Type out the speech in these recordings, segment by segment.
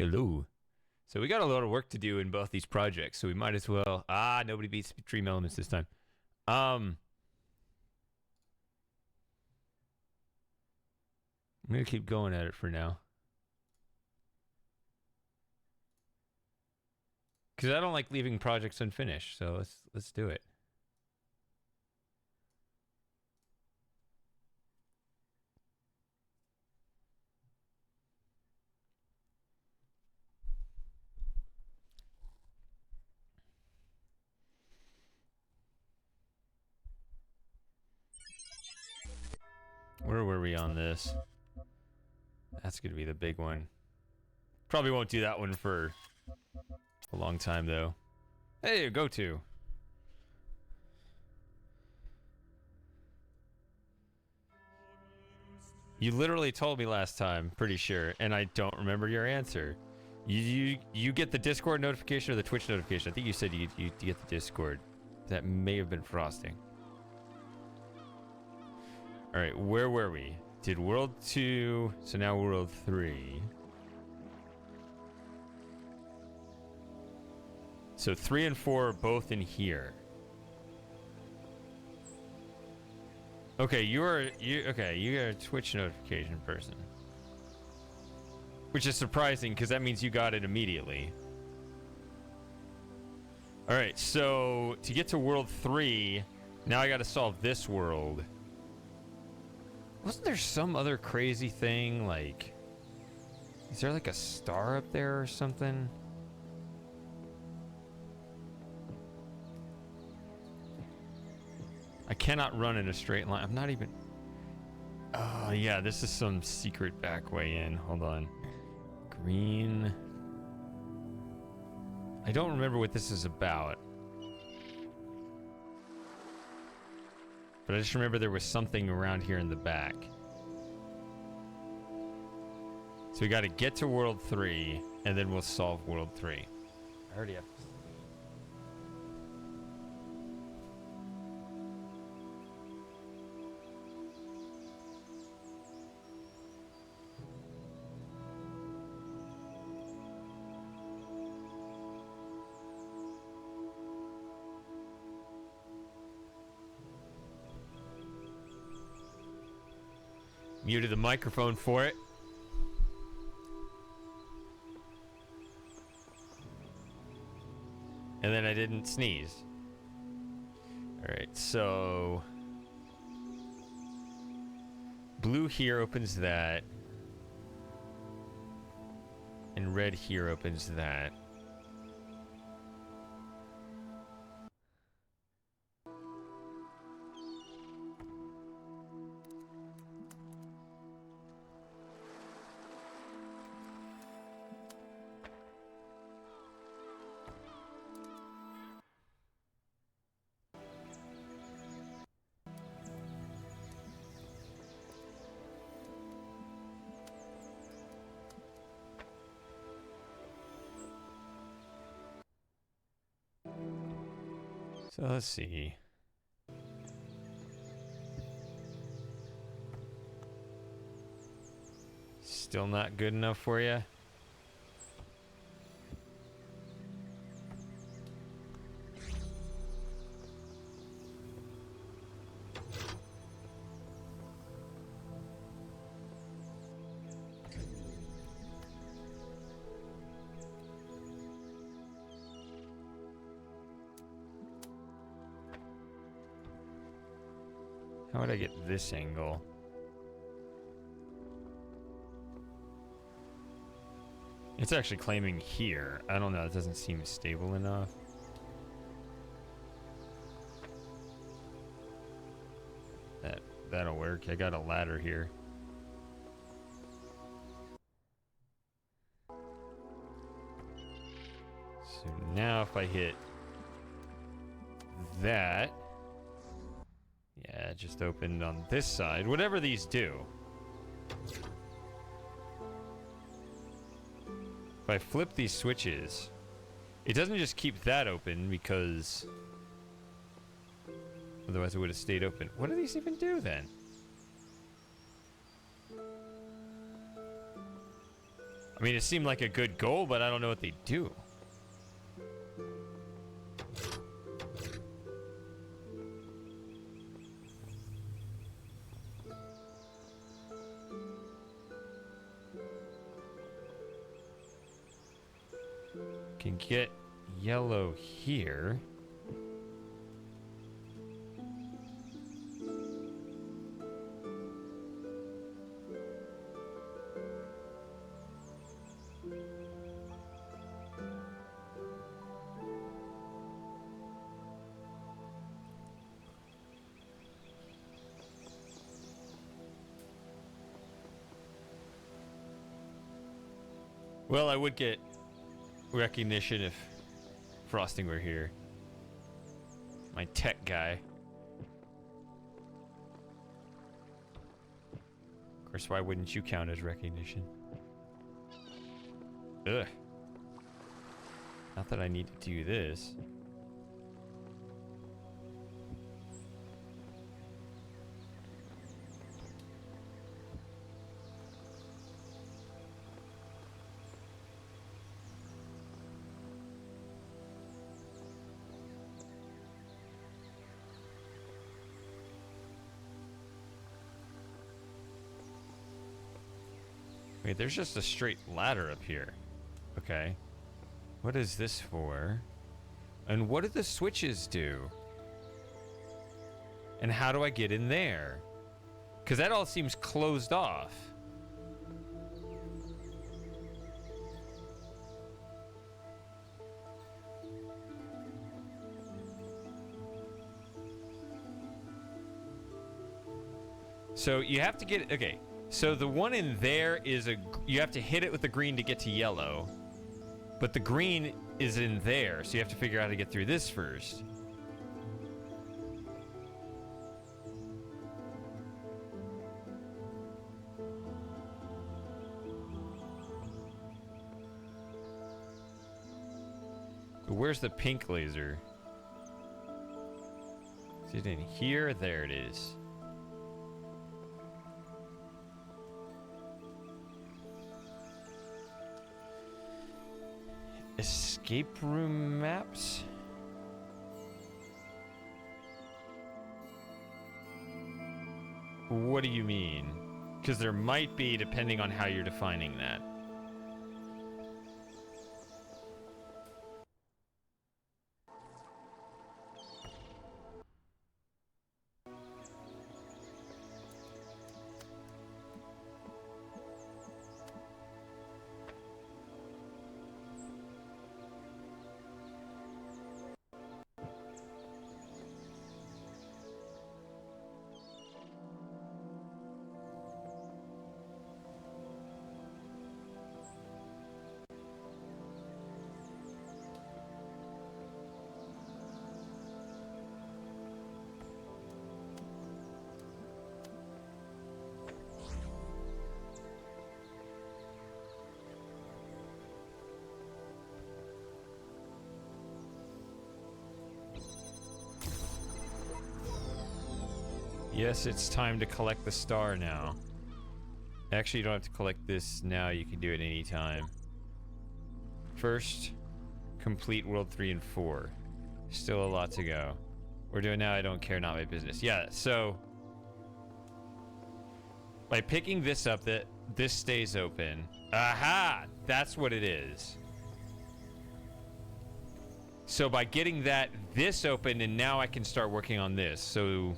Hello. So we got a lot of work to do in both these projects, so we might as well... nobody beats Dream Elements this time. I'm going to keep going at it for now. Because I don't like leaving projects unfinished, so let's do it. Where were we on this? That's going to be the big one. Probably won't do that one for a long time, though. Hey, go to. You literally told me last time, pretty sure, and I don't remember your answer. You get the Discord notification or the Twitch notification? I think you said you get the Discord. That may have been frosting. Alright, where were we? Did World 2, so now World 3. So 3 and 4 are both in here. Okay, you're a Twitch notification person. Which is surprising, because that means you got it immediately. Alright, so to get to World 3, now I gotta solve this world. Wasn't there some other crazy thing, like... Is there like a star up there or something? I cannot run in a straight line. I'm not even... Oh, yeah, this is some secret back way in. Hold on. Green... I don't remember what this is about. But I just remember there was something around here in the back. So we gotta get to World 3, and then we'll solve World 3. I already have... Muted the microphone for it. And then I didn't sneeze. Alright, so... Blue here opens that. And red here opens that. So let's see. Still not good enough for you? How would I get this angle? It's actually claiming here. I don't know, it doesn't seem stable enough. That'll work. I got a ladder here. So now if I hit that, yeah, it just opened on this side. Whatever these do. If I flip these switches, it doesn't just keep that open because otherwise it would have stayed open. What do these even do then? I mean, it seemed like a good goal, but I don't know what they do. Can get yellow here. Well, I would get recognition if Frosting were here. My tech guy. Of course, why wouldn't you count as recognition? Ugh. Not that I need to do this. Wait, there's just a straight ladder up here. Okay. What is this for? And what do the switches do? And how do I get in there? Because that all seems closed off. So you have to get... Okay. So the one in there is a... You have to hit it with the green to get to yellow. But the green is in there, so you have to figure out how to get through this first. Where's the pink laser? Is it in here? There it is. Escape room maps? What do you mean? Because there might be, depending on how you're defining that. Yes, it's time to collect the star now. Actually, you don't have to collect this now. You can do it any time. First, complete World 3 and 4. Still a lot to go. We're doing now, I don't care, not my business. Yeah, so... By picking this up, this stays open. Aha! That's what it is. So by getting this open, and now I can start working on this. So...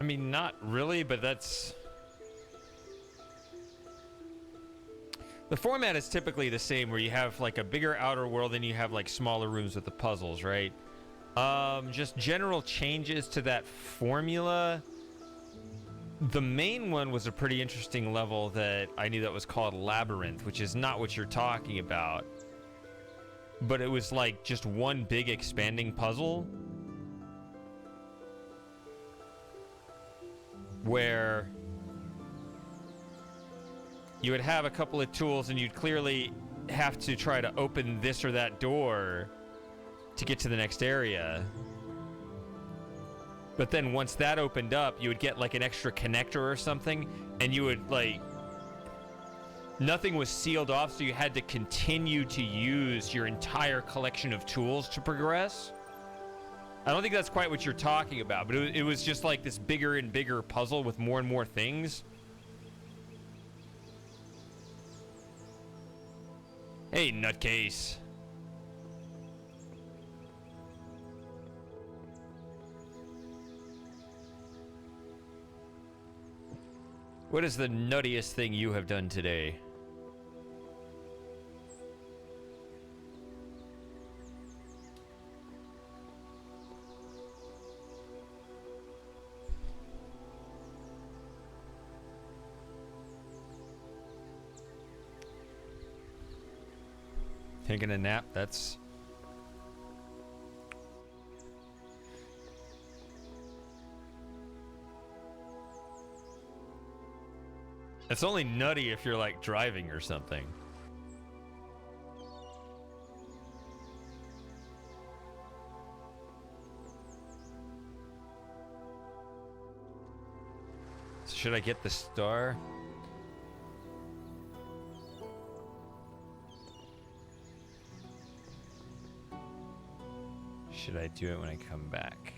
I mean, not really, but that's... The format is typically the same, where you have like a bigger outer world and you have like smaller rooms with the puzzles, right? Just general changes to that formula. The main one was a pretty interesting level that I knew that was called Labyrinth, which is not what you're talking about. But it was like just one big expanding puzzle where you would have a couple of tools and you'd clearly have to try to open this or that door to get to the next area. But then once that opened up, you would get like an extra connector or something, and you would like, nothing was sealed off, so you had to continue to use your entire collection of tools to progress. I don't think that's quite what you're talking about, but it was just like this bigger and bigger puzzle with more and more things. Hey, nutcase. What is the nuttiest thing you have done today? Taking a nap, that's... It's only nutty if you're like driving or something. Should I get the star? Should I do it when I come back?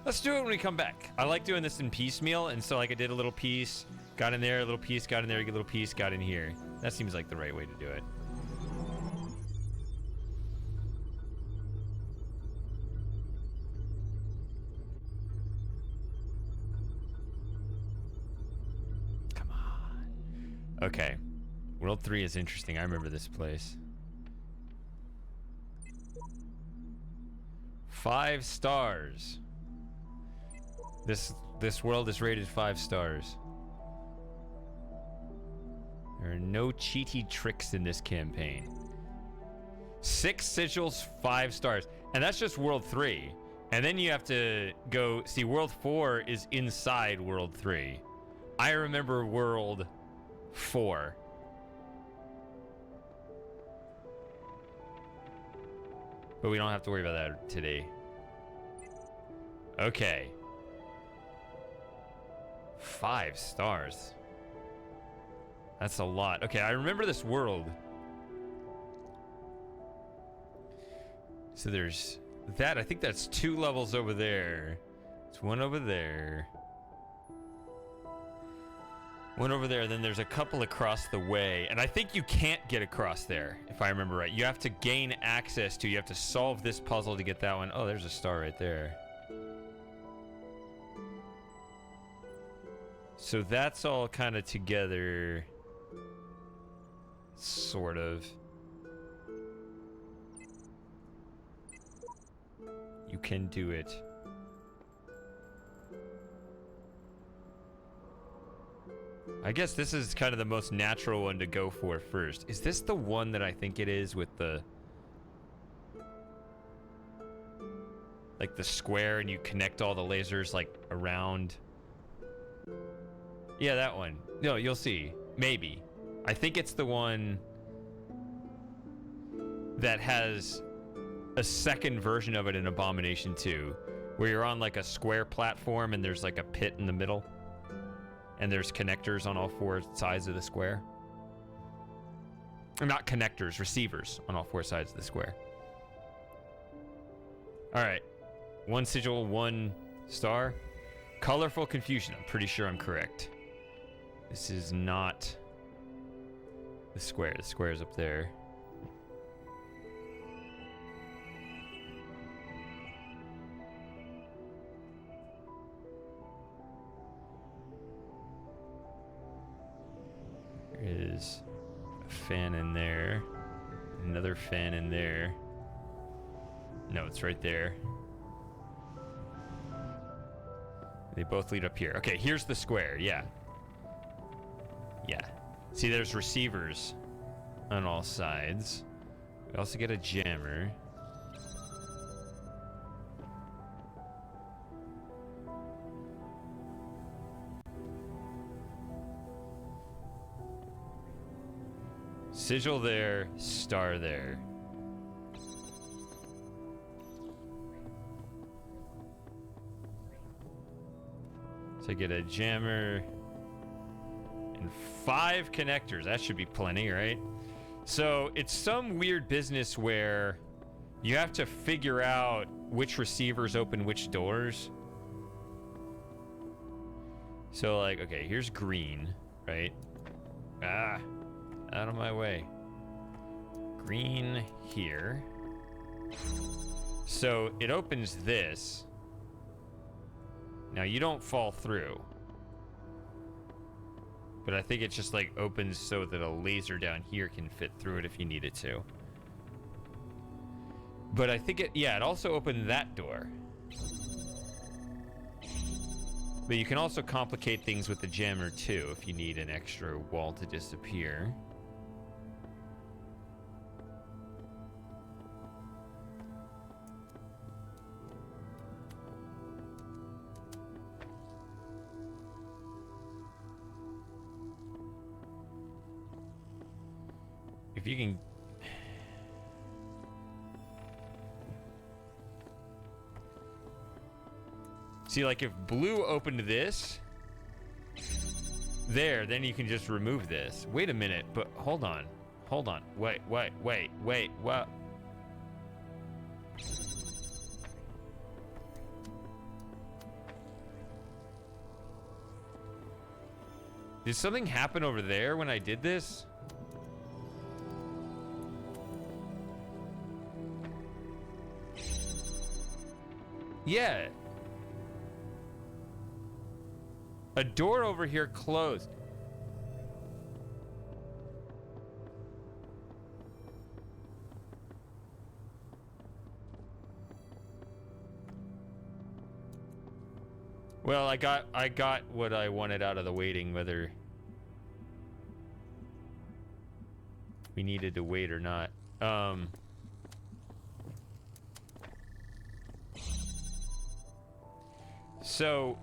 Let's do it when we come back. I like doing this in piecemeal, and so like I did a little piece, got in there, a little piece, got in there, a little piece, got in here. That seems like the right way to do it. Come on. Okay. World 3 is interesting. I remember this place. 5 stars. This world is rated 5 stars. There are no cheaty tricks in this campaign. 6 sigils, 5 stars. And that's just World 3. And then you have to go... See, World 4 is inside World 3. I remember World 4. But we don't have to worry about that today. Okay. 5 stars. That's a lot. Okay, I remember this world. So there's that. I think that's 2 levels over there. It's 1 over there. 1 over there, then there's a couple across the way. And I think you can't get across there, if I remember right. You have to gain access to, you have to solve this puzzle to get that one. Oh, there's a star right there. So that's all kind of together. Sort of. You can do it. I guess this is kind of the most natural one to go for first. Is this the one that I think it is with the... like the square and you connect all the lasers like around? Yeah, that one. No, you'll see. Maybe. I think it's the one that has a second version of it in Abomination 2, where you're on like a square platform and there's like a pit in the middle. And there's connectors on all 4 sides of the square. Or not connectors, receivers on all 4 sides of the square. Alright. 1 sigil, 1 star. Colorful confusion. I'm pretty sure I'm correct. This is not the square. The square is up there. fan in there. Another fan in there. No, it's right there. They both lead up here. Okay, here's the square. Yeah. Yeah. See, there's receivers on all sides. We also get a jammer. Sigil there, star there. So I get a jammer and 5 connectors. That should be plenty, right? So it's some weird business where you have to figure out which receivers open which doors. So like, okay, here's green, right? Ah. Out of my way. Green here. So it opens this. Now you don't fall through. But I think it just like opens so that a laser down here can fit through it if you need it to. But I think it also opened that door. But you can also complicate things with the jammer too if you need an extra wall to disappear. If you can... See, like, if blue opened this... There, then you can just remove this. Wait a minute, but hold on. Hold on. Wait, what? Did something happen over there when I did this? Yeah. A door over here closed. Well, I got what I wanted out of the waiting, whether we needed to wait or not. So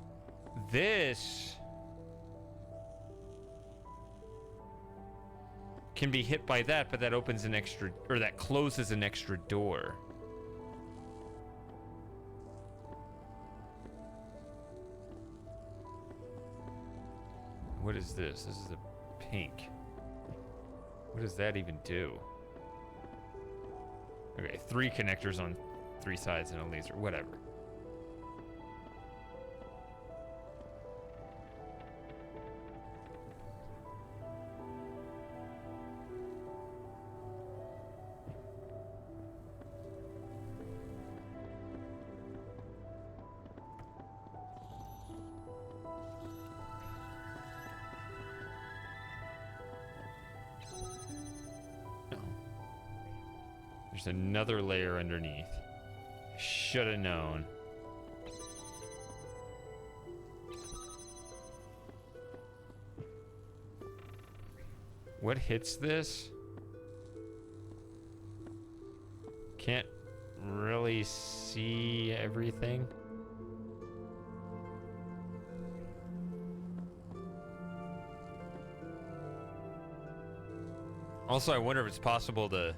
this can be hit by that, but that opens an extra, or that closes an extra door. What is this? This is a pink. What does that even do? Okay, 3 connectors on 3 sides and a laser, whatever. There's another layer underneath. Should have known. What hits this? Can't really see everything. Also, I wonder if it's possible to...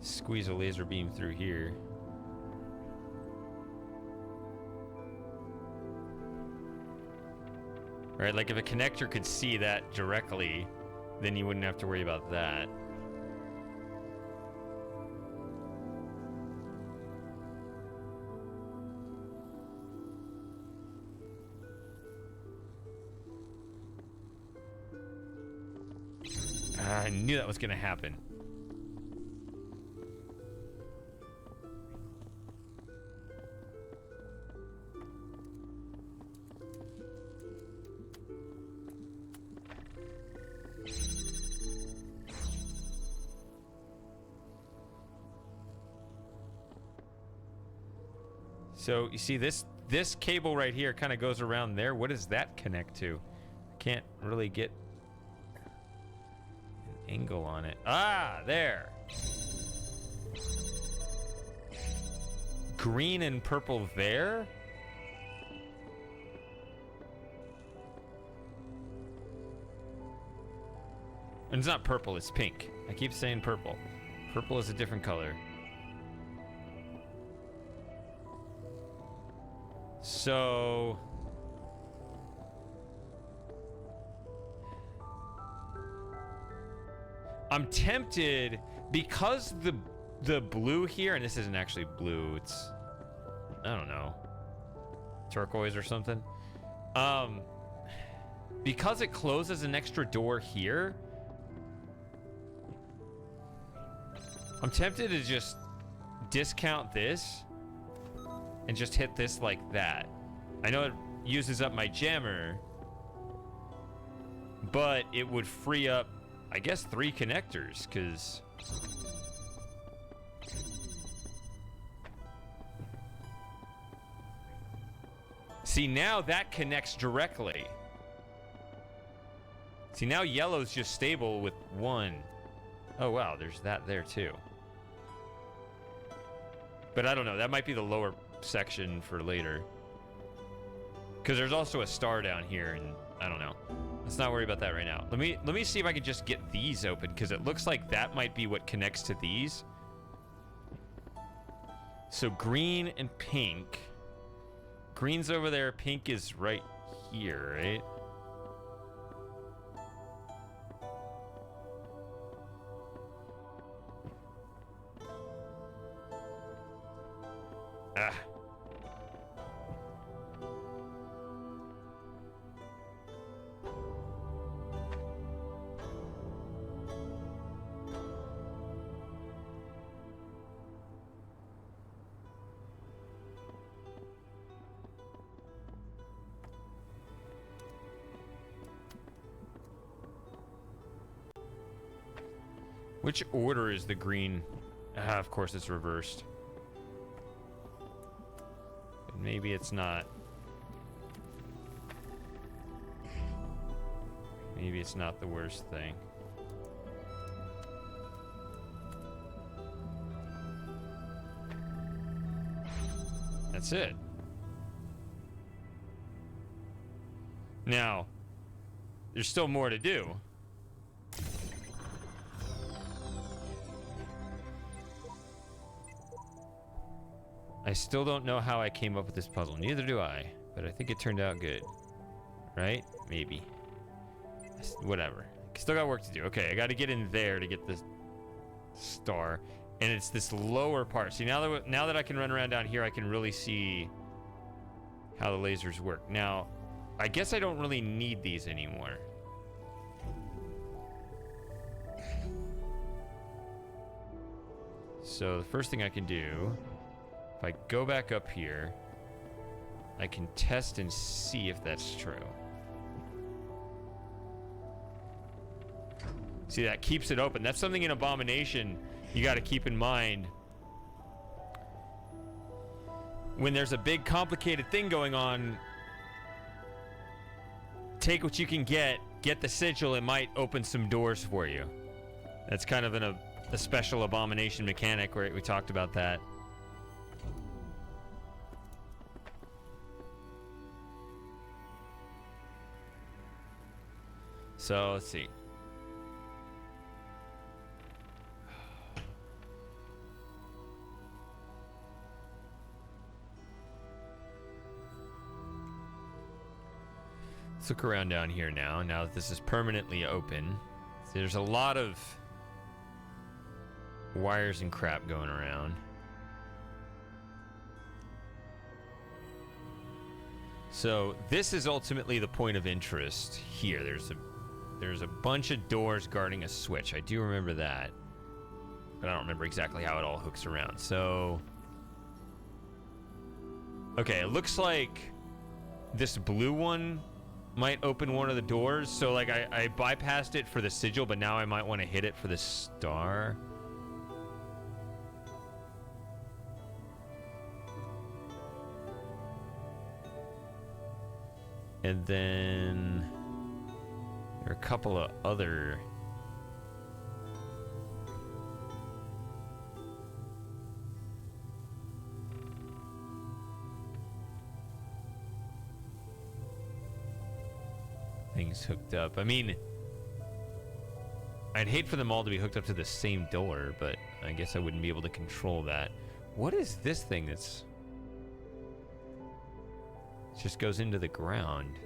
squeeze a laser beam through here. Right, like if a connector could see that directly, then you wouldn't have to worry about that. I knew that was gonna happen. So you see this cable right here kind of goes around there. What does that connect to? Can't really get an angle on it. Ah, there. Green and purple there? And it's not purple, it's pink. I keep saying purple. Purple is a different color. So... I'm tempted, because the blue here, and this isn't actually blue, it's, I don't know, turquoise or something. Because it closes an extra door here, I'm tempted to just discount this and just hit this like that. I know it uses up my jammer, but it would free up, I guess, 3 connectors, because... See, now that connects directly. See, now yellow's just stable with 1. Oh, wow, there's that there, too. But I don't know, that might be the lower section for later. Because there's also a star down here, and I don't know. Let's not worry about that right now. Let me see if I can just get these open, because it looks like that might be what connects to these. So green and pink. Green's over there, pink is right here, right? Ah. Which order is the green? Ah, of course it's reversed. But maybe it's not. Maybe it's not the worst thing. That's it. Now, there's still more to do. I still don't know how I came up with this puzzle. Neither do I, but I think it turned out good. Right? Maybe. Whatever. Still got work to do. Okay, I got to get in there to get this star. And it's this lower part. See, now that I can run around down here, I can really see how the lasers work. Now, I guess I don't really need these anymore. So the first thing I can do, if I go back up here, I can test and see if that's true. See, that keeps it open. That's something in Abomination you got to keep in mind. When there's a big complicated thing going on, take what you can get the sigil, it might open some doors for you. That's kind of a special Abomination mechanic where we talked about that. So, let's see. Let's look around down here now that this is permanently open. See, there's a lot of wires and crap going around. So this is ultimately the point of interest here. There's a bunch of doors guarding a switch. I do remember that, but I don't remember exactly how it all hooks around. So, okay, it looks like this blue one might open one of the doors. So like I bypassed it for the sigil, but now I might want to hit it for the star. And then there are a couple of other things hooked up. I mean, I'd hate for them all to be hooked up to the same door, but I guess I wouldn't be able to control that. What is this thing that's... It just goes into the ground.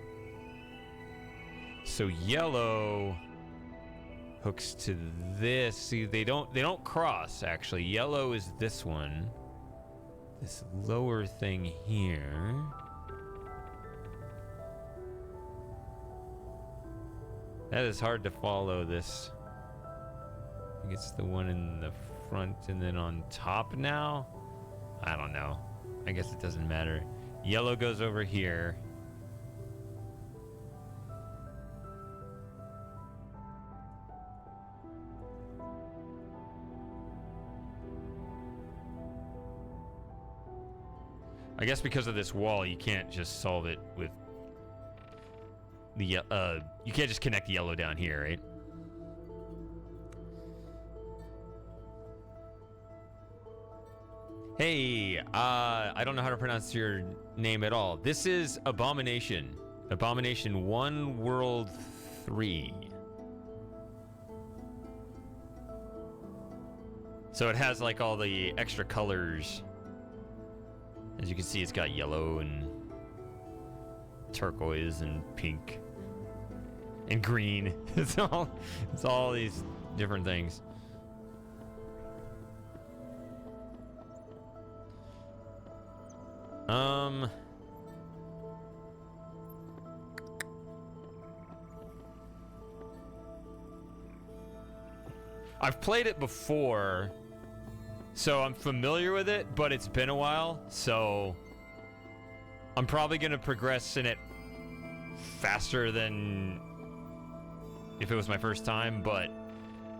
So yellow hooks to this. See, they don't cross, actually. Yellow is this one. This lower thing here. That is hard to follow this. I think it's the one in the front and then on top now? I don't know. I guess it doesn't matter. Yellow goes over here. I guess because of this wall, you can't just solve it with the you can't just connect the yellow down here, right? Hey, I don't know how to pronounce your name at all. This is Abomination. Abomination 1 World 3. So it has like all the extra colors. As you can see, it's got yellow and turquoise and pink and green. It's all these different things. I've played it before, so I'm familiar with it, but it's been a while, so I'm probably gonna progress in it faster than if it was my first time, but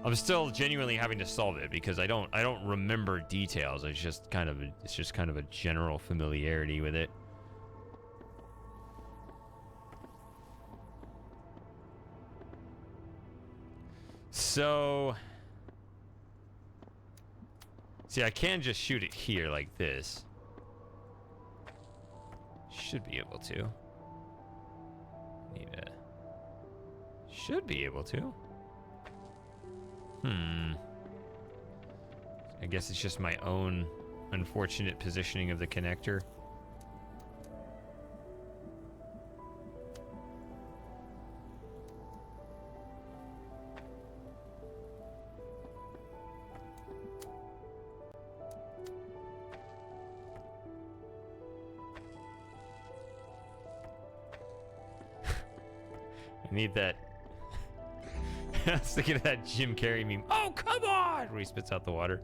I'm still genuinely having to solve it because I don't remember details. It's just kind of a general familiarity with it. So, see, I can just shoot it here like this. Should be able to. Should be able to. I guess it's just my own unfortunate positioning of the connector. I need that. I was thinking of that Jim Carrey meme. Oh, come on! Where he spits out the water.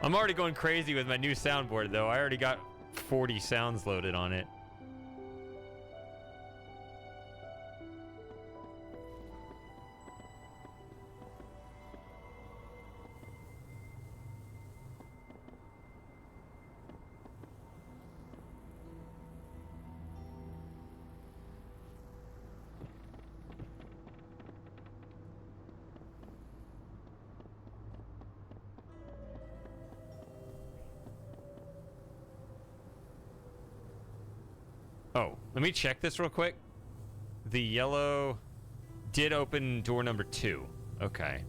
I'm already going crazy with my new soundboard, though. I already got 40 sounds loaded on it. Oh, let me check this real quick. The yellow did open door number 2. Okay.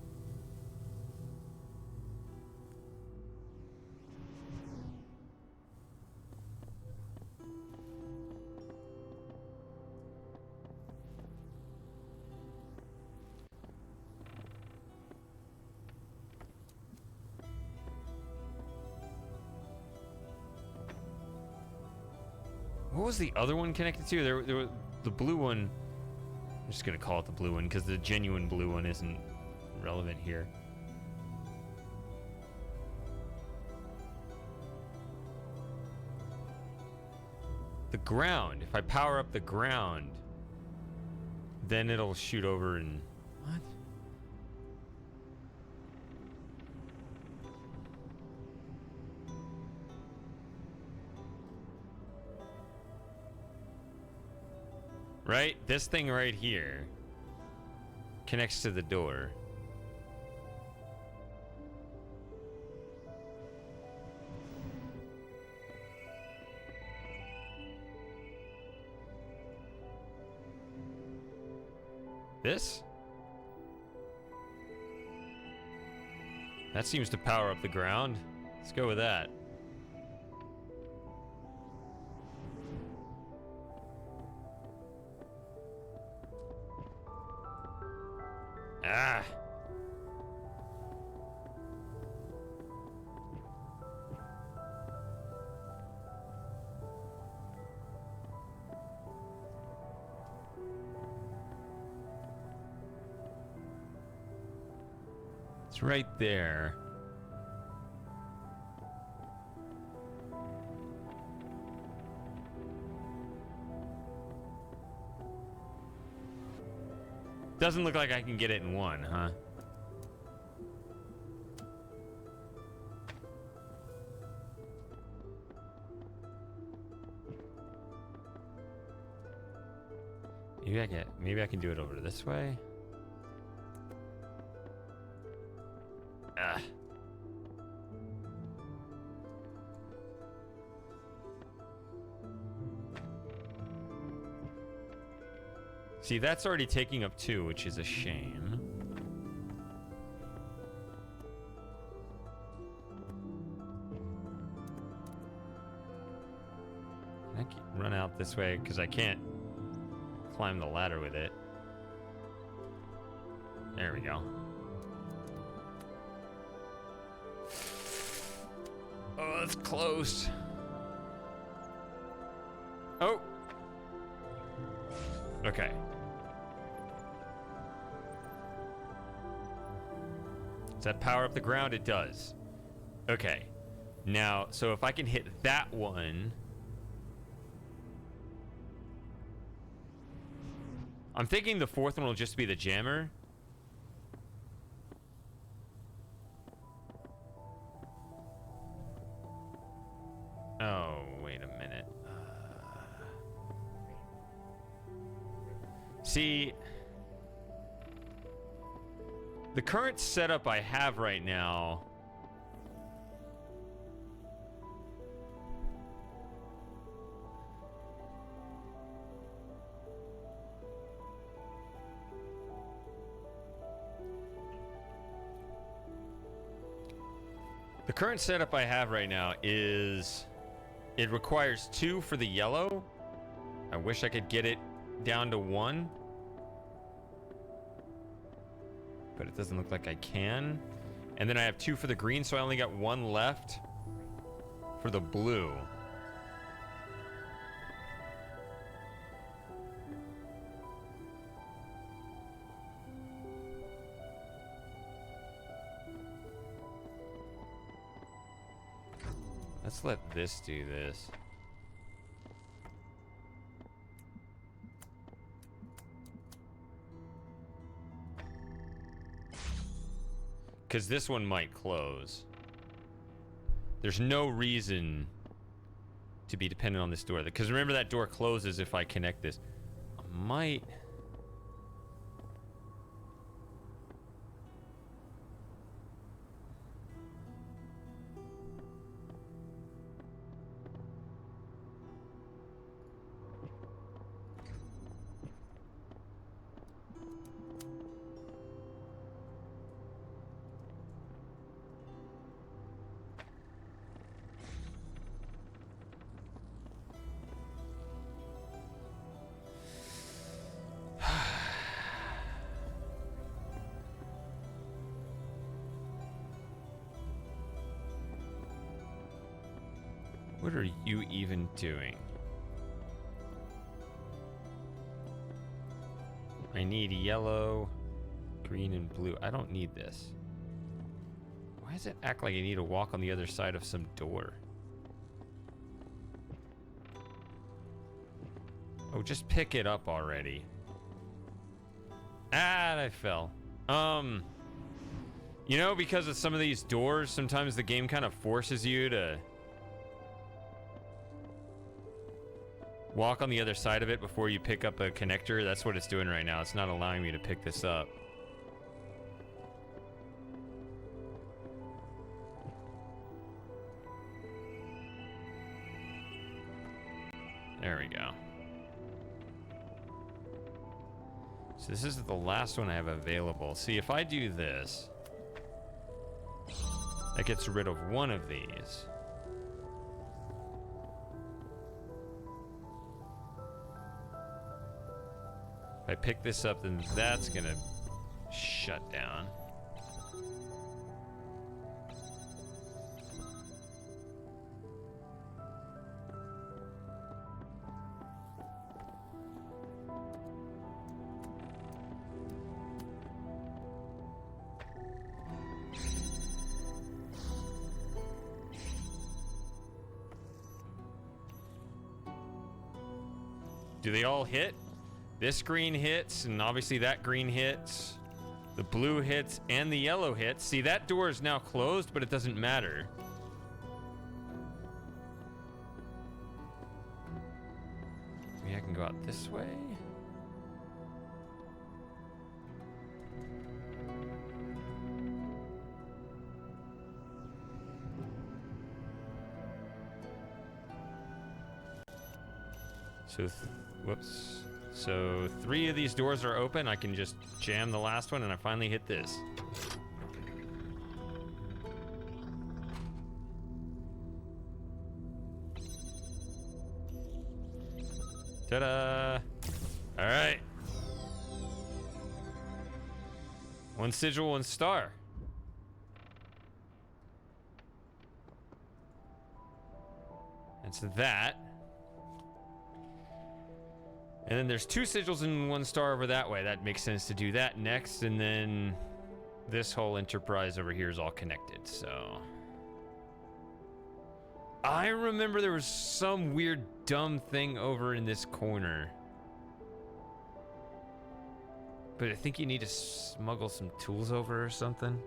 What was the other one connected to? There was the blue one. I'm just gonna call it the blue one because the genuine blue one isn't relevant here. The ground. If I power up the ground, then it'll shoot over and... What? Right? This thing right here connects to the door. This? That seems to power up the ground. Let's go with that. Ah. It's right there. Doesn't look like I can get it in one, huh? Maybe I can do it over this way. Ah. See, that's already taking up 2, which is a shame. I can run out this way because I can't climb the ladder with it. There we go. Oh, that's close. Oh. Okay. Does that power up the ground? It does. Okay. Now, so if I can hit that one... I'm thinking the 4th one will just be the jammer. Oh, wait a minute. See... The current setup I have right now... The current setup I have right now is... It requires 2 for the yellow. I wish I could get it down to 1. But it doesn't look like I can. And then I have 2 for the green, so I only got 1 left for the blue. Let's let this do this. Because this one might close. There's no reason to be dependent on this door. Because remember, that door closes if I connect this. I might... What are you even doing? I need yellow, green, and blue. I don't need this. Why does it act like I need to walk on the other side of some door? Oh, just pick it up already. Ah, I fell. You know, because of some of these doors, sometimes the game kind of forces you to... walk on the other side of it before you pick up a connector. That's what it's doing right now. It's not allowing me to pick this up. There we go. So this is the last one I have available. See, if I do this, that gets rid of one of these. If I pick this up, then that's gonna shut down. Do they all hit? This green hits, and obviously that green hits. The blue hits, and the yellow hits. See, that door is now closed, but it doesn't matter. Maybe I can go out this way? So, whoops. So 3 of these doors are open. I can just jam the last one, and I finally hit this. Ta-da! All right. 1 sigil, 1 star. That's that. And then there's 2 sigils and 1 star over that way. That makes sense to do that next. And then this whole enterprise over here is all connected, so. I remember there was some weird dumb thing over in this corner. But I think you need to smuggle some tools over or something.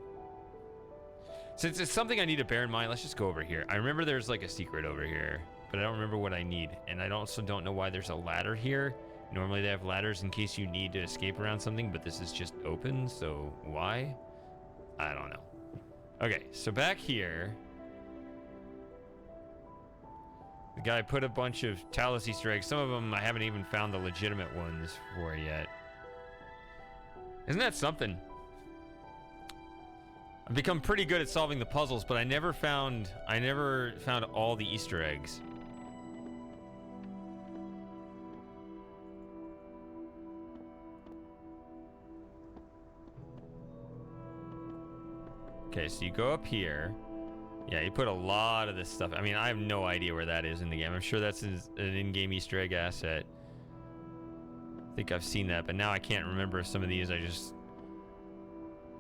Since it's something I need to bear in mind, let's just go over here. I remember there's like a secret over here, but I don't remember what I need. And I also don't know why there's a ladder here. Normally they have ladders in case you need to escape around something, but this is just open, so why? I don't know. Okay, so back here, the guy put a bunch of Talos Easter eggs. Some of them I haven't even found the legitimate ones for yet. Isn't that something? I've become pretty good at solving the puzzles, but I never found all the Easter eggs. Okay, so you go up here. Yeah, you put a lot of this stuff. I mean, I have no idea where that is in the game. I'm sure that's an in-game Easter egg asset. I think I've seen that, but now I can't remember if some of these I just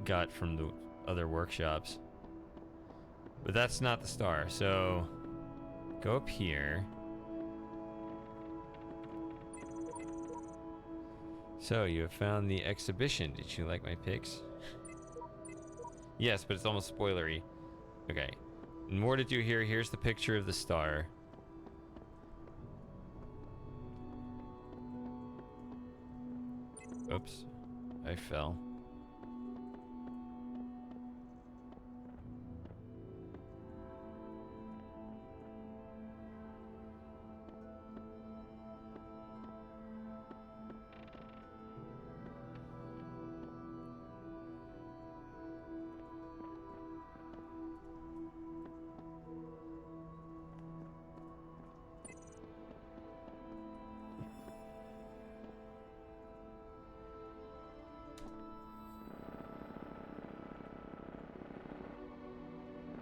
got from the other workshops. But that's not the star, so go up here. So you have found the exhibition. Did you like my pics? Yes, but it's almost spoilery. Okay. More to do here. Here's the picture of the star. Oops. I fell.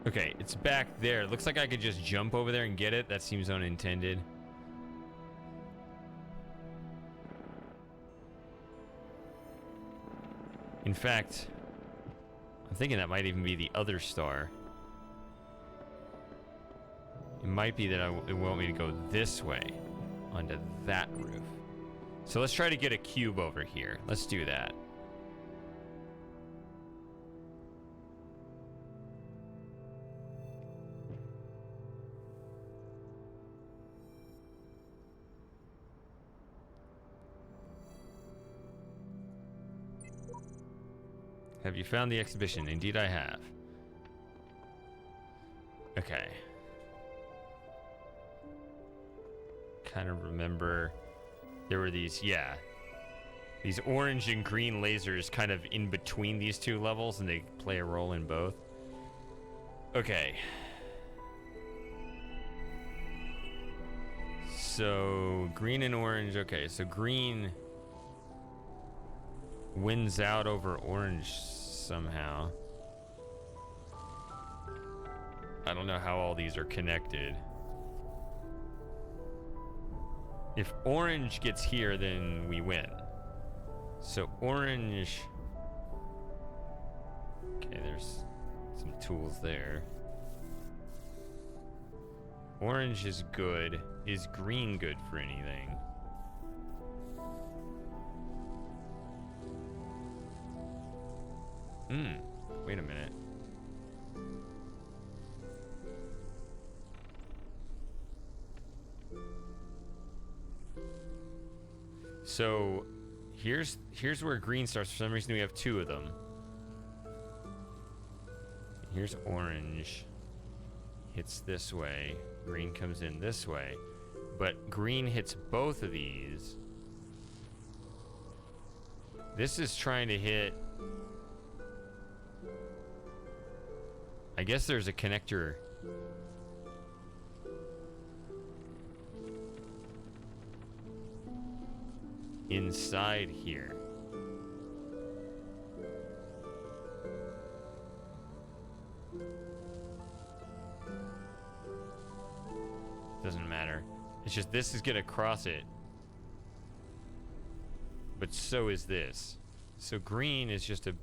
Okay, it's back there. Looks like I could just jump over there and get it. That seems unintended. In fact, I'm thinking that might even be the other star. It might be that it want me to go this way onto that roof. So let's try to get a cube over here. Let's do that. Have you found the exhibition? Indeed I have. Okay. Kind of remember there were these, yeah. These orange and green lasers kind of in between these two levels, and they play a role in both. Okay. So, green and orange. Okay, so green wins out over orange somehow. I don't know how all these are connected. If orange gets here, then we win. So orange... Okay, there's some tools there. Orange is good. Is green good for anything? Wait a minute. So here's where green starts. For some reason we have two of them. Here's orange. Hits this way. Green comes in this way. But green hits both of these. This is trying to hit... I guess there's a connector. Inside here. Doesn't matter. It's just this is gonna cross it. But so is this. So green is just a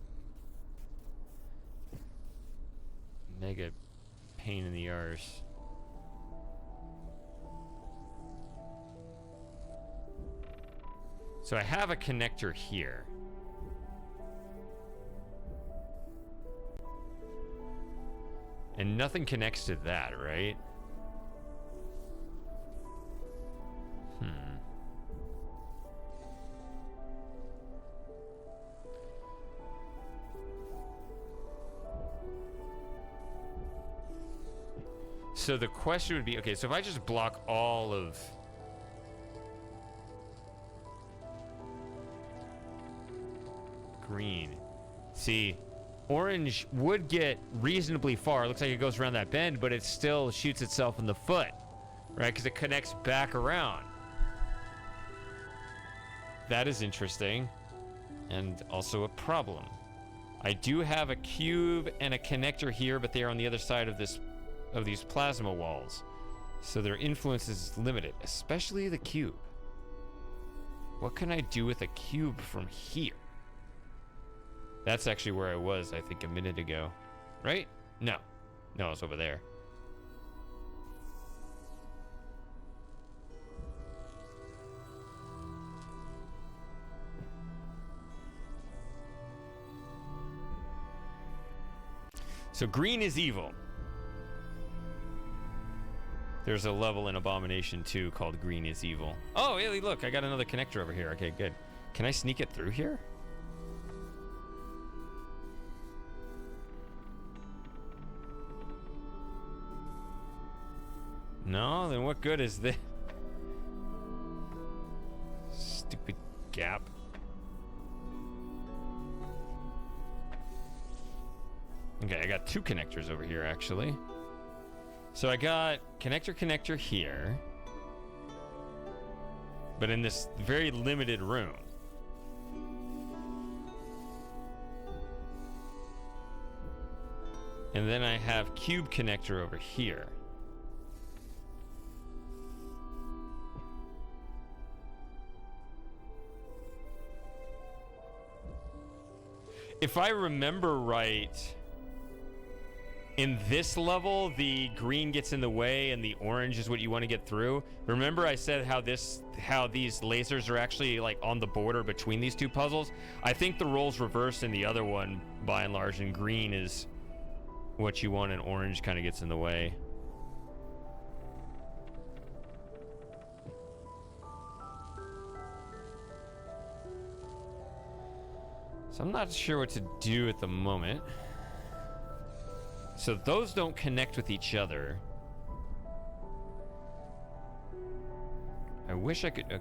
mega pain in the arse. So I have a connector here. And nothing connects to that, right? So the question would be, okay, so if I just block all of... green. See, orange would get reasonably far. It looks like it goes around that bend, but it still shoots itself in the foot, right? Because it connects back around. That is interesting. And also a problem. I do have a cube and a connector here, but they are on the other side of this, of these plasma walls. So their influence is limited, especially the cube. What can I do with a cube from here? That's actually where I was, I think, a minute ago. Right? No. No, it's over there. So green is evil. There's a level in Abomination 2 called Green is Evil. Oh, hey, look, I got another connector over here. Okay, good. Can I sneak it through here? No, then what good is this? Stupid gap. Okay, I got two connectors over here, actually. So I got connector here. But in this very limited room. And then I have cube connector over here. If I remember right, in this level, the green gets in the way and the orange is what you want to get through. Remember I said how these lasers are actually like on the border between these two puzzles? I think the roles reverse in the other one by and large, and green is what you want and orange kind of gets in the way. So I'm not sure what to do at the moment. So those don't connect with each other. I wish I could... I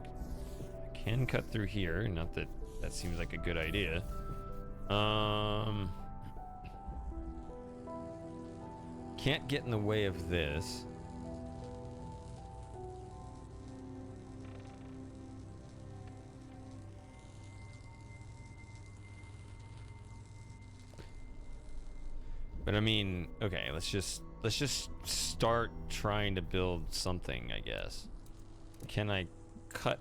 can cut through here. Not that that seems like a good idea. Can't get in the way of this. But I mean, okay, let's just start trying to build something, I guess. Can I cut?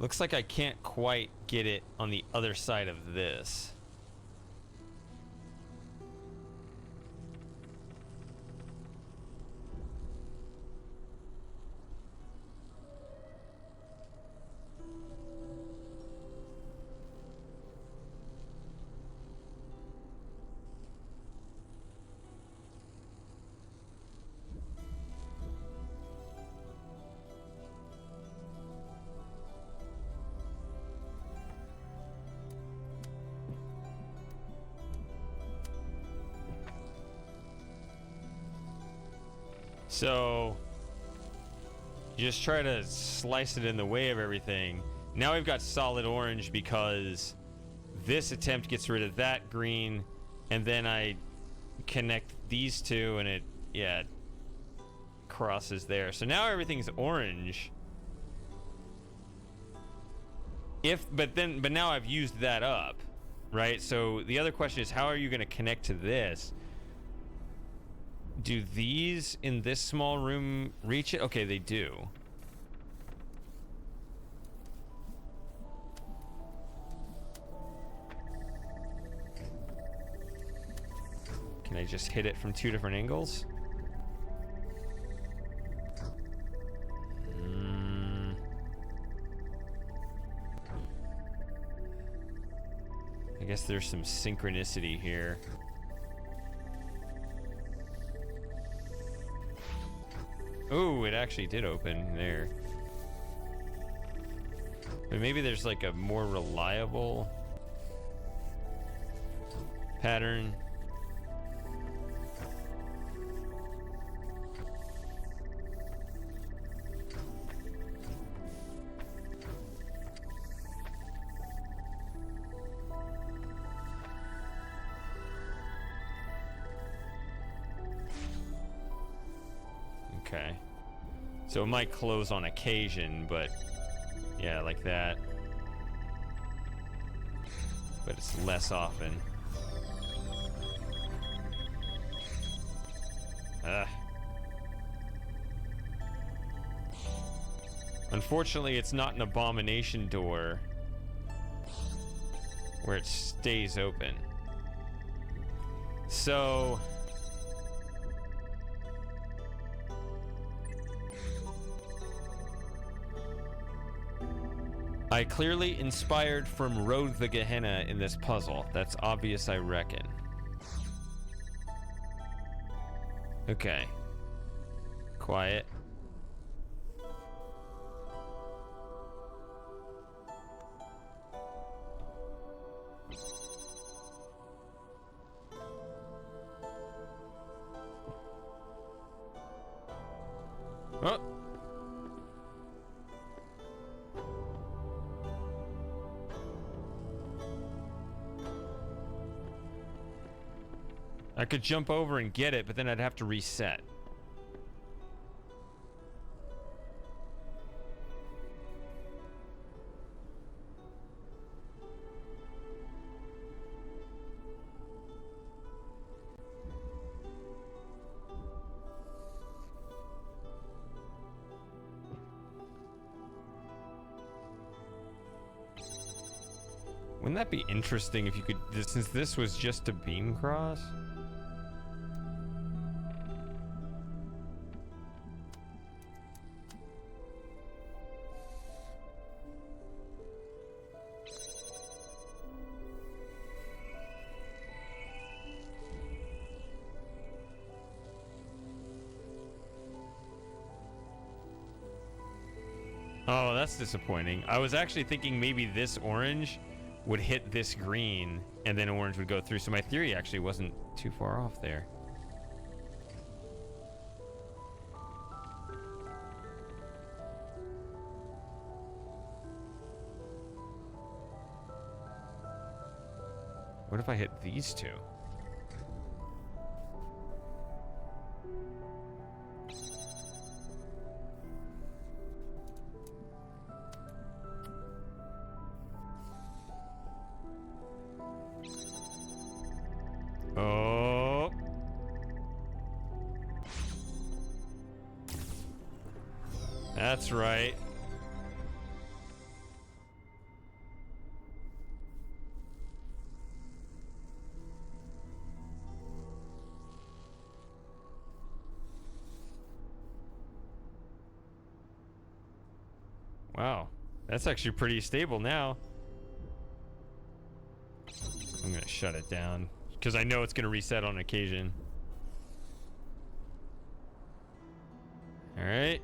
Looks like I can't quite get it on the other side of this. So you just try to slice it in the way of everything. Now we've got solid orange because this attempt gets rid of that green, and then I connect these two and it, yeah, it crosses there. So now everything's orange. But now I've used that up, right? So the other question is, how are you going to connect to this? Do these in this small room reach it? Okay, they do. Can I just hit it from two different angles? I guess there's some synchronicity here. Oh, it actually did open there. But maybe there's like a more reliable pattern. Okay. So it might close on occasion, but yeah, like that. But it's less often. Unfortunately, it's not an Abomination door where it stays open. So I clearly inspired from Road the Gehenna in this puzzle. That's obvious, I reckon. Okay. Quiet. Oh. I could jump over and get it, but then I'd have to reset. Wouldn't that be interesting if you could, since this was just a beam cross? Oh, that's disappointing. I was actually thinking maybe this orange would hit this green, and then orange would go through. So my theory actually wasn't too far off there. What if I hit these two? Oh. That's right. Wow. That's actually pretty stable now. I'm going to shut it down because I know it's going to reset on occasion. All right.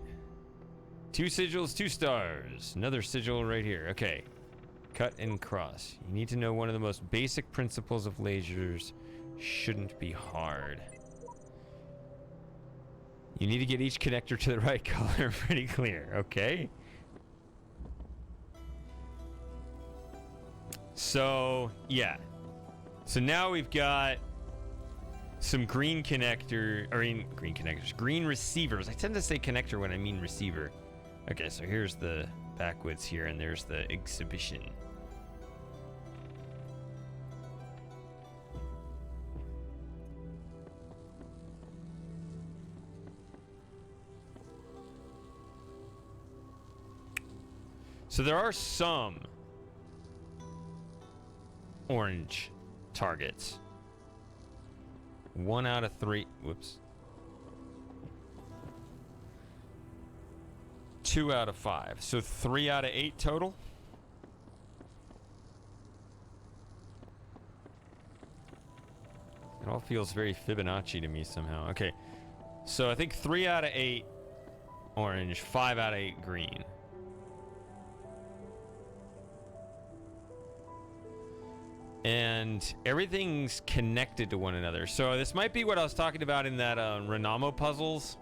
2 sigils, 2 stars. Another sigil right here. Okay. Cut and cross. You need to know one of the most basic principles of lasers shouldn't be hard. You need to get each connector to the right color pretty clear. Okay. So, yeah. So now we've got some green connectors. Green receivers. I tend to say connector when I mean receiver. Okay, so here's the backwoods here, and there's the exhibition. So there are some orange targets. 1 out of 3. Whoops. 2 out of 5. So 3 out of 8 total. It all feels very Fibonacci to me somehow. Okay. So I think 3 out of 8 orange, 5 out of 8 green. And everything's connected to one another. So this might be what I was talking about in that Renamo puzzles.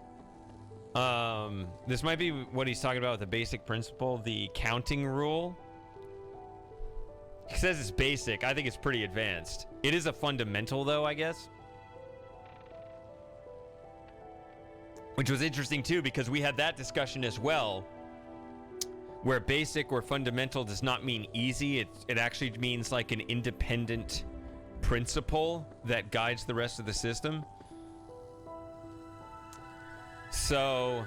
This might be what he's talking about with the basic principle, the counting rule. He says it's basic. I think it's pretty advanced. It is a fundamental, though, I guess. Which was interesting, too, because we had that discussion as well. Where basic or fundamental does not mean easy. It actually means like an independent principle that guides the rest of the system. So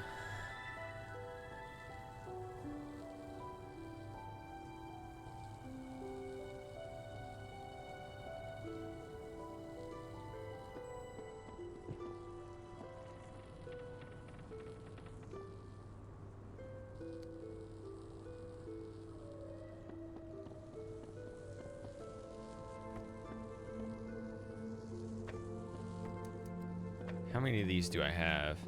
how many of these do I have?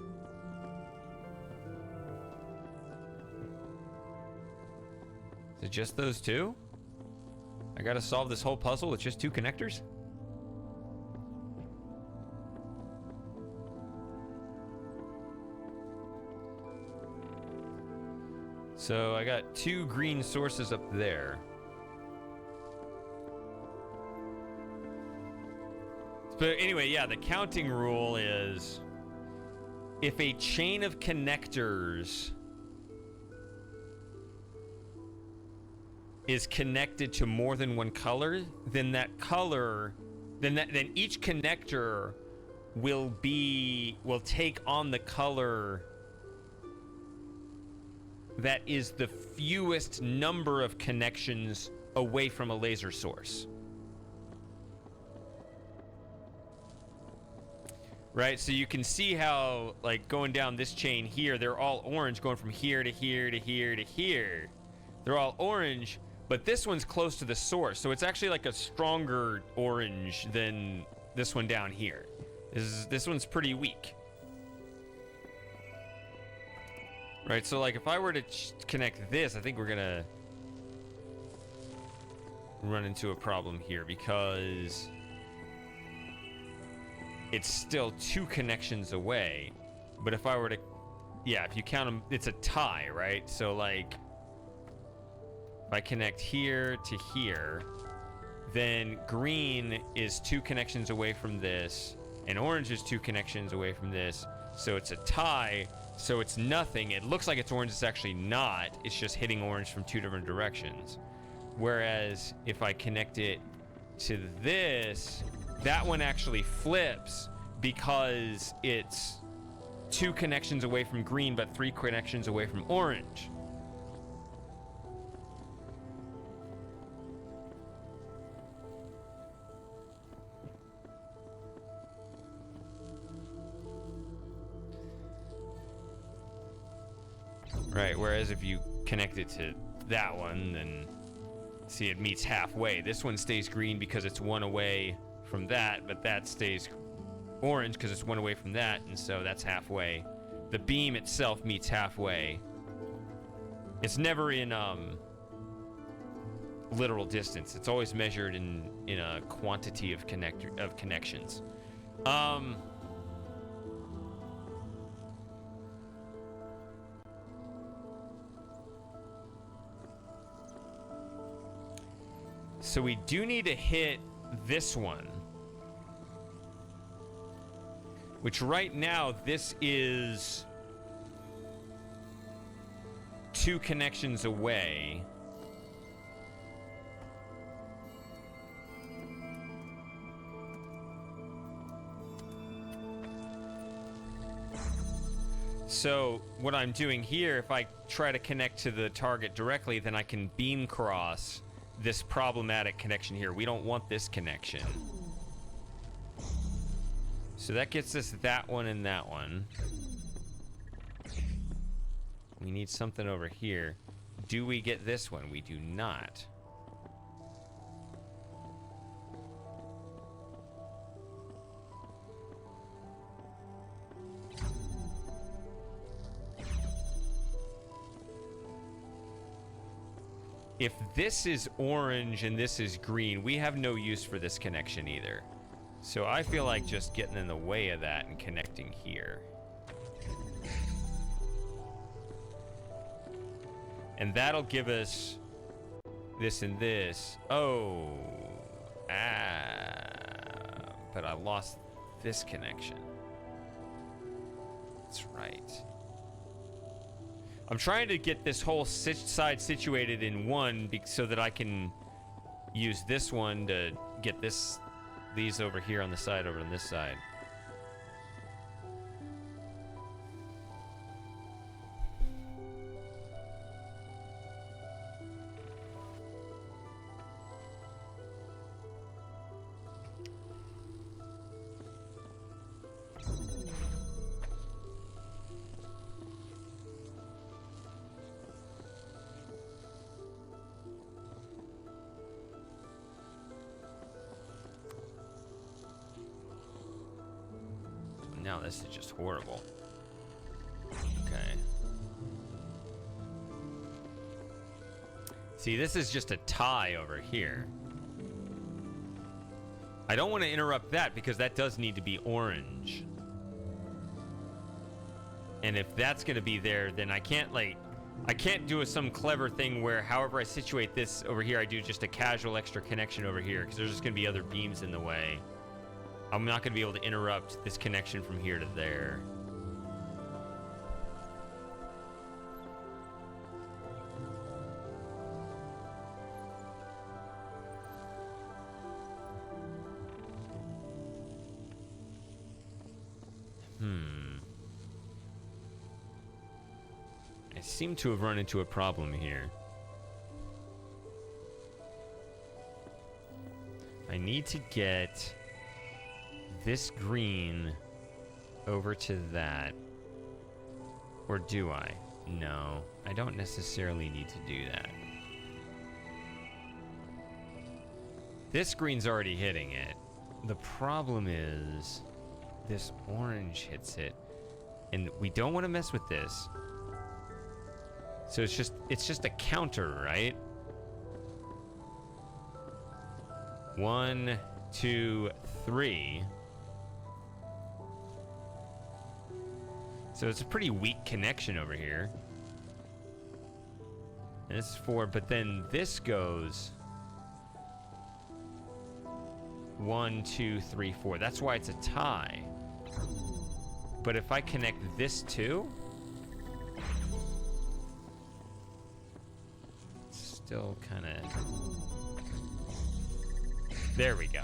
Is it just those 2? I gotta solve this whole puzzle with just 2 connectors? So I got 2 green sources up there. But anyway, yeah, the counting rule is if a chain of connectors is connected to more than one color, then then each connector will take on the color that is the fewest number of connections away from a laser source. Right, so you can see how, like, going down this chain here, they're all orange, going from here to here to here to here. They're all orange, but this one's close to the source, so it's actually like a stronger orange than this one down here. This one's pretty weak. Right, so like if I were to connect this, I think we're gonna run into a problem here because it's still 2 connections away. But if I were to, yeah, if you count them, it's a tie, right? So like if I connect here to here, then green is 2 connections away from this, and orange is 2 connections away from this. So it's a tie, so it's nothing. It looks like it's orange, it's actually not. It's just hitting orange from 2 different directions. Whereas if I connect it to this, that one actually flips because it's 2 connections away from green, but 3 connections away from orange. Right, whereas if you connect it to that one, then see, it meets halfway. This one stays green because it's 1 away from that, but that stays orange because it's 1 away from that, and so that's halfway. The beam itself meets halfway. It's never in literal distance. It's always measured in a quantity of connections. So we do need to hit this one, which right now this is 2 connections away. So what I'm doing here, if I try to connect to the target directly, then I can beam cross this problematic connection here. We don't want this connection. So that gets us that one and that one. We need something over here. Do we get this one? We do not. If this is orange and this is green, we have no use for this connection either. So I feel like just getting in the way of that and connecting here. And that'll give us this and this. Oh. But I lost this connection. That's right. I'm trying to get this whole side situated in one so that I can use this one to get these over here on the side over on this side. Now this is just horrible. Okay. See, this is just a tie over here. I don't want to interrupt that because that does need to be orange. And if that's going to be there, then I can't do some clever thing where however I situate this over here, I do just a casual extra connection over here because there's just going to be other beams in the way. I'm not going to be able to interrupt this connection from here to there. I seem to have run into a problem here. I need to get this green over to that. Or do I? No, I don't necessarily need to do that. This green's already hitting it. The problem is this orange hits it. And we don't want to mess with this. So it's just a counter, right? 1, 2, 3. So it's a pretty weak connection over here. And this is 4, but then this goes 1, 2, 3, 4. That's why it's a tie. But if I connect this too, it's still kind of... There we go.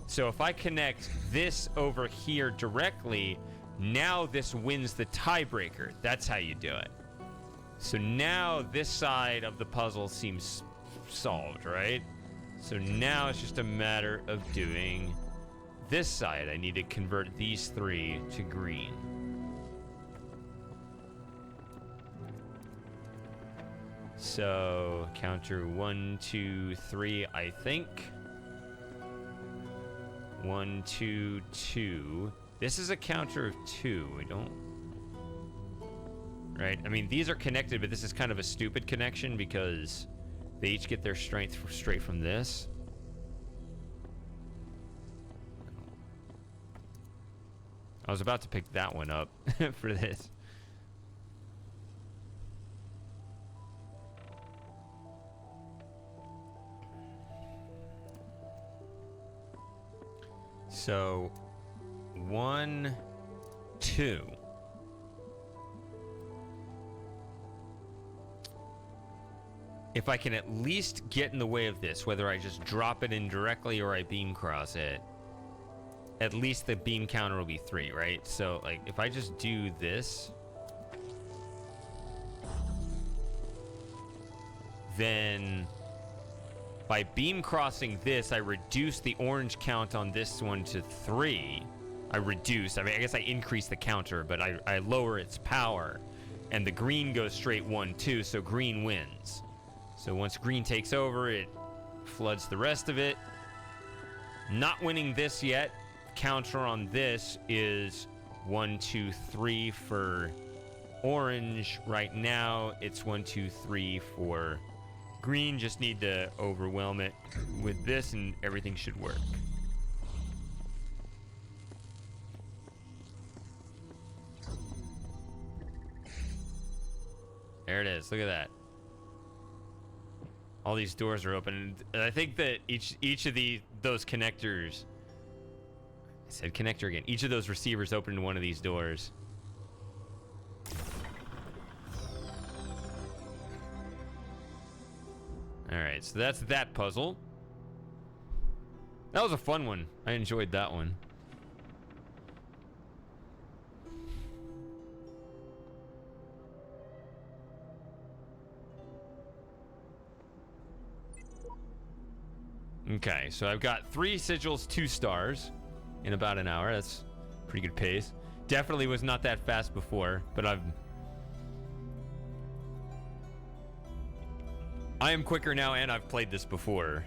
So if I connect this over here directly, now this wins the tiebreaker. That's how you do it. So now this side of the puzzle seems solved, right? So now it's just a matter of doing this side. I need to convert these 3 to green. So counter 1, 2, 3, I think. 1, 2, 2. This is a counter of 2. I don't... Right? I mean, these are connected, but this is kind of a stupid connection because they each get their strength straight from this. I was about to pick that one up for this. So, 1, 2. If I can at least get in the way of this, whether I just drop it in directly or I beam cross it, at least the beam counter will be 3, right? So, like, if I just do this, then by beam crossing this, I reduce the orange count on this one to 3. I guess I increase the counter, but I lower its power. And the green goes straight 1, 2, so green wins. So once green takes over, it floods the rest of it. Not winning this yet. Counter on this is 1, 2, 3 for orange. Right now, it's 1, 2, 3 for green. Just need to overwhelm it with this and everything should work. There it is. Look at that. All these doors are open. And I think that each of those connectors... I said connector again. Each of those receivers open to one of these doors. Alright, so that's that puzzle. That was a fun one. I enjoyed that one. Okay, so I've got 3 sigils, 2 stars in about an hour. That's pretty good pace. Definitely was not that fast before, but I am quicker now, and I've played this before.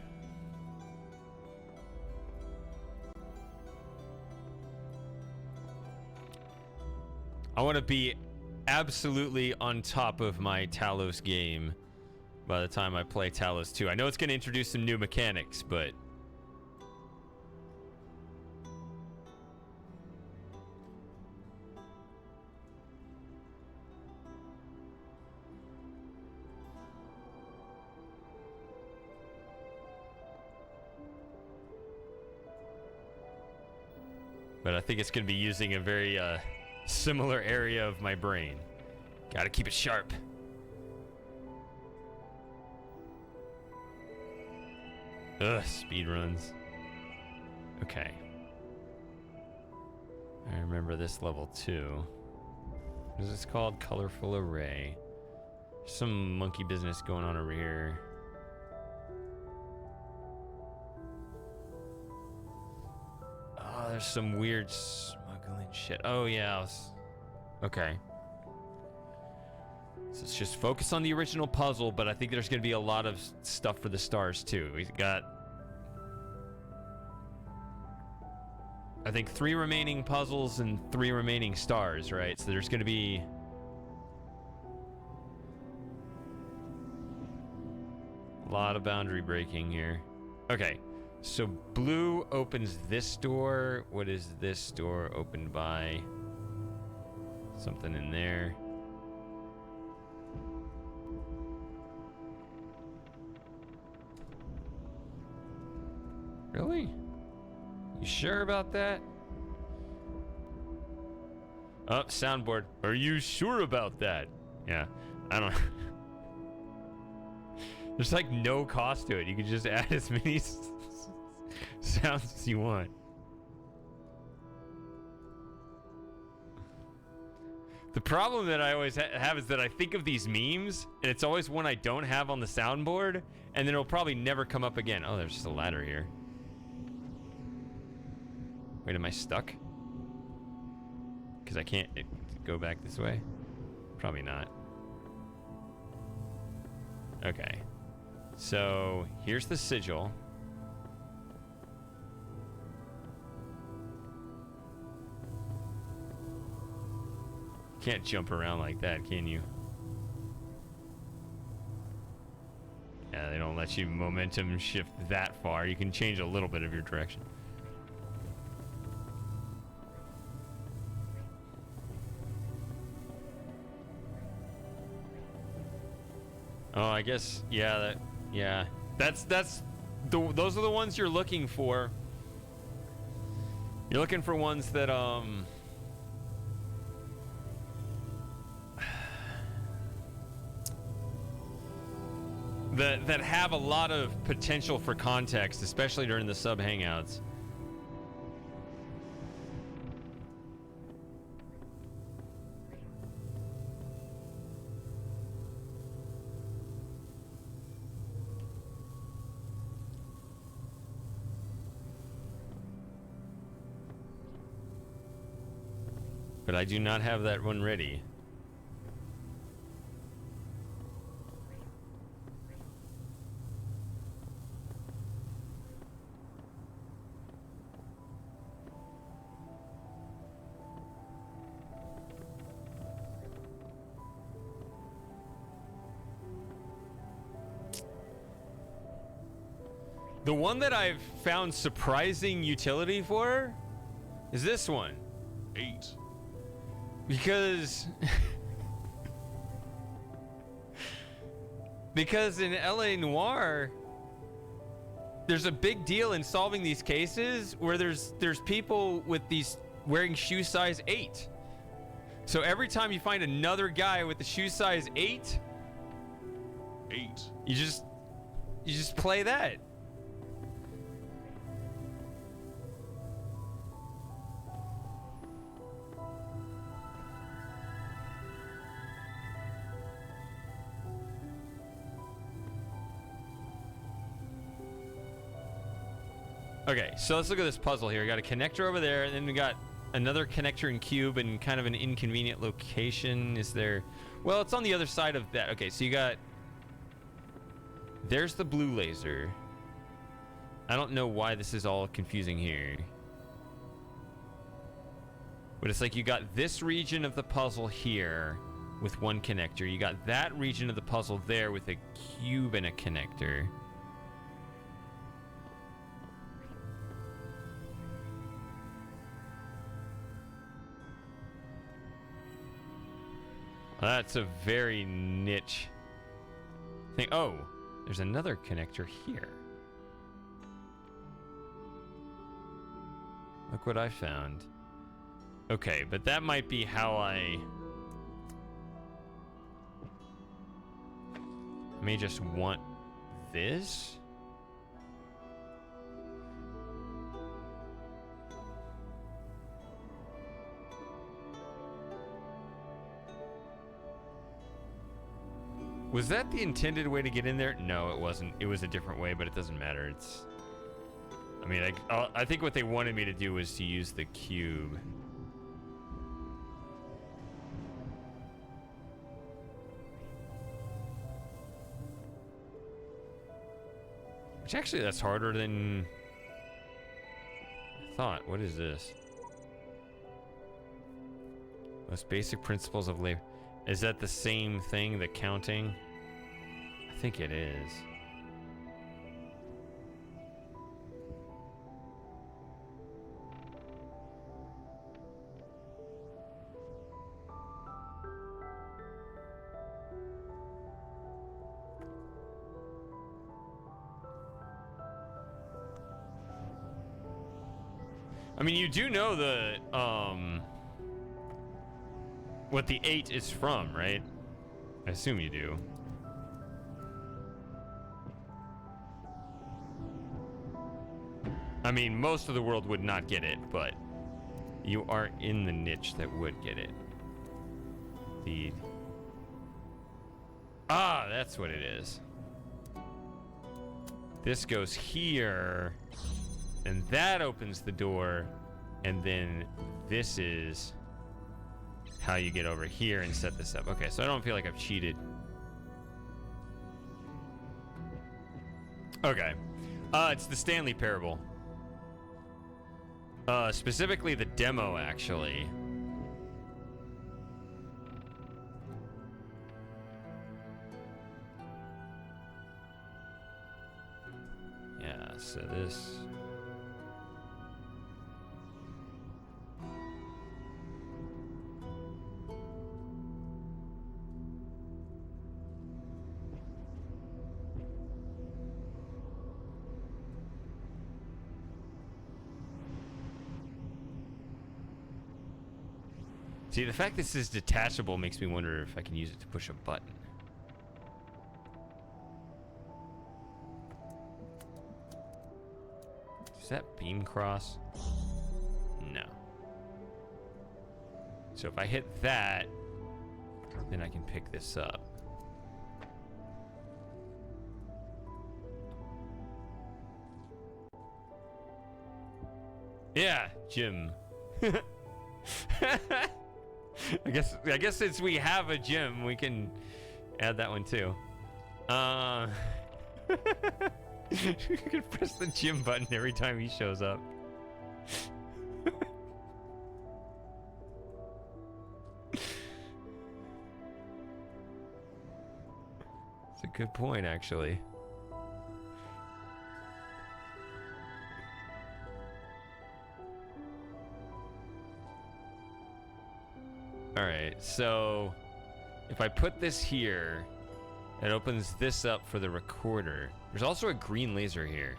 I want to be absolutely on top of my Talos game by the time I play Talos 2. I know it's going to introduce some new mechanics, but... But I think it's going to be using a very similar area of my brain. Got to keep it sharp. Ugh, speed runs. Okay. I remember this level too. What is this called? Colorful Array. There's some monkey business going on over here. Oh, there's some weird smuggling shit. Oh, yeah. Okay. So let's just focus on the original puzzle, but I think there's going to be a lot of stuff for the stars, too. We've got, I think, 3 remaining puzzles and 3 remaining stars, right? So there's going to be... A lot of boundary breaking here. Okay, so blue opens this door. What is this door opened by? Something in there. Really? You sure about that? Oh, soundboard. Are you sure about that? Yeah, I don't know. There's like no cost to it. You can just add as many sounds as you want. The problem that I always have is that I think of these memes, and it's always one I don't have on the soundboard, and then it'll probably never come up again. Oh, there's just a ladder here. Wait, am I stuck? Because I can't go back this way? Probably not. Okay. So, here's the sigil. Can't jump around like that, can you? Yeah, they don't let you momentum shift that far. You can change a little bit of your direction. Oh, I guess, yeah, those are the ones you're looking for. You're looking for ones that, that have a lot of potential for context, especially during the sub hangouts. But I do not have that one ready. The one that I've found surprising utility for is this one. 8. Because in LA Noire, there's a big deal in solving these cases where there's people with these wearing shoe size 8. So every time you find another guy with the shoe size 8, you just play that. Okay, so let's look at this puzzle here. We got a connector over there, and then we got another connector and cube in kind of an inconvenient location. Is there... Well, it's on the other side of that. Okay, so you got... There's the blue laser. I don't know why this is all confusing here. But it's like you got this region of the puzzle here with one connector. You got that region of the puzzle there with a cube and a connector. That's a very niche thing. Oh, there's another connector here. Look what I found. Okay, but that might be how I may just want this. Was that the intended way to get in there? No, it wasn't. It was a different way, but it doesn't matter. It's... I mean, I think what they wanted me to do was to use the cube. Which actually, that's harder than I thought. What is this? Most basic principles of labor. Is that the same thing, the counting? I think it is. I mean, you do know the, what the 8 is from, right? I assume you do. I mean, most of the world would not get it, but you are in the niche that would get it. The... Ah, that's what it is. This goes here, and that opens the door, and then this is how you get over here and set this up. Okay, so I don't feel like I've cheated. Okay. It's the Stanley Parable. Specifically the demo, actually. Yeah, so this... See, the fact this is detachable makes me wonder if I can use it to push a button. Does that beam cross? No. So if I hit that, then I can pick this up. Yeah, Jim. I guess since we have a gym, we can add that one too. You can press the gym button every time he shows up. It's a good point, actually. Alright, so if I put this here, it opens this up for the recorder. There's also a green laser here.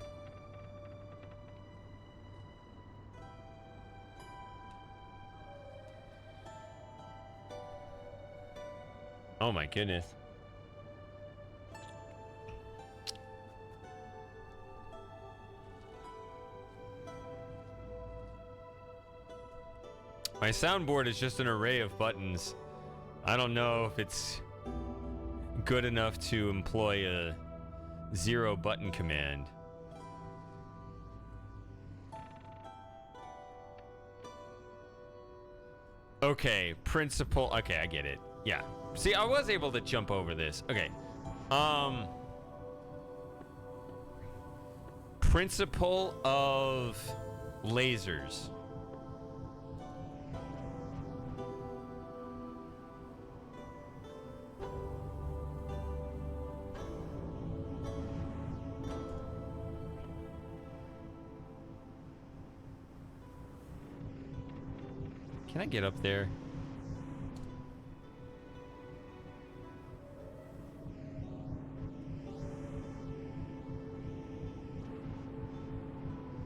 Oh my goodness. My soundboard is just an array of buttons. I don't know if it's good enough to employ a 0 button command. Okay, principle. Okay, I get it. Yeah. See, I was able to jump over this. Okay. Principle of lasers. Can I get up there?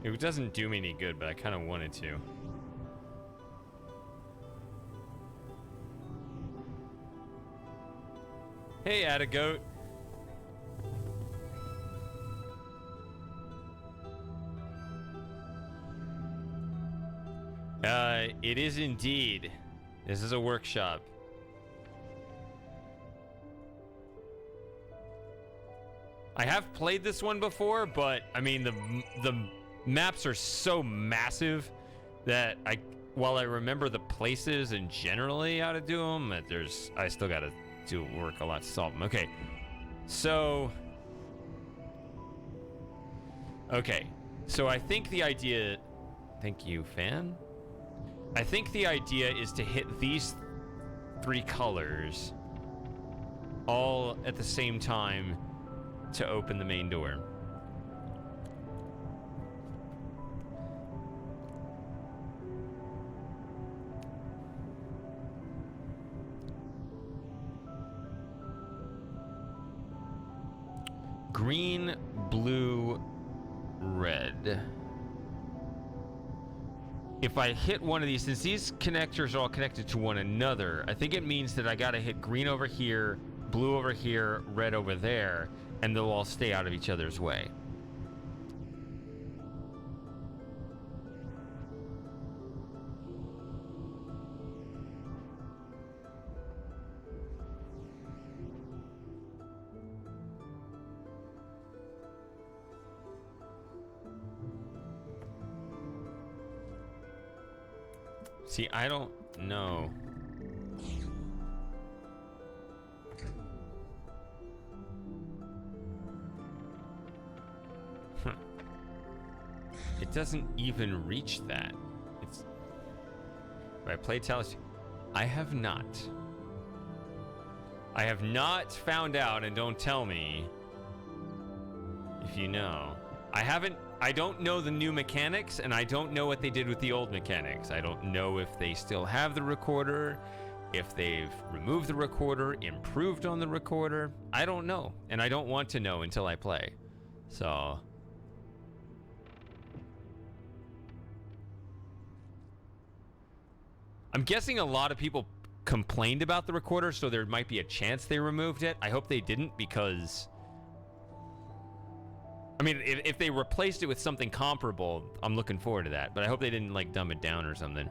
It doesn't do me any good, but I kind of wanted to. Hey, Atta-goat. It is indeed. This is a workshop. I have played this one before, but I mean the maps are so massive that while I remember the places and generally how to do them, I still got to do work a lot to solve them. Okay, so I think the idea. Thank you, fan. I think the idea is to hit these 3 colors all at the same time to open the main door. Green, blue, red. if I hit one of these, since these connectors are all connected to one another, I think it means that I gotta hit green over here, blue over here, red over there, and they'll all stay out of each other's way. See, I don't know. It doesn't even reach that. It's... Have I played Talos? I have not. I have not found out, and don't tell me if you know. I don't know the new mechanics, and I don't know what they did with the old mechanics. I don't know if they still have the recorder, if they've removed the recorder, improved on the recorder. I don't know, and I don't want to know until I play. So... I'm guessing a lot of people complained about the recorder, so there might be a chance they removed it. I hope they didn't, because... I mean, if they replaced it with something comparable, I'm looking forward to that. But I hope they didn't, like, dumb it down or something.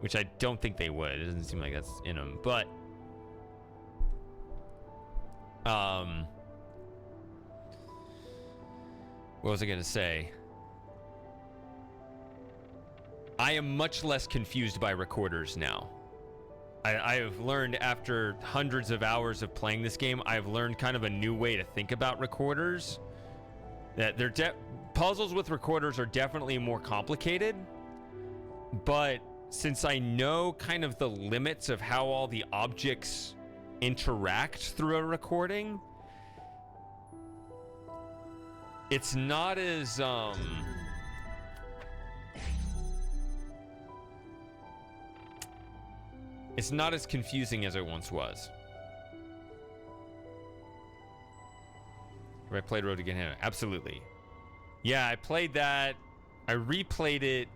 Which I don't think they would. It doesn't seem like that's in them. But... what was I going to say? I am much less confused by recorders now. I have learned, after hundreds of hours of playing this game, I've learned kind of a new way to think about recorders. That puzzles with recorders are definitely more complicated, but since I know kind of the limits of how all the objects interact through a recording, it's not as it's not as confusing as it once was. Have I played Road to Gehenna? Absolutely. Yeah, I played that. I replayed it.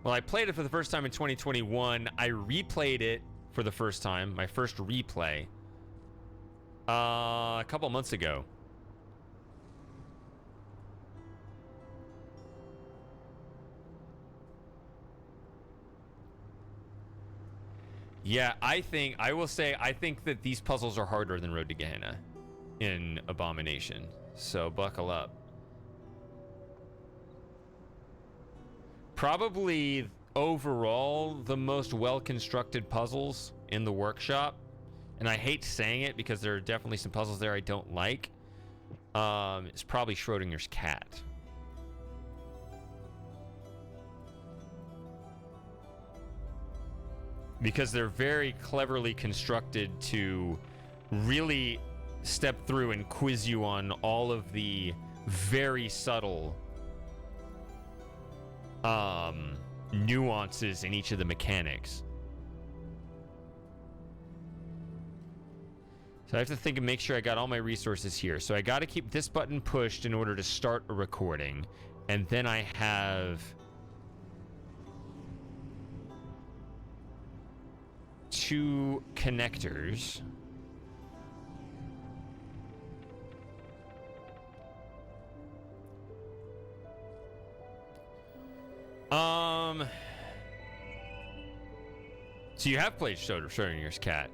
Well, I played it for the first time in 2021. I replayed it for the first time, my first replay, a couple months ago. Yeah, I will say, I think that these puzzles are harder than Road to Gehenna in Abomination. So buckle up. Probably overall the most well-constructed puzzles in the workshop. And I hate saying it because there are definitely some puzzles there I don't like. It's probably Schrodinger's cat. Because they're very cleverly constructed to really step through and quiz you on all of the very subtle nuances in each of the mechanics. So I have to think and make sure I got all my resources here. So I got to keep this button pushed in order to start a recording. And then I have 2 connectors. So you have played Schrodinger's cat.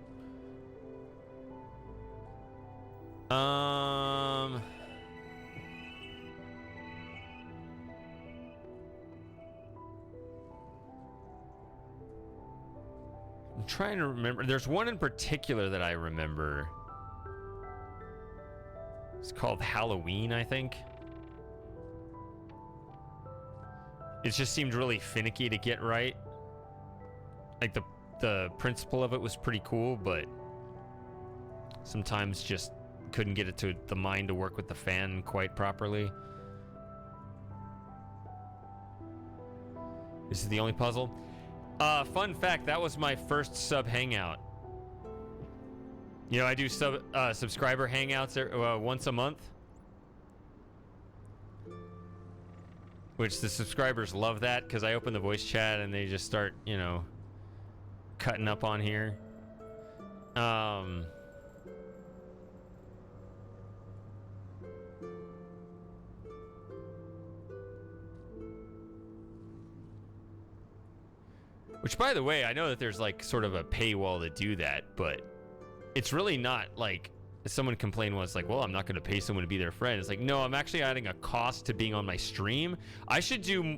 I'm trying to remember. There's one in particular that I remember. It's called Halloween, I think. It just seemed really finicky to get right. Like the principle of it was pretty cool, but sometimes just couldn't get it to the mind to work with the fan quite properly. This is the only puzzle. Fun fact, that was my first sub hangout. You know, I do subscriber hangouts once a month. which the subscribers love that because I open the voice chat and they just start, you know, cutting up on here. Which, by the way, I know that there's like sort of a paywall to do that, but it's really not like someone complained once, like, well, I'm not going to pay someone to be their friend. It's like, no, I'm actually adding a cost to being on my stream. I should do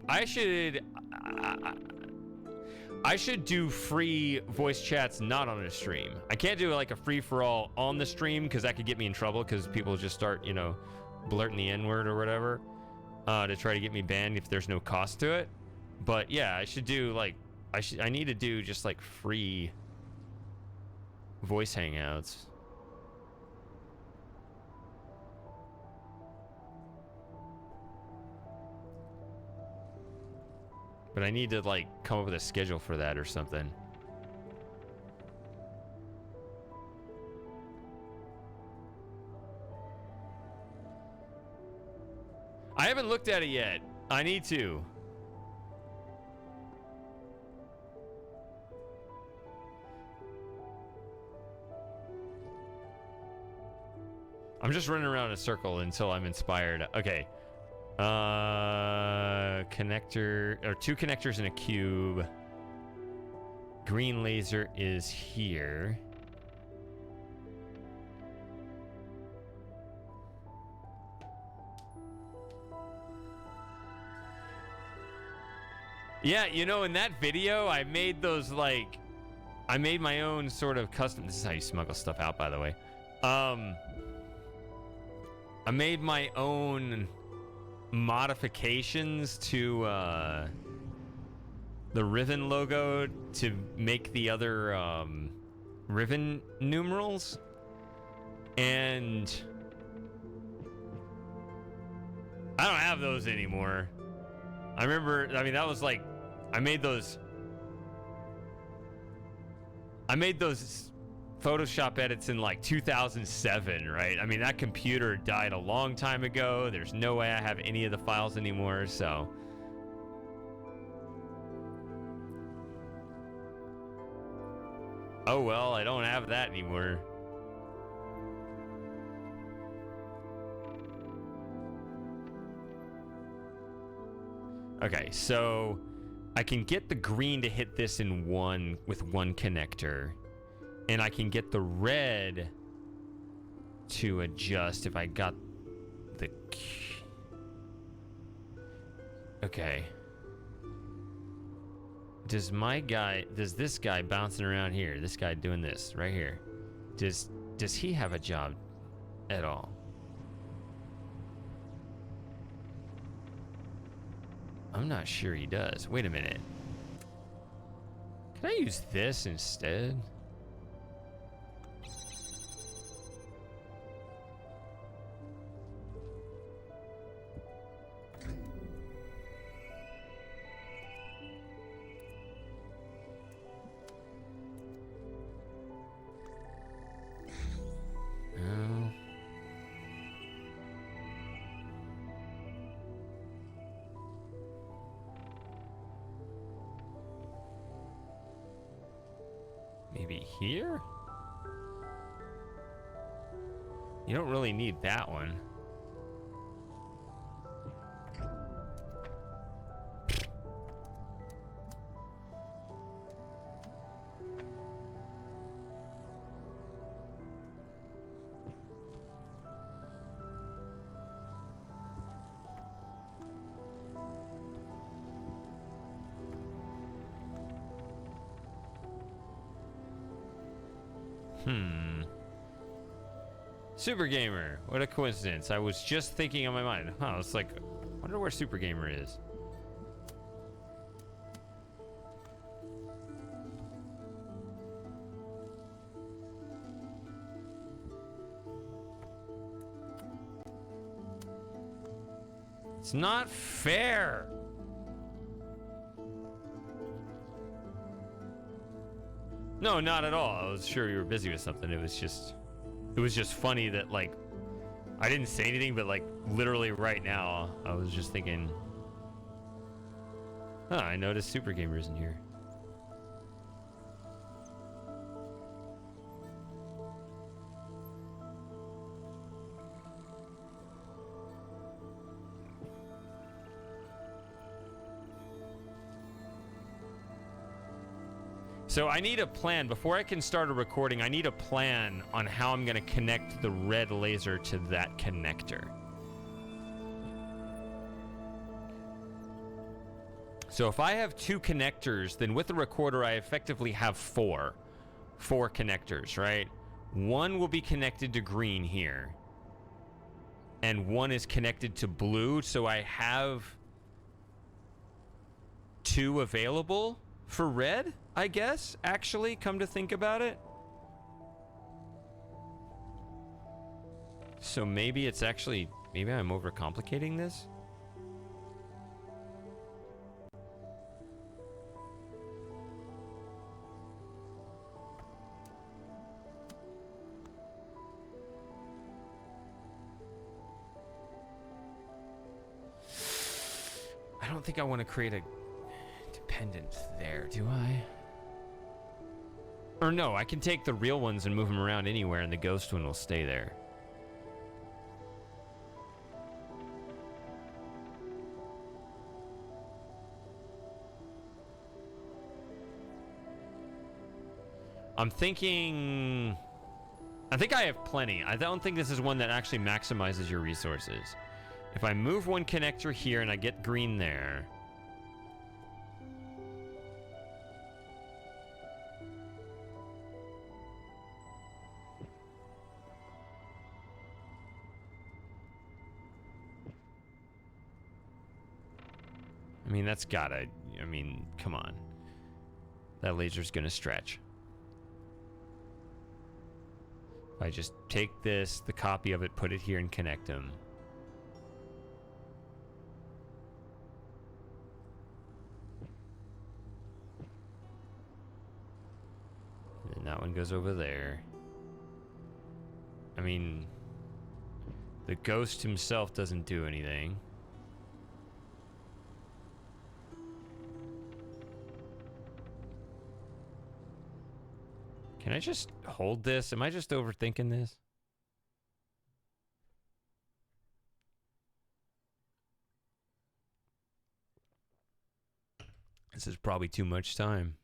free voice chats not on a stream. I can't do like a free for all on the stream because that could get me in trouble because people just start, you know, blurting the N-word or whatever to try to get me banned if there's no cost to it. But yeah, I should do like, I need to do just like free voice hangouts. But I need to like come up with a schedule for that or something. I haven't looked at it yet. I need to. I'm just running around in a circle until I'm inspired. Okay. Connector, or 2 connectors in a cube. Green laser is here. Yeah, you know, in that video, I made those like, I made my own sort of custom. This is how you smuggle stuff out, by the way. I made my own modifications to the Riven logo to make the other Riven numerals. And I don't have those anymore. I remember, I mean, that was like, I made those Photoshop edits in like 2007, right? I mean, that computer died a long time ago. There's no way I have any of the files anymore, so. Oh well, I don't have that anymore. Okay, so I can get the green to hit this in one with one connector. And I can get the red to adjust if I got the... Okay. Does this guy bouncing around here, this guy doing this right here, does he have a job at all? I'm not sure he does. Wait a minute. Can I use this instead? Maybe here? You don't really need that one. Super Gamer. What a coincidence. I was just thinking on my mind. Huh, it's like, I wonder where Super Gamer is. It's not fair. No, not at all. I was sure you were busy with something. It was just funny that, like, I didn't say anything, but, like, literally right now, I was just thinking, Oh, I noticed Super Gamer's in here. So I need a plan. Before I can start a recording, I need a plan on how I'm going to connect the red laser to that connector. So if I have 2 connectors, then with the recorder, I effectively have 4 connectors, right? One will be connected to green here. And one is connected to blue, so I have 2 available for red, I guess, actually, come to think about it. So maybe it's actually, maybe I'm overcomplicating this. I don't think I want to create a dependent there, do I? Or no, I can take the real ones and move them around anywhere and the ghost one will stay there. I'm thinking... I think I have plenty. I don't think this is one that actually maximizes your resources. If I move one connector here and I get green there... I mean, that's gotta... I mean, come on. That laser's gonna stretch. If I just take this, the copy of it, put it here and connect them. And that one goes over there. I mean, the ghost himself doesn't do anything. Can I just hold this? Am I just overthinking this? This is probably too much time.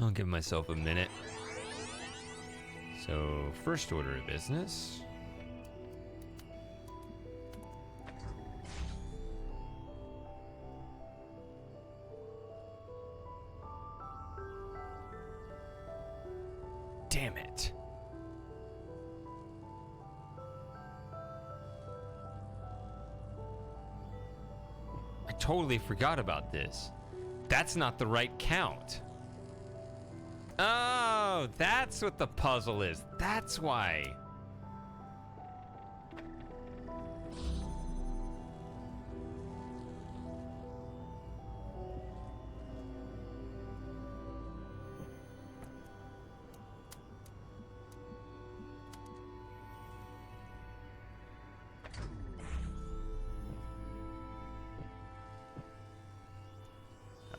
I'll give myself a minute. So, first order of business. Damn it. I totally forgot about this. That's not the right count. Oh, that's what the puzzle is. That's why.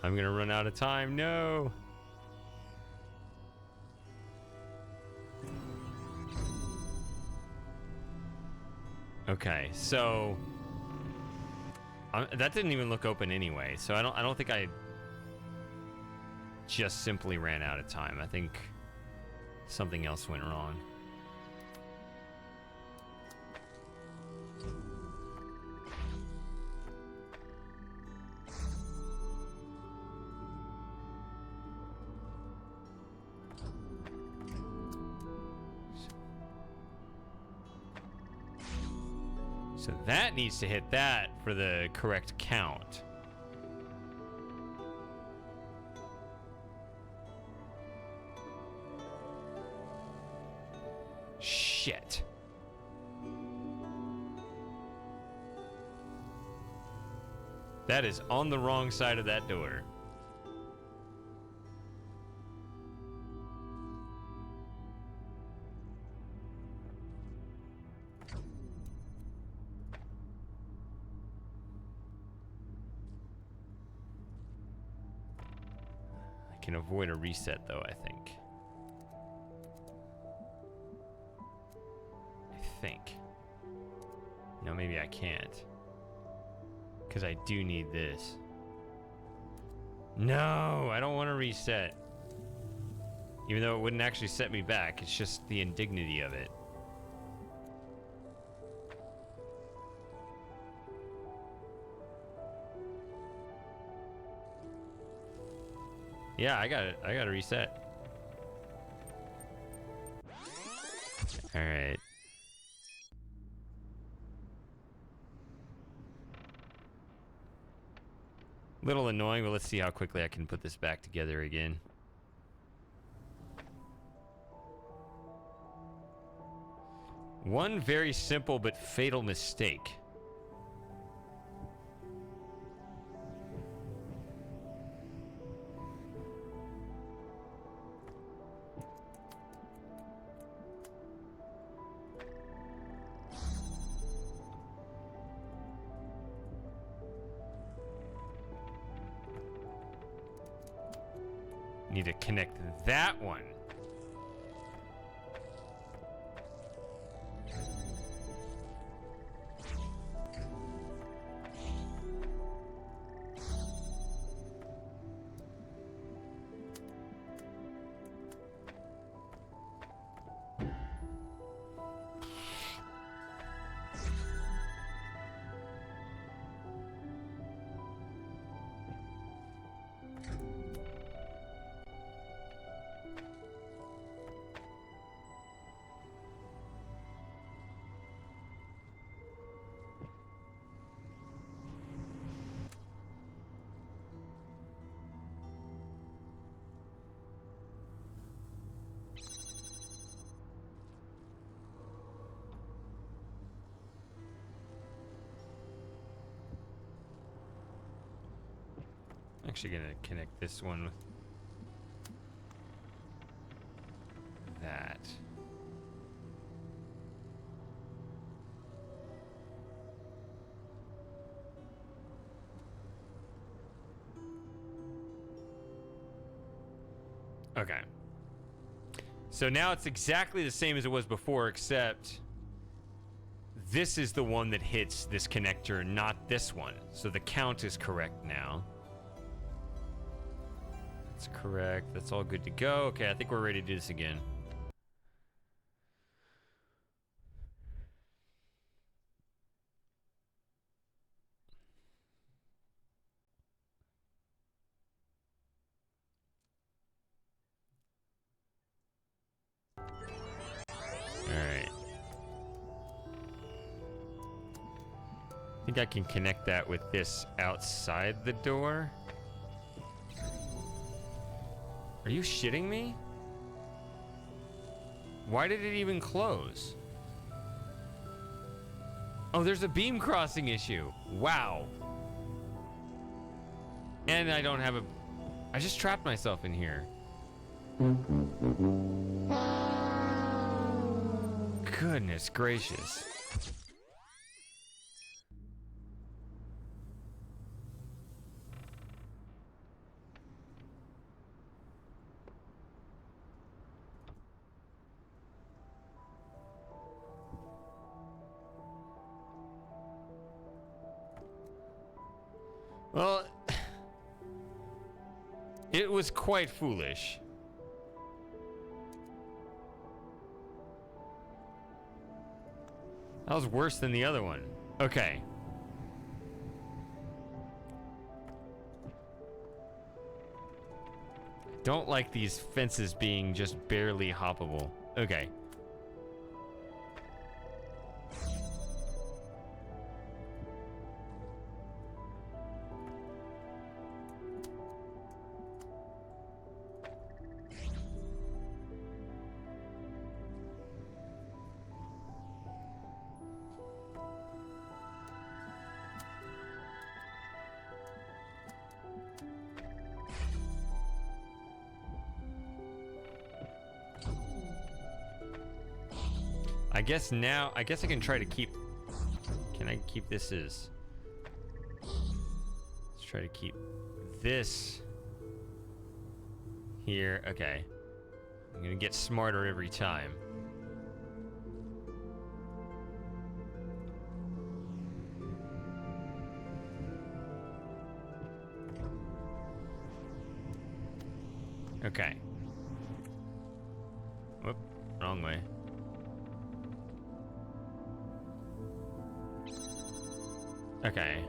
I'm gonna run out of time. No. Okay, so that didn't even look open anyway. So I don't think I just simply ran out of time. I think something else went wrong. So that needs to hit that for the correct count. Shit. That is on the wrong side of that door. can avoid a reset, though, I think. No, maybe I can't. Because I do need this. No, I don't want to reset. Even though it wouldn't actually set me back, it's just the indignity of it. Yeah, I got it. I got to reset. All right. Little annoying, but let's see how quickly I can put this back together again. One very simple but fatal mistake. Need to connect that one. Actually gonna connect this one with that. Okay. So now it's exactly the same as it was before, except this is the one that hits this connector, not this one. So the count is correct now. That's correct. That's all good to go. Okay, I think we're ready to do this again. Alright. I think I can connect that with this outside the door. Are you shitting me? Why did it even close? Oh, there's a beam crossing issue. Wow. And I don't have a... I just trapped myself in here. Goodness gracious. Well, it was quite foolish. That was worse than the other one. Okay. Don't like these fences being just barely hoppable. Okay. I guess now, I guess I can try to keep, can I keep this as, let's try to keep this Here, okay. I'm gonna get smarter every time. Okay. Whoop, wrong way. Okay.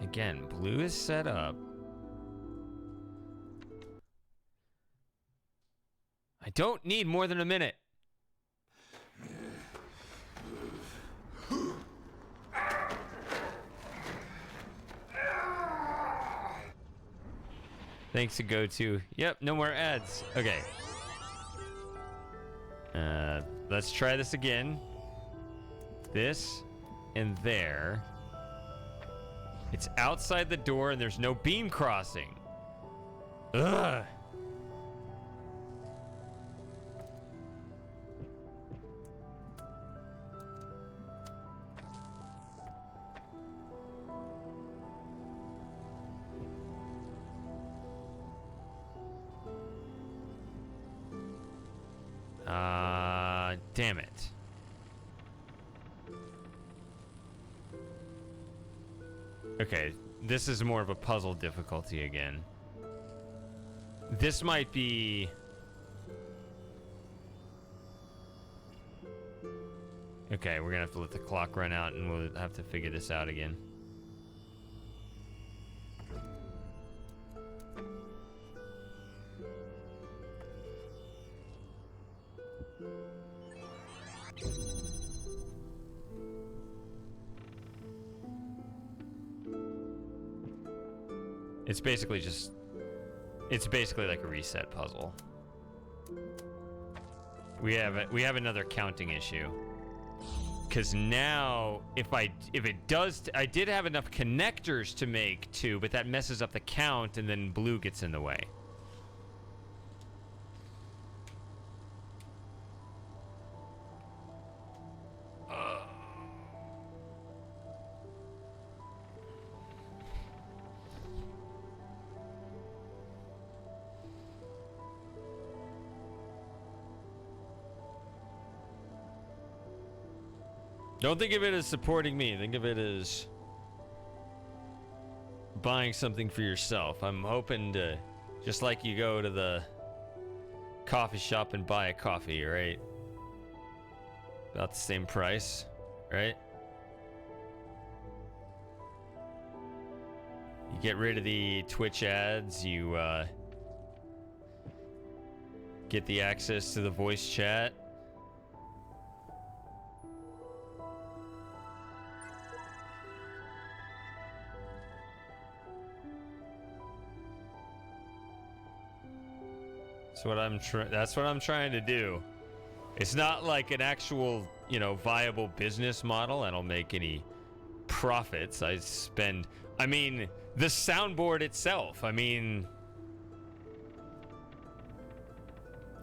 Again, blue is set up. I don't need more than a minute. Thanks to go-to. Yep, no more ads. Okay. Let's try this again. This and there. It's outside the door and there's no beam crossing. Ugh. Damn it. Okay, this is more of a puzzle difficulty again. This might be... Okay, we're gonna have to let the clock run out and we'll have to figure this out again. It's basically just... It's basically like a reset puzzle. We have another counting issue. Because now, if it does... I did have enough connectors to make 2, but that messes up the count and then blue gets in the way. Don't think of it as supporting me. Think of it as buying something for yourself. I'm hoping to, just like you go to the coffee shop and buy a coffee, right? About the same price, right? You get rid of the Twitch ads, you get the access to the voice chat. That's what I'm trying to do. It's not like an actual, viable business model. I don't make any profits. I mean, the soundboard itself. I mean,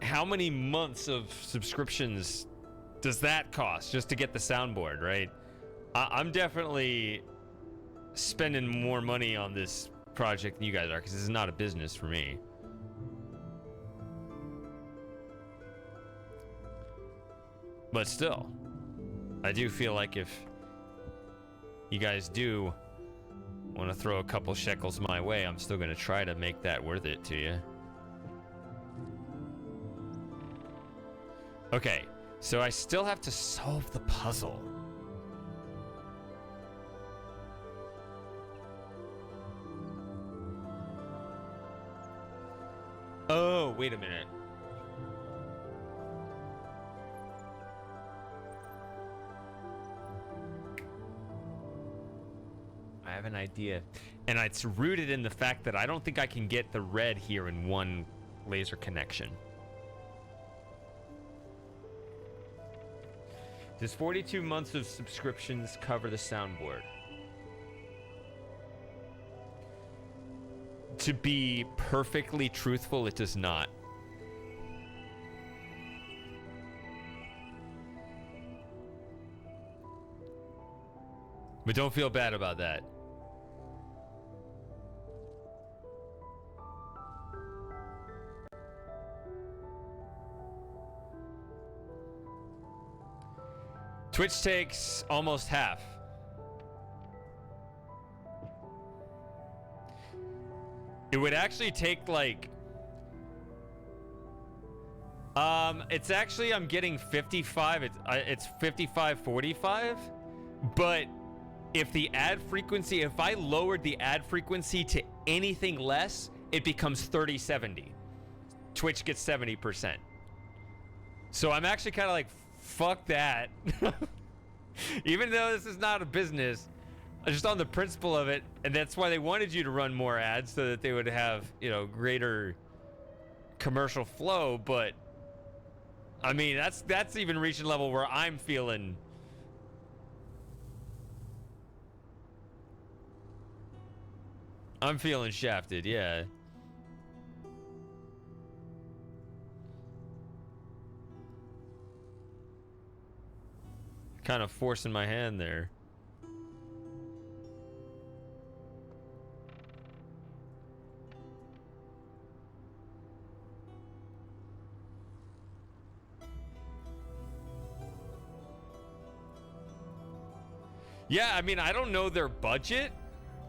how many months of subscriptions does that cost just to get the soundboard, right? I'm definitely spending more money on this project than you guys are, because this is not a business for me. But still, I do feel like if you guys do want to throw a couple shekels my way, I'm still going to try to make that worth it to you. Okay, so I still have to solve the puzzle. Oh, wait a minute. I have an idea, and it's rooted in the fact that I don't think I can get the red here in one laser connection. Does 42 months of subscriptions cover the soundboard? To be perfectly truthful, it does not. But don't feel bad about that. Twitch takes almost half. It would actually take like... it's actually, I'm getting 55. It's 55-45. But if the ad frequency, if I lowered the ad frequency to anything less, it becomes 30-70. Twitch gets 70%. So I'm actually kind of like, fuck that. Even though this is not a business, just on the principle of it, and that's why they wanted you to run more ads so that they would have, you know, greater commercial flow. But I mean, that's even reaching a level where I'm feeling shafted, yeah. Kind of forcing my hand there. Yeah, I mean, I don't know their budget.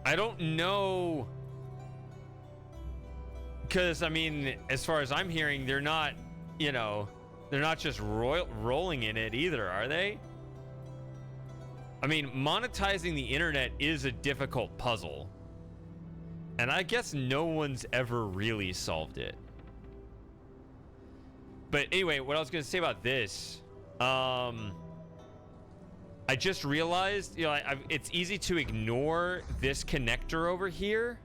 I don't know. Because, I mean, as far as I'm hearing, they're not, you know, they're not just rolling in it either, are they? I mean, monetizing the internet is a difficult puzzle. And I guess no one's ever really solved it. But anyway, what I was going to say about this, I just realized, you know, it's easy to ignore this connector over here.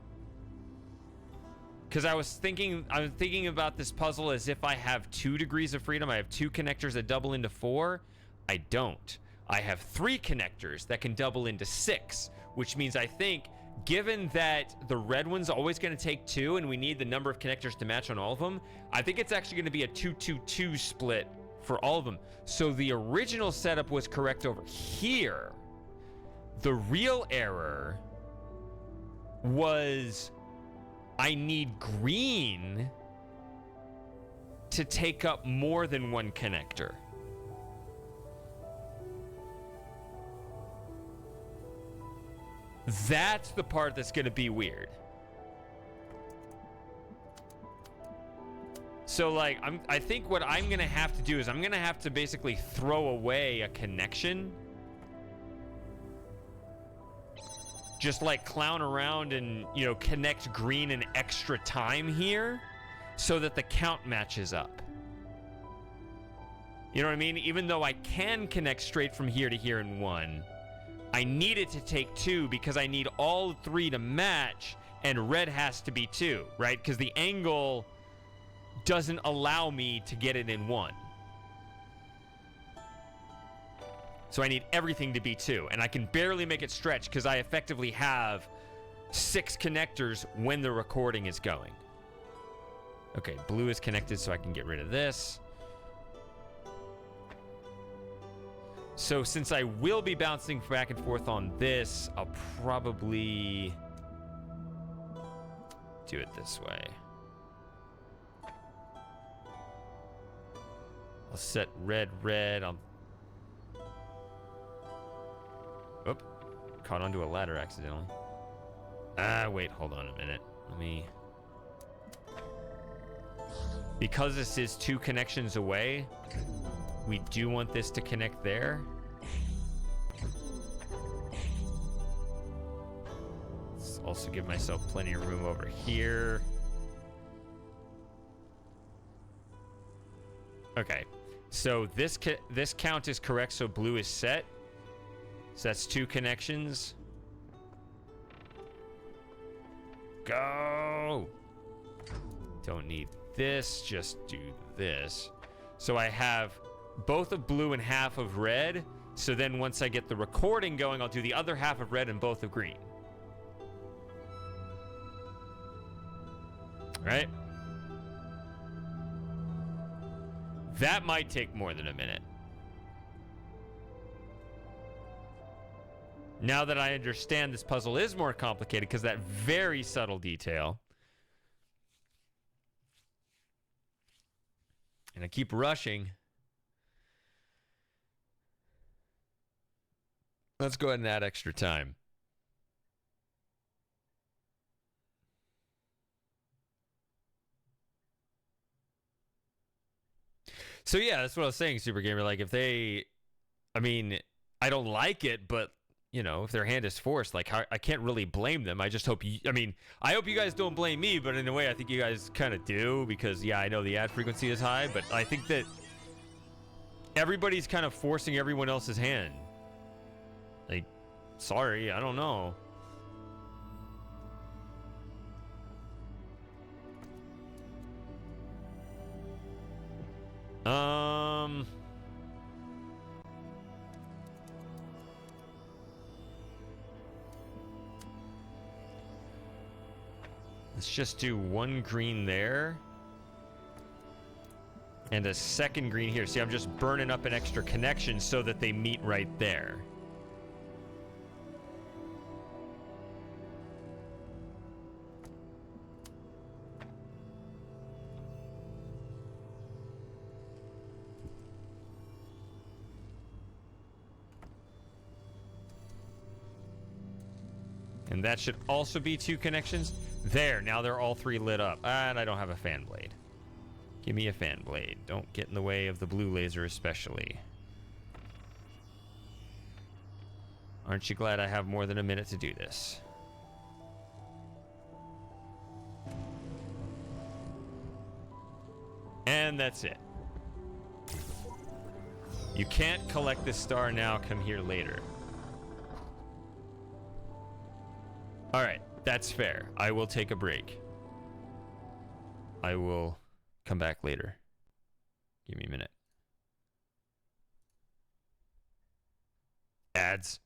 Because I was thinking about this puzzle as if I have 2 degrees of freedom. I have 2 connectors that double into 4. I don't. I have 3 connectors that can double into 6, which means I think, given that the red one's always going to take 2 and we need the number of connectors to match on all of them, I think it's actually going to be a 2-2-2 split for all of them. So the original setup was correct over here. The real error was I need green to take up more than 1 connector. That's the part that's going to be weird. So, like, I think what I'm going to have to do is I'm going to have to basically throw away a connection. Just, like, clown around and, you know, connect green an extra time here so that the count matches up. You know what I mean? Even though I can connect straight from here to here in 1, I need it to take 2 because I need all 3 to match, and red has to be 2, right? Because the angle doesn't allow me to get it in 1. So I need everything to be 2, and I can barely make it stretch because I effectively have 6 connectors when the recording is going. Okay, blue is connected, so I can get rid of this. So since I will be bouncing back and forth on this, I'll probably do it this way. I'll set red, red. Oop. Caught onto a ladder accidentally. Wait, hold on a minute. Let me... Because this is 2 connections away, we do want this to connect there. Let's also give myself plenty of room over here. Okay, so this count is correct, so blue is set. So that's 2 connections. Go! Don't need this, just do this. So I have both of blue and half of red. So then once I get the recording going, I'll do the other half of red and both of green. Right? That might take more than a minute. Now that I understand this puzzle is more complicated because that very subtle detail. And I keep rushing. Let's go ahead and add extra time. So yeah, that's what I was saying, Super Gamer. Like if they, I mean, I don't like it, but you know, if their hand is forced, like I can't really blame them. I just hope you, I mean, I hope you guys don't blame me, but in a way, I think you guys kind of do because yeah, I know the ad frequency is high, but I think that everybody's kind of forcing everyone else's hand. Like, sorry, I don't know. Let's just do one green there. And a second green here. See, I'm just burning up an extra connection so that they meet right there. And that should also be two connections. There, now they're all three lit up. And I don't have a fan blade. Give me a fan blade. Don't get in the way of the blue laser especially. Aren't you glad I have more than a minute to do this? And that's it. You can't collect this star now, come here later. Alright, that's fair. I will take a break. I will come back later. Give me a minute. Ads.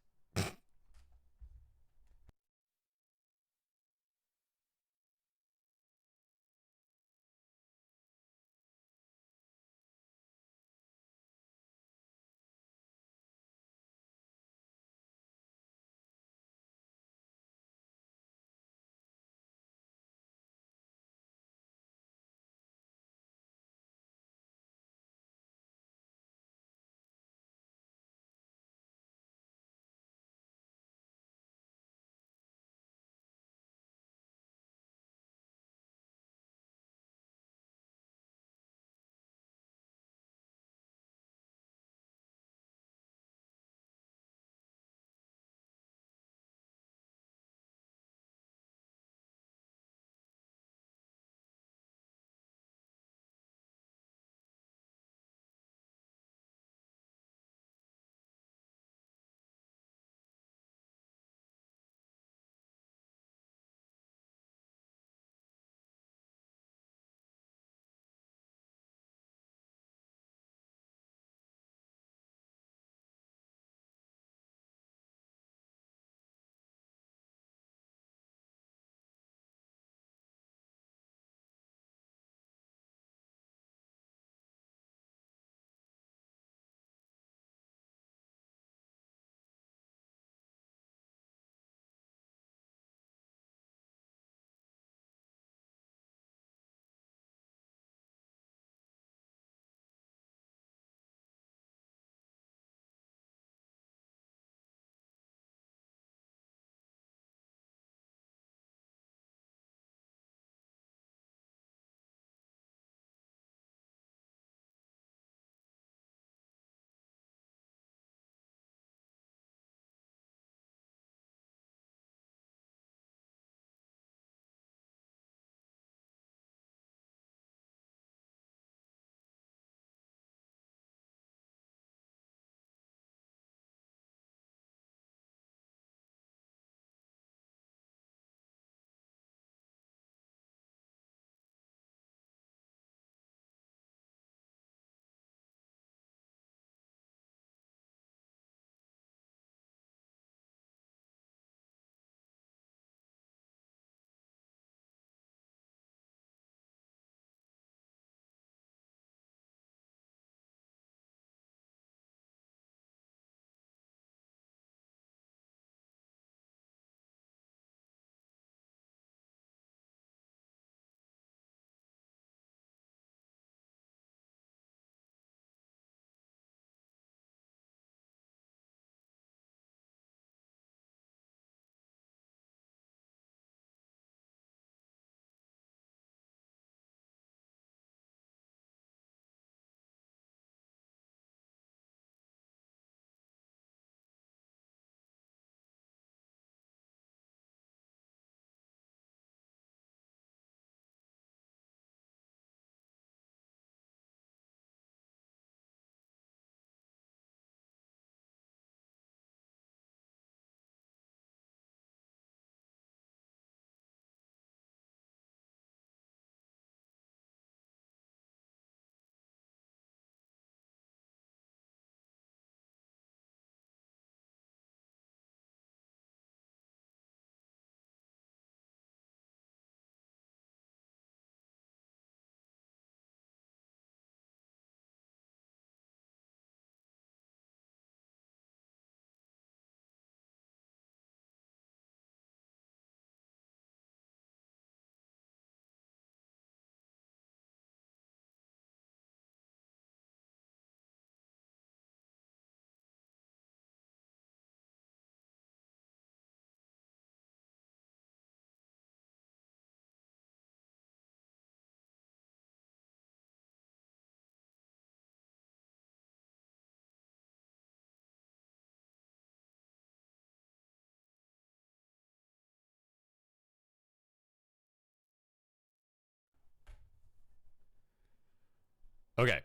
Okay.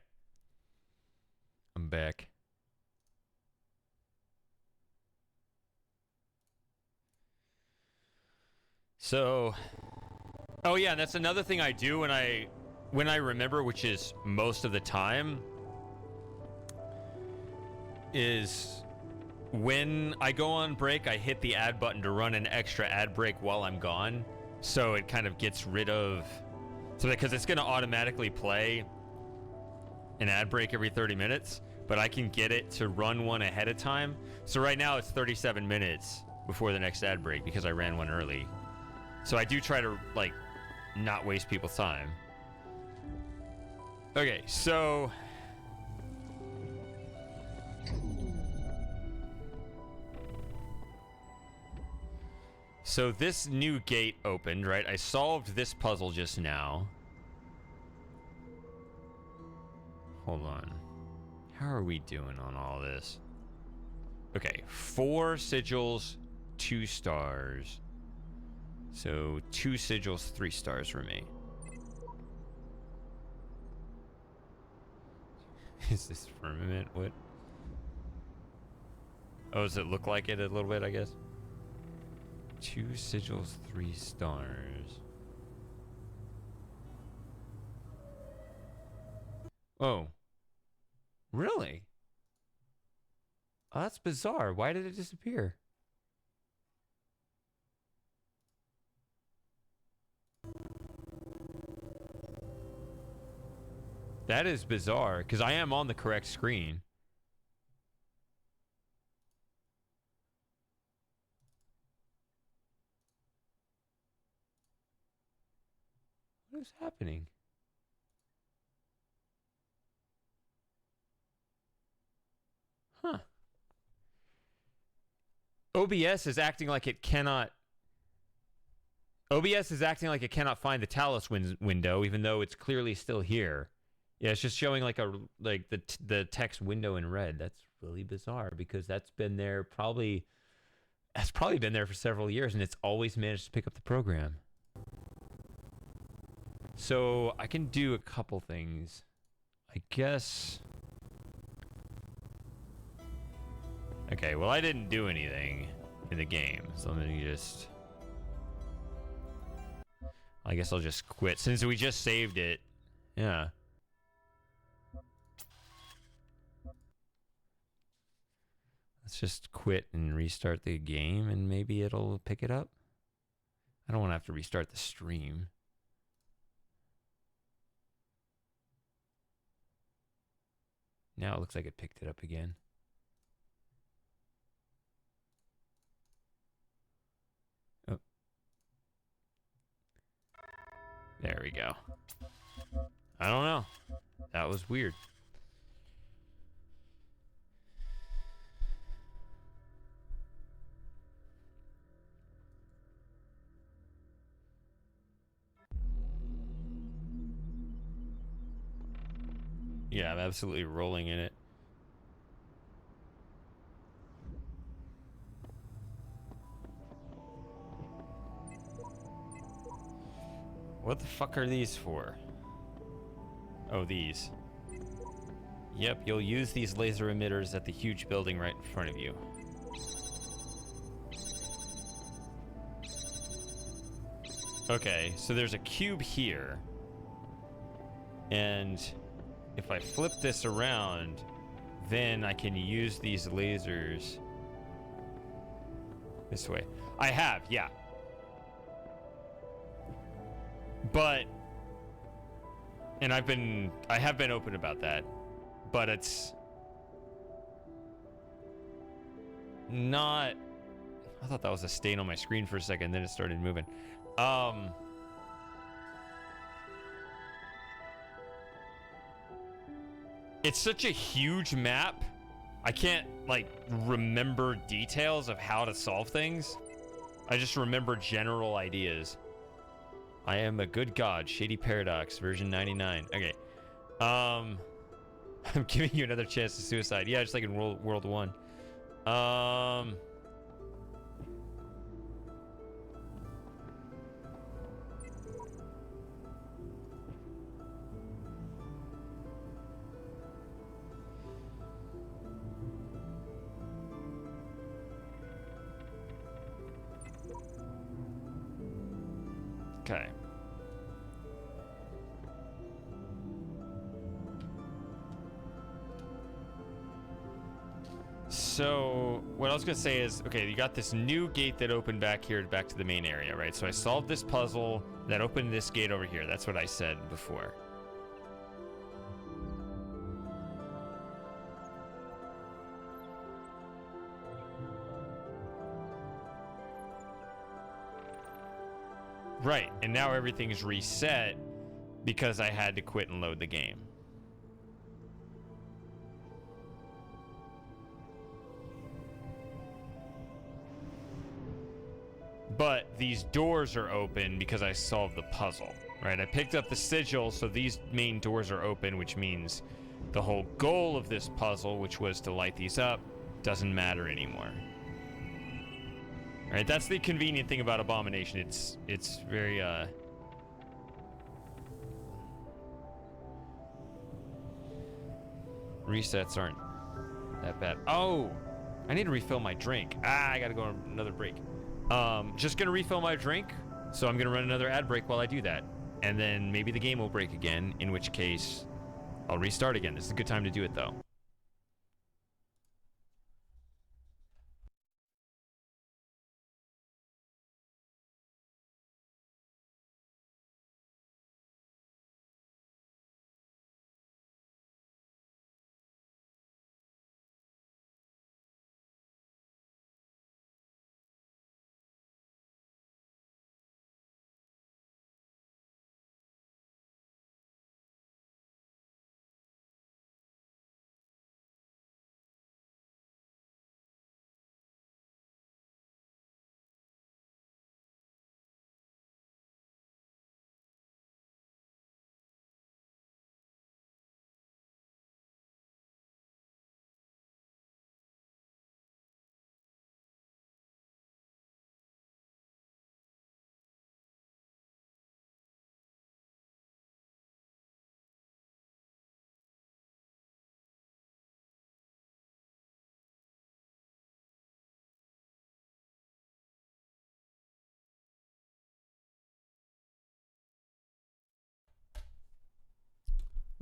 I'm back. So, oh yeah, that's another thing I do when I remember, which is most of the time, is when I go on break, I hit the ad button to run an extra ad break while I'm gone. So it kind of gets rid of, so because it's going to automatically play an ad break every 30 minutes, but I can get it to run one ahead of time. So right now it's 37 minutes before the next ad break because I ran one early. So I do try to, like, not waste people's time. Okay, so this new gate opened, right? I solved this puzzle just now. Hold on. How are we doing on all this? Okay, 4 sigils, 2 stars. So 2 sigils, 3 stars for me. Is this firmament? What? Oh, does it look like it a little bit, I guess? 2 sigils, 3 stars. Oh. Really? Oh, that's bizarre. Why did it disappear? That is bizarre, because I am on the correct screen. What is happening? Huh. OBS is acting like it cannot... OBS is acting like it cannot find the Talos window, even though it's clearly still here. Yeah, it's just showing like the text window in red. That's really bizarre because that's been there probably... That's probably been there for several years, and it's always managed to pick up the program. So I can do a couple things. I guess... Okay, well, I didn't do anything in the game, so let me just... I guess I'll just quit, since we just saved it. Yeah. Let's just quit and restart the game, and maybe it'll pick it up. I don't want to have to restart the stream. Now it looks like it picked it up again. Oh. There we go. I don't know. That was weird. Yeah, I'm absolutely rolling in it. What the fuck are these for? Oh, these. Yep, you'll use these laser emitters at the huge building right in front of you. Okay, so there's a cube here. And if I flip this around, then I can use these lasers this way. I have, yeah. But, and I have been open about that, but it's not, I thought that was a stain on my screen for a second, then it started moving. It's such a huge map. I can't, like, remember details of how to solve things. I just remember general ideas. I am a good god. Shady Paradox, version 99. Okay. I'm giving you another chance to suicide. Yeah, just like in World 1. Okay. So, what I was going to say is, okay, you got this new gate that opened back here, back to the main area, right? So I solved this puzzle that opened this gate over here. That's what I said before. Right, and now everything is reset because I had to quit and load the game. But these doors are open because I solved the puzzle, right? I picked up the sigil, so these main doors are open, which means the whole goal of this puzzle, which was to light these up, doesn't matter anymore. All right, that's the convenient thing about Abomination. It's very resets aren't that bad. Oh, I need to refill my drink. I gotta go on another break. Just gonna refill my drink, so I'm gonna run another ad break while I do that, and then maybe the game will break again, in which case I'll restart again. This is a good time to do it though.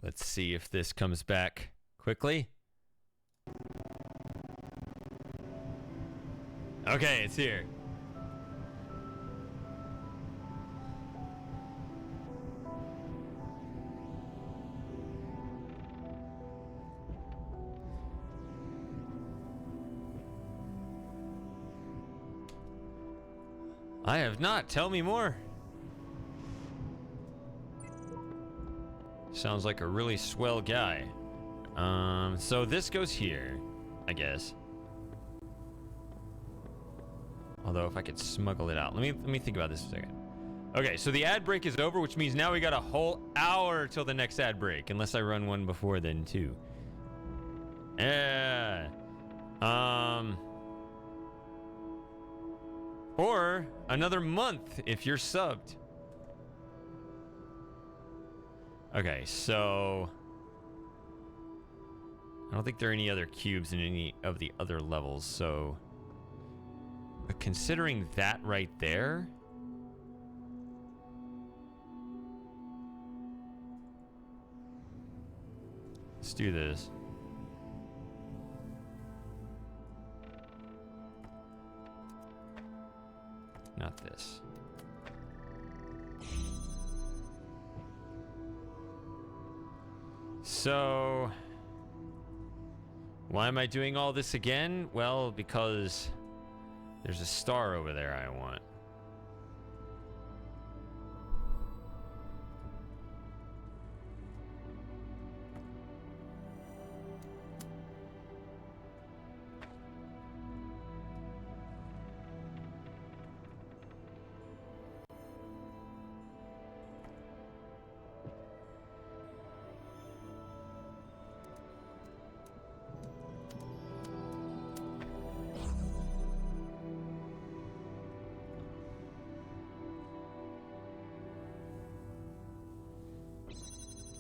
Let's see if this comes back quickly. Okay, it's here. I have not. Tell me more. Sounds like a really swell guy. So this goes here, I guess. Although if I could smuggle it out. Let me think about this for a second. Okay, so the ad break is over, which means now we got a whole hour till the next ad break, unless I run one before then too. Yeah. Or another month if you're subbed. Okay, so I don't think there are any other cubes in any of the other levels, so but considering that right there, let's do this. Not this. So, why am I doing all this again? Well, because there's a star over there I want.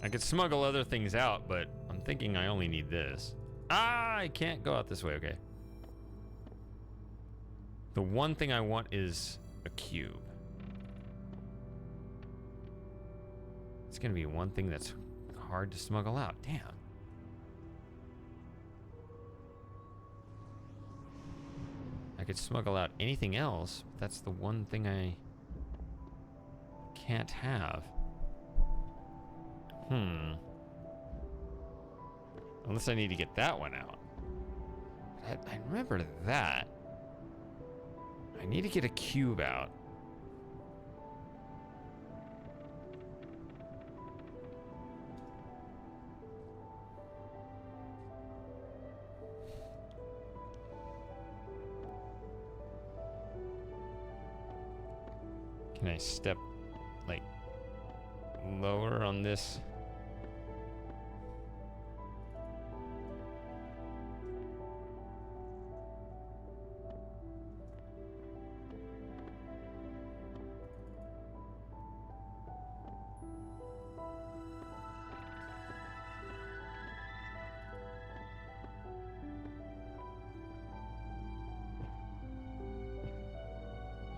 I could smuggle other things out, but I'm thinking I only need this. Ah, I can't go out this way, okay. The one thing I want is a cube. gonna be one thing that's hard to smuggle out. Damn. I could smuggle out anything else, but that's the one thing I can't have. Unless I need to get that one out. I remember that. I need to get a cube out. Can I step, like, lower on this?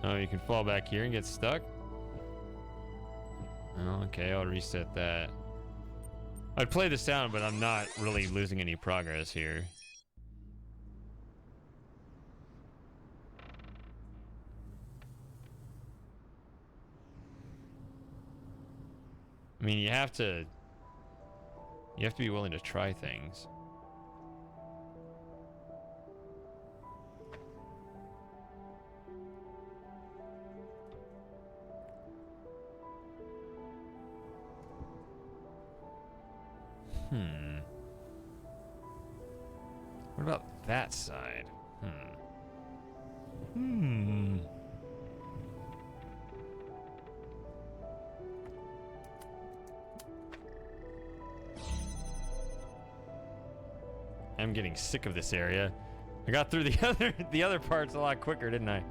Oh, you can fall back here and get stuck? Oh, okay, I'll reset that. I'd play this down, but I'm not really losing any progress here. I mean, you have to be willing to try things. What about that side? I'm getting sick of this area. I got through the other parts a lot quicker, didn't I?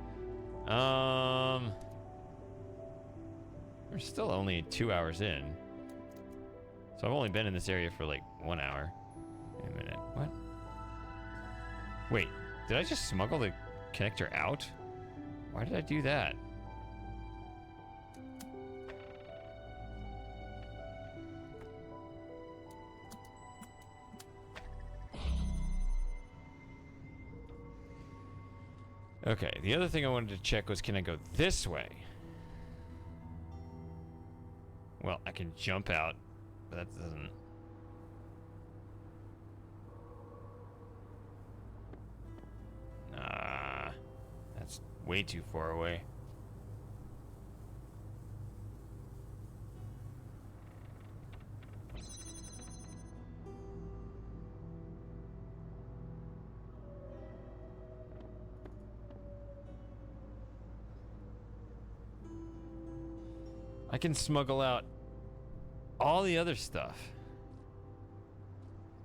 We're still only 2 hours in. So I've only been in this area for like 1 hour. Wait a minute, what? Wait, did I just smuggle the connector out? Why did I do that? Okay, the other thing I wanted to check was, can I go this way? Well, I can jump out, but that doesn't... Nah, that's way too far away. I can smuggle out all the other stuff.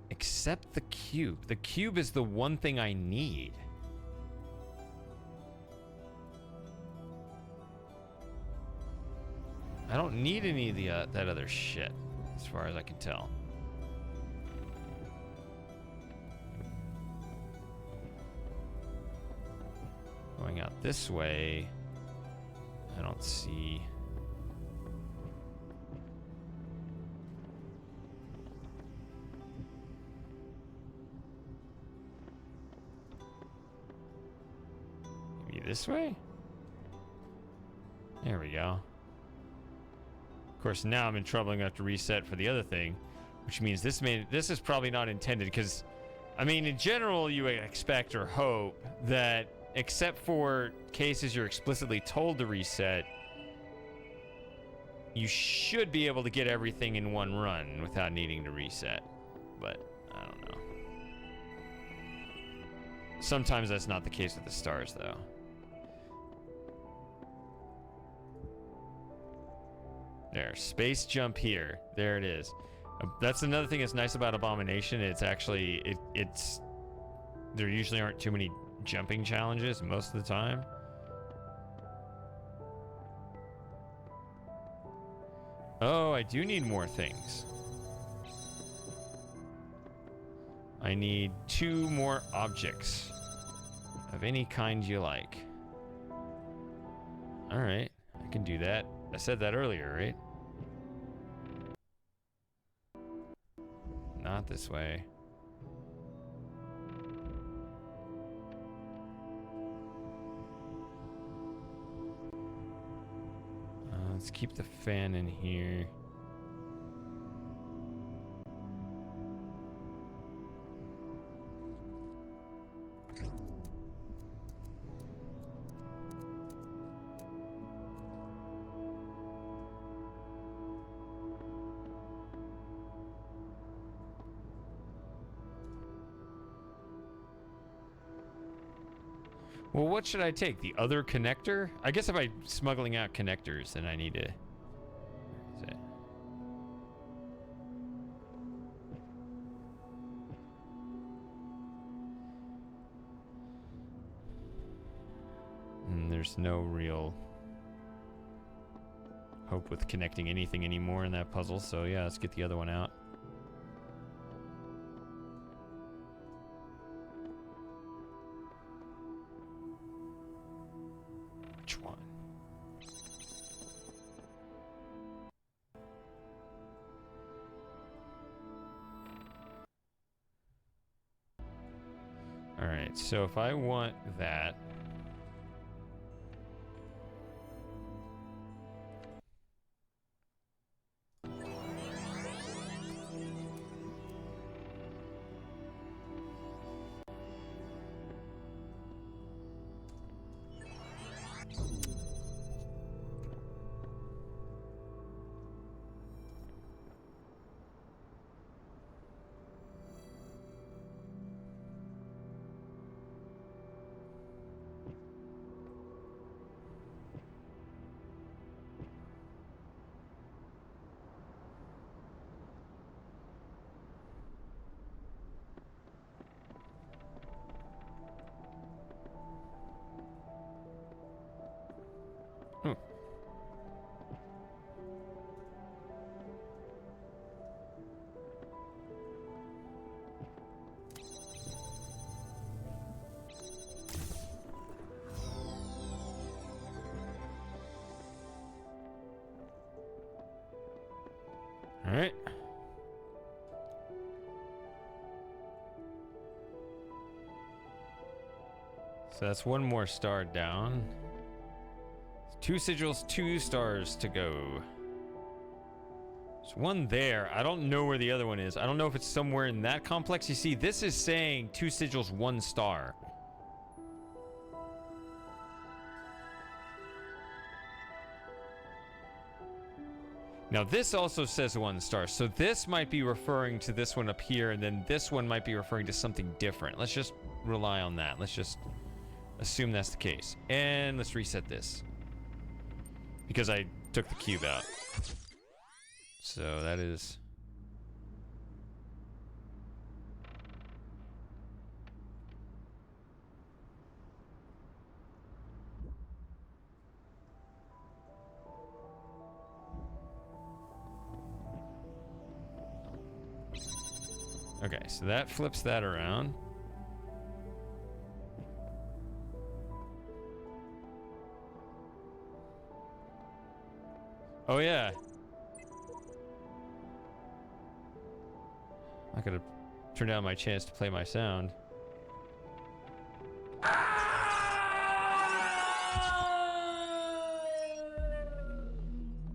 Except the cube. The cube is the one thing I need. I don't need any of the that other shit, as far as I can tell. Going out this way, I don't see... Maybe this way? There we go. Of course, now I'm in trouble. I'm gonna have to reset for the other thing, which means this is probably not intended, because, I mean, in general, you would expect or hope that, except for cases you're explicitly told to reset, you should be able to get everything in one run without needing to reset. But I don't know. Sometimes that's not the case with the stars, though. There, space jump here. There it is. That's another thing that's nice about Abomination. It's actually, it's there usually aren't too many jumping challenges most of the time. Oh, I do need more things. I need 2 more objects of any kind you like. All right, I can do that. I said that earlier, right? not this way. Let's keep the fan in here. Well, what should I take? The other connector? I guess if I'm smuggling out connectors, then I need to... Where is it? There's no real hope with connecting anything anymore in that puzzle, so yeah, let's get the other one out. Which one? Alright, so if I want that... Hmm. All right. So that's one more star down. 2 sigils, 2 stars to go. There's one there. I don't know where the other one is. I don't know if it's somewhere in that complex. You see, this is saying 2 sigils, 1 star. Now this also says 1 star, so this might be referring to this one up here, and then this one might be referring to something different. Let's just rely on that. Let's just assume that's the case. And let's reset this, because I took the cube out. So that is... Okay, so that flips that around. Oh yeah. I could have turned down my chance to play my sound.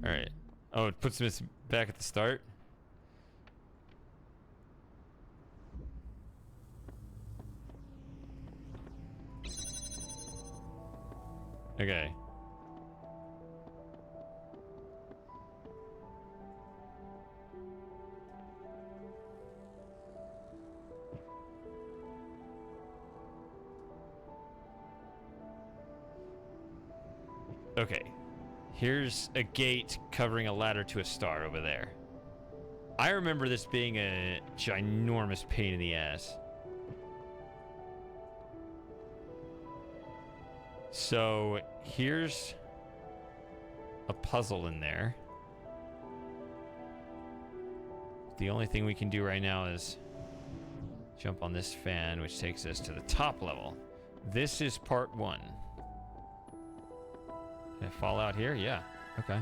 Alright. Oh, it puts us back at the start? Okay. Okay. Here's a gate covering a ladder to a star over there. I remember this being a ginormous pain in the ass. So here's a puzzle in there. The only thing we can do right now is jump on this fan, which takes us to the top level. This is part 1. Can I fall out here? Yeah. Okay.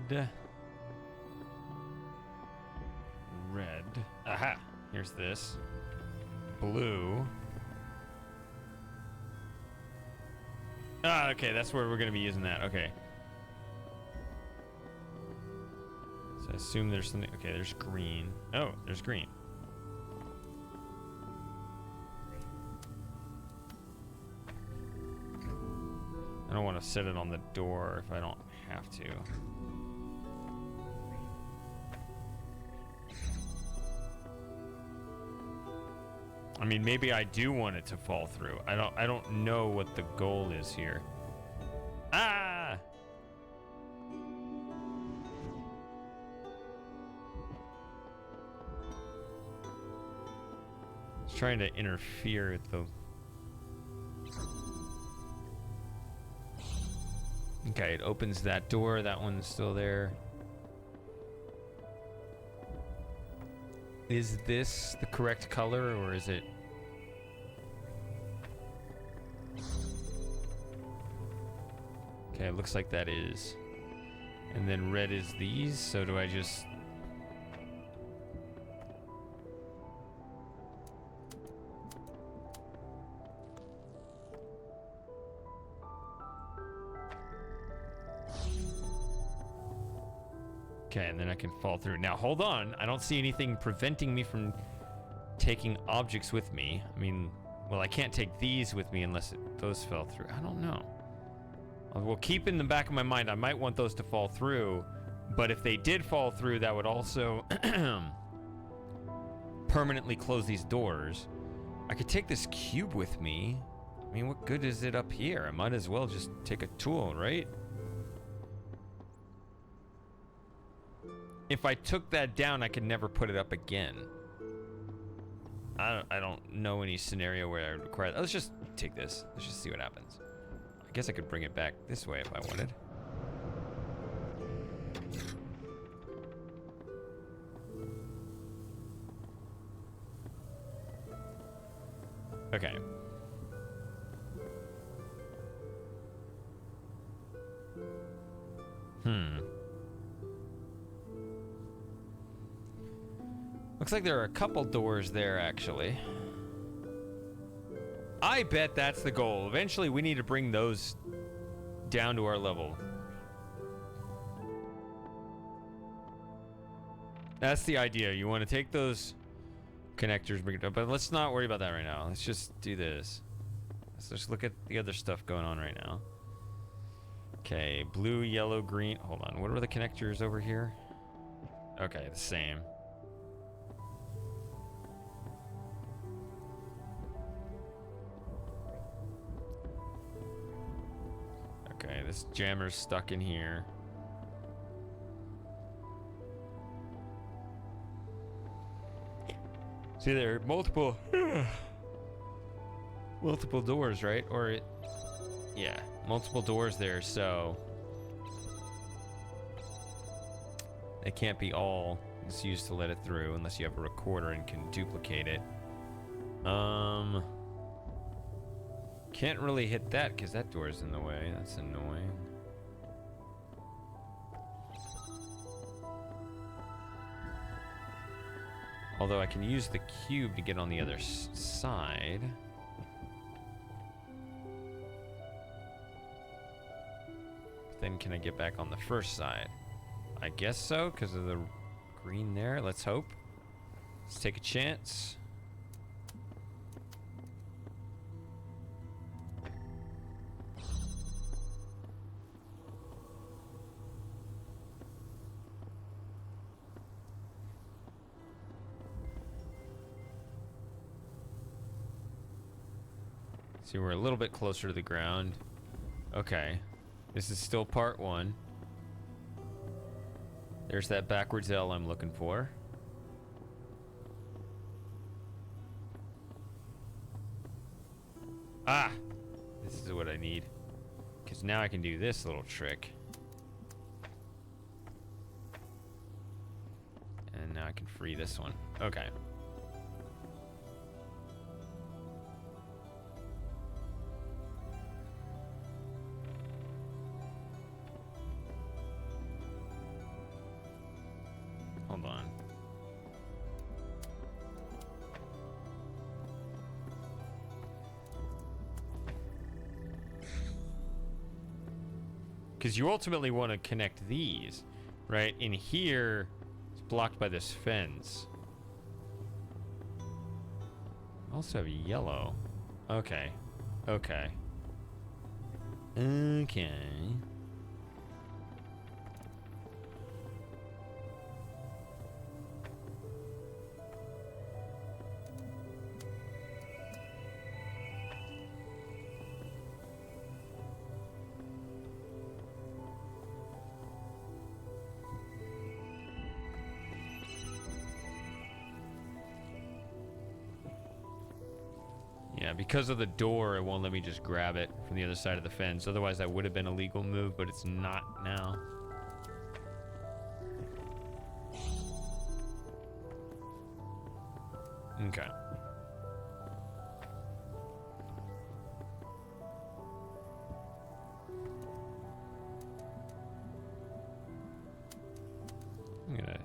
red. Red. Aha! Here's this. Blue. Ah, okay, that's where we're gonna be using that. Okay. So I assume there's something. Okay, there's green. Oh, there's green. I don't want to set it on the door if I don't have to. I mean, maybe I do want it to fall through. I don't know what the goal is here. Ah! It's trying to interfere with the... Okay, it opens that door. That one's still there. Is this the correct color, or is it... Okay, it looks like that is. And then red is these, so do I just... Okay, and then I can fall through. Now, hold on. I don't see anything preventing me from taking objects with me. I mean, well, I can't take these with me unless those fell through. I don't know. Well, keep in the back of my mind, I might want those to fall through, but if they did fall through, that would also permanently close these doors. I could take this cube with me. I mean, what good is it up here? I might as well just take a tool, right? If I took that down, I could never put it up again. I don't know any scenario where I would require that. Let's just take this. Let's just see what happens. I guess I could bring it back this way if I wanted. Okay. Looks like there are a couple doors there, actually. I bet that's the goal. Eventually, we need to bring those down to our level. That's the idea. You want to take those connectors, bring it up, but let's not worry about that right now. Let's just do this. Let's just look at the other stuff going on right now. Okay, blue, yellow, green. Hold on. What are the connectors over here? Okay, the same. Okay, this jammer's stuck in here. See, there are multiple doors, right? Or yeah, multiple doors there, so it can't be all just used to let it through unless you have a recorder and can duplicate it. Can't really hit that because that door's in the way. That's annoying. Although I can use the cube to get on the other side. Then can I get back on the first side? I guess so, because of the green there. Let's hope. Let's take a chance. See, we're a little bit closer to the ground. Okay. This is still part one. There's that backwards L I'm looking for. Ah! This is what I need. Because now I can do this little trick. And now I can free this one. Okay. Hold on. Because you ultimately want to connect these, right? In here, it's blocked by this fence. Also have yellow. Okay. Okay. Okay. Yeah, because of the door, it won't let me just grab it from the other side of the fence. Otherwise, that would have been a legal move, but it's not now. Okay. I'm gonna...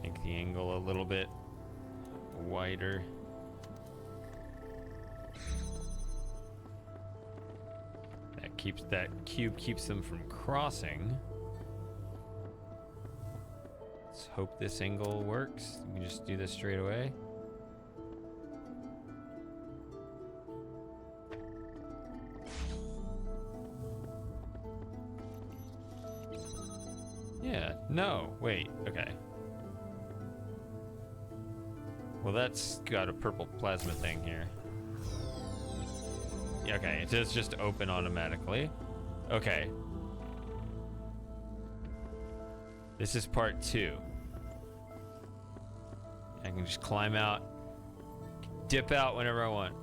make the angle a little bit wider. That cube keeps them from crossing. Let's hope this angle works. We can just do this straight away. Yeah, no, wait, okay. Well, that's got a purple plasma thing here. Yeah, okay, it does just open automatically. Okay. This is part 2. I can just climb out, dip out whenever I want.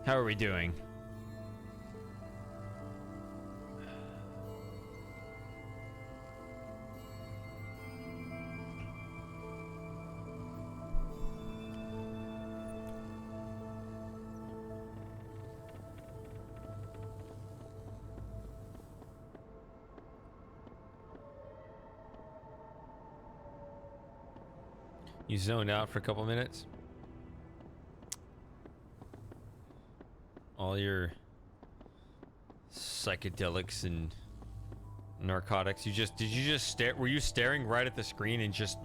How are we doing? You zoned out for a couple minutes. All your psychedelics and narcotics. Did you just stare? Were you staring right at the screen and just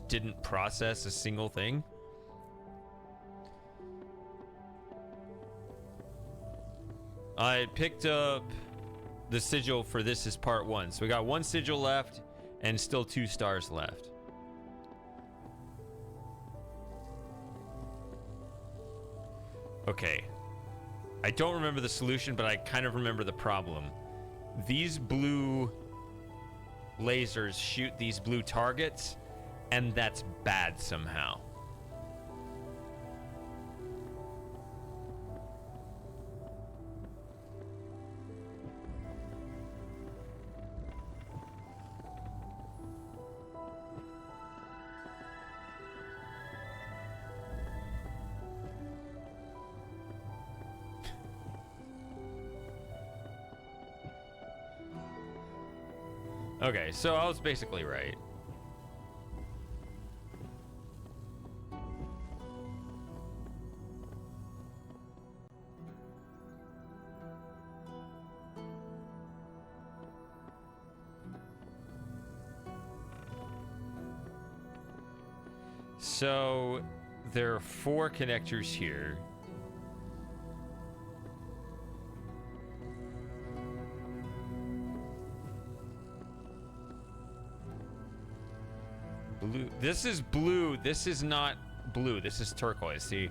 didn't process a single thing? I picked up the sigil for this is part 1. So we got 1 sigil left and still 2 stars left. Okay. I don't remember the solution, but I kind of remember the problem. These blue lasers shoot these blue targets, and that's bad somehow. Okay, so I was basically right. So there are 4 connectors here. Blue. This is blue. This is not blue. This is turquoise. See?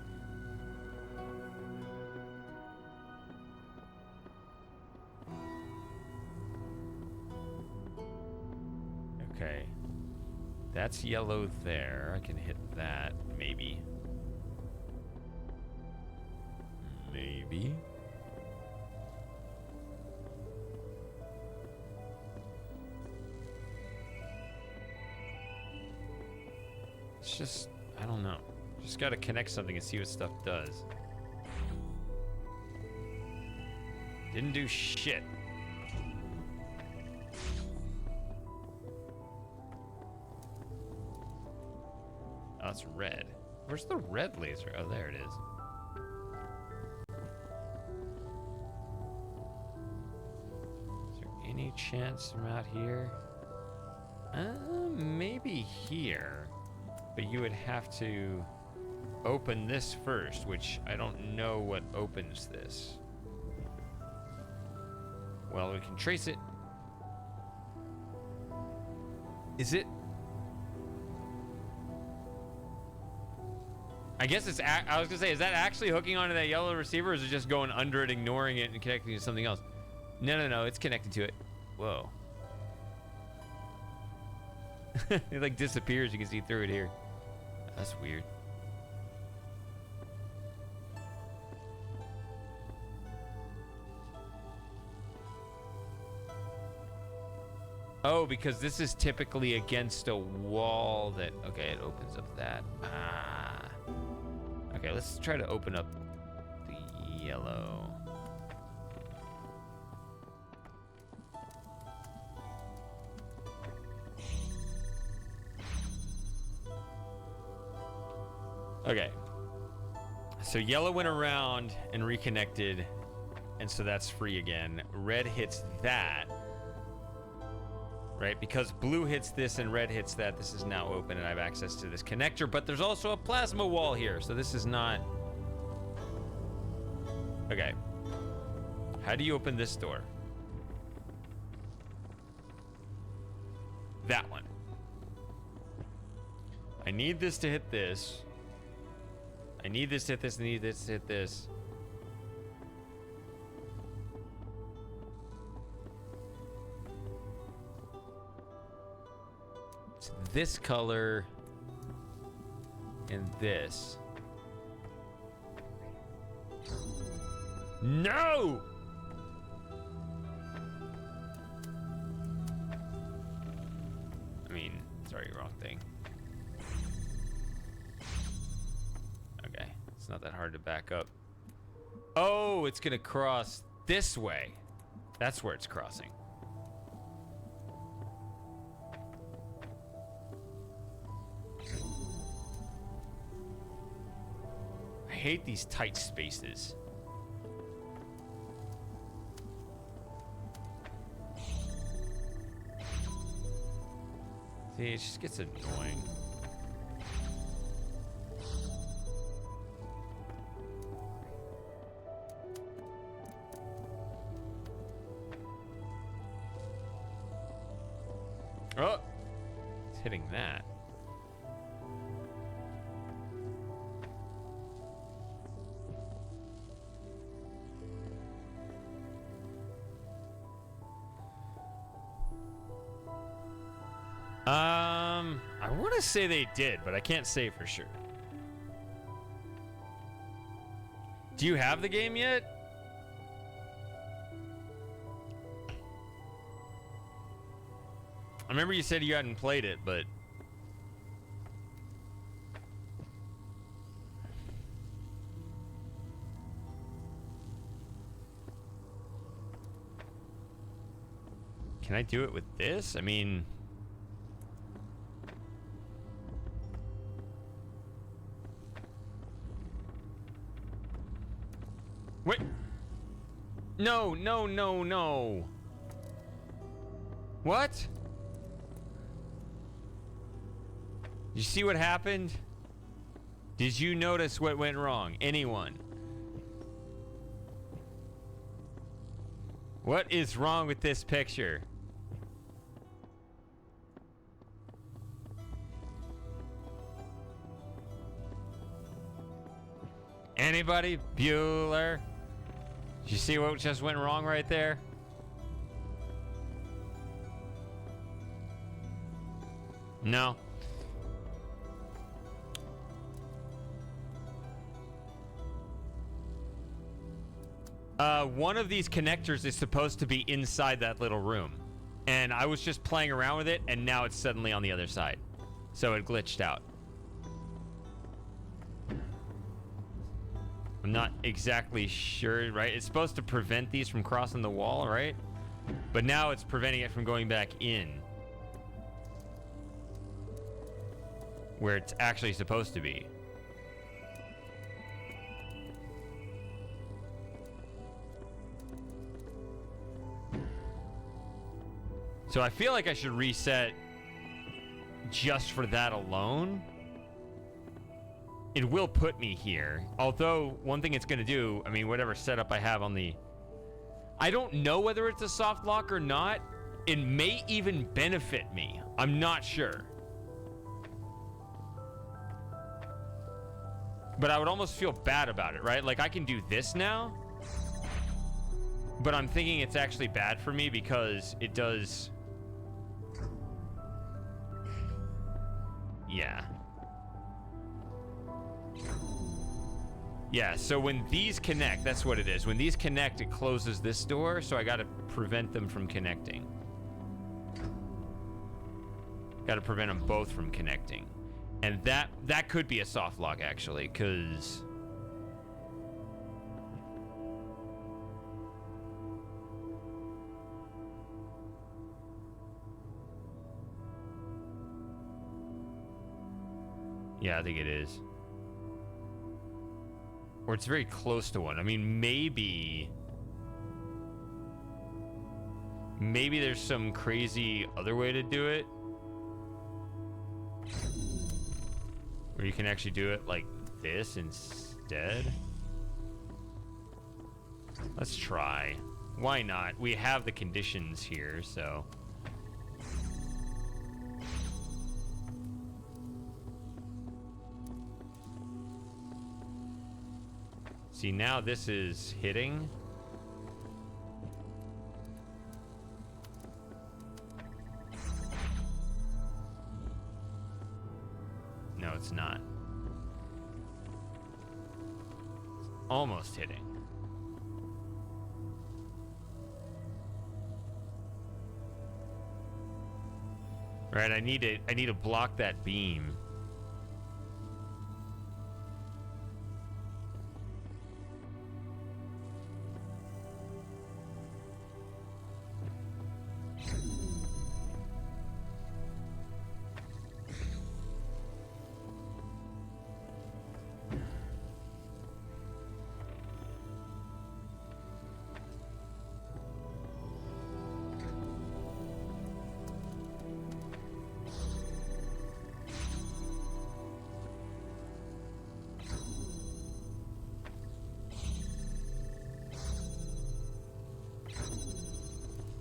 Okay. That's yellow there. I can hit that, maybe. Maybe. It's just, I don't know. Just gotta connect something and see what stuff does. Didn't do shit. Oh, it's red. Where's the red laser? Oh, there it is. Is there any chance from out here? Maybe here. But you would have to open this first, which I don't know what opens this. Well, we can trace it. Is it? I guess it's, I was gonna say, is that actually hooking onto that yellow receiver, or is it just going under it, ignoring it, and connecting to something else? No, it's connected to it. Whoa. It like disappears, you can see through it here. That's weird. Oh, because this is typically against a wall that... Okay, it opens up that. Ah. Okay, let's try to open up the yellow. Okay. So yellow went around and reconnected, and so that's free again. Red hits that. Right, because blue hits this and red hits that, this is now open and I have access to this connector, but there's also a plasma wall here, so this is not... Okay. How do you open this door? That one. I need this to hit this. I need this to hit this, I need this to hit this. This color and this. No! I mean, sorry, wrong thing. Okay, it's not that hard to back up. Oh, it's gonna cross this way. That's where it's crossing. I hate these tight spaces. See, it just gets annoying. Oh, it's hitting that. I want to say they did, but I can't say for sure. Do you have the game yet? I remember you said you hadn't played it, but... Can I do it with this? I mean... Wait. No. What? You see what happened? Did you notice what went wrong? Anyone? What is wrong with this picture? Anybody? Bueller? Did you see what just went wrong right there? No. One of these connectors is supposed to be inside that little room. And I was just playing around with it, and now it's suddenly on the other side. So it glitched out. I'm not exactly sure, right? It's supposed to prevent these from crossing the wall, right? But now it's preventing it from going back in. Where it's actually supposed to be. So I feel like I should reset just for that alone. It will put me here. Although, one thing it's going to do, I mean, whatever setup I have on the... I don't know whether it's a soft lock or not. It may even benefit me. I'm not sure. But I would almost feel bad about it, right? Like, I can do this now. But I'm thinking it's actually bad for me because it does... Yeah. Yeah, so when these connect, that's what it is. When these connect, it closes this door, so I gotta prevent them from connecting. Gotta prevent them both from connecting. And that could be a soft lock, actually, because... Yeah, I think it is. Or it's very close to one. I mean, maybe there's some crazy other way to do it. Where you can actually do it like this instead. Let's try. Why not? We have the conditions here, so... See, now this is hitting. No, it's not. It's almost hitting. Right, I need to block that beam.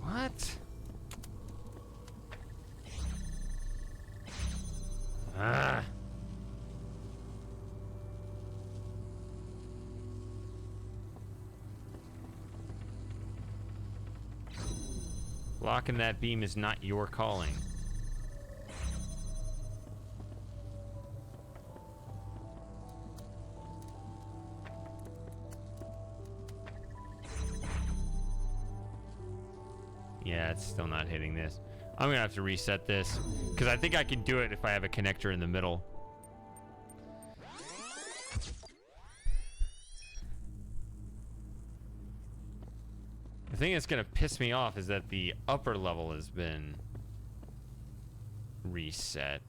What? Ah. Blocking that beam is not your calling. Yeah, it's still not hitting this. I'm gonna have to reset this because I think I can do it if I have a connector in the middle. The thing that's gonna piss me off is that the upper level has been reset.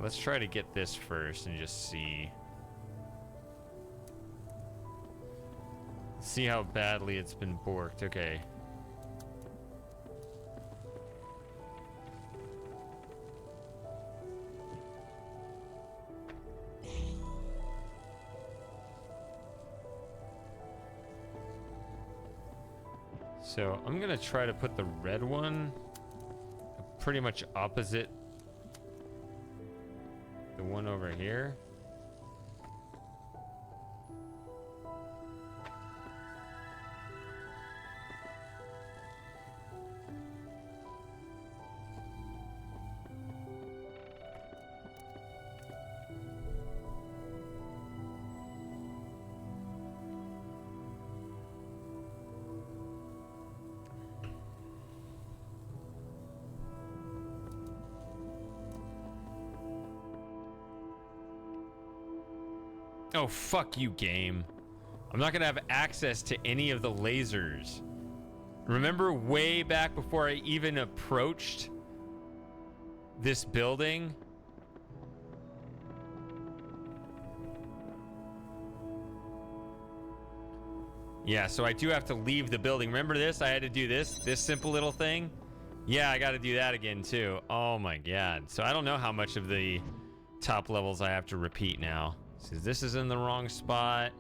Let's try to get this first and just see. See how badly it's been borked. Okay. So I'm gonna try to put the red one pretty much opposite the one over here. Oh, fuck you, game. I'm not gonna have access to any of the lasers. Remember way back before I even approached this building? Yeah, so I do have to leave the building. Remember this? I had to do this simple little thing. Yeah, I got to do that again too. Oh my god. So I don't know how much of the top levels I have to repeat now. So this is in the wrong spot.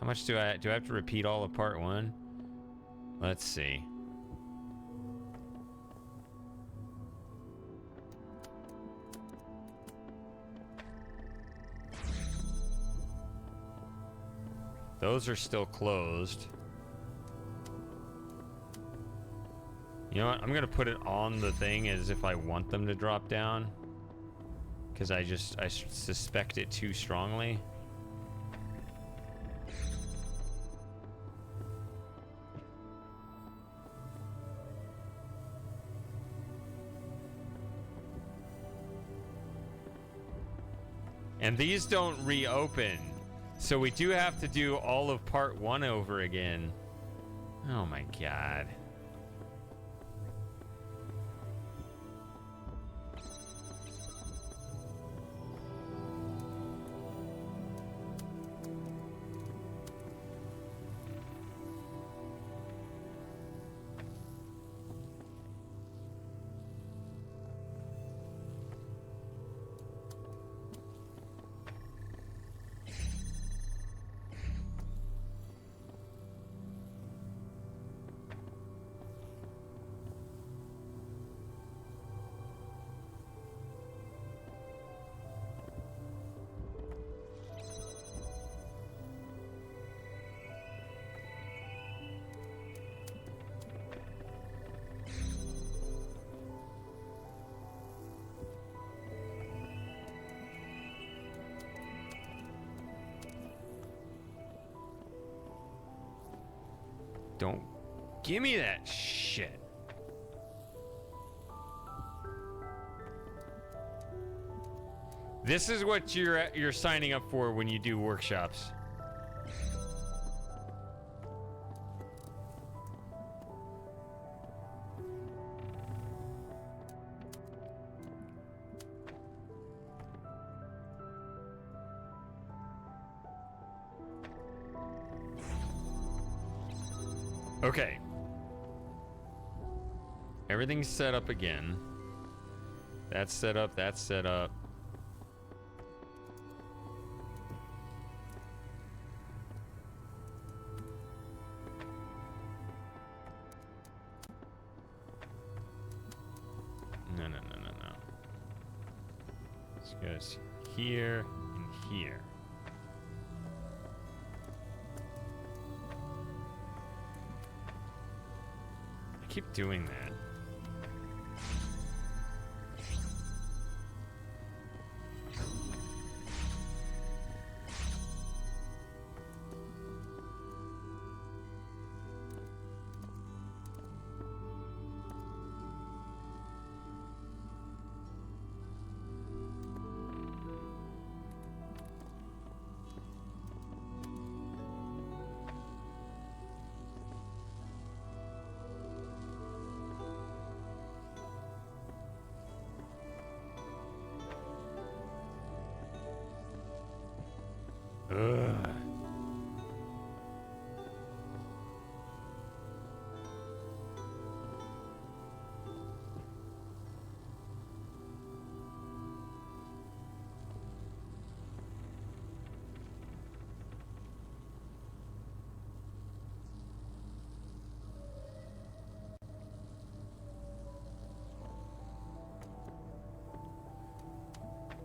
How much do I have to repeat all of part 1? Let's see. Those are still closed. You know what? I'm gonna put it on the thing as if I want them to drop down. Because I suspect it too strongly. And these don't reopen. So we do have to do all of part 1 over again. Oh my god. Don't give me that shit. This is what you're signing up for when you do workshops. Okay. Everything's set up again. That's set up, that's set up. No. This goes here and here. Keep doing that. Ugh.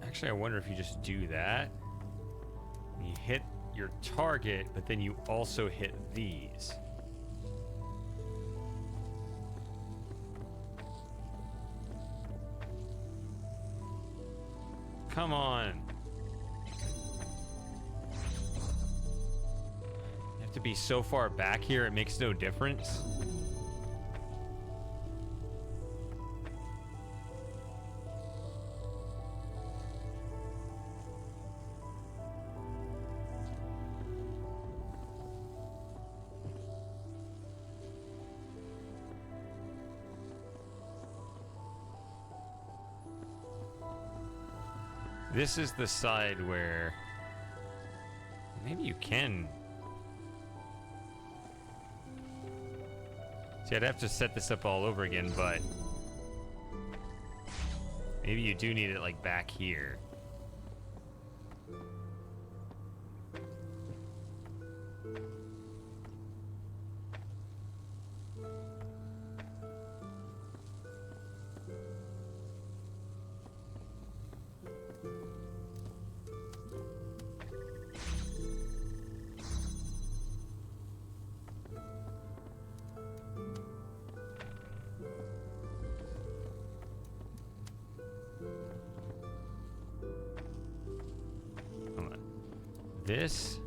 Actually, I wonder if you just do that. You hit your target, but then you also hit these. Come on. You have to be so far back here, it makes no difference. This is the side where maybe you can. See, I'd have to set this up all over again, but maybe you do need it like back here. This.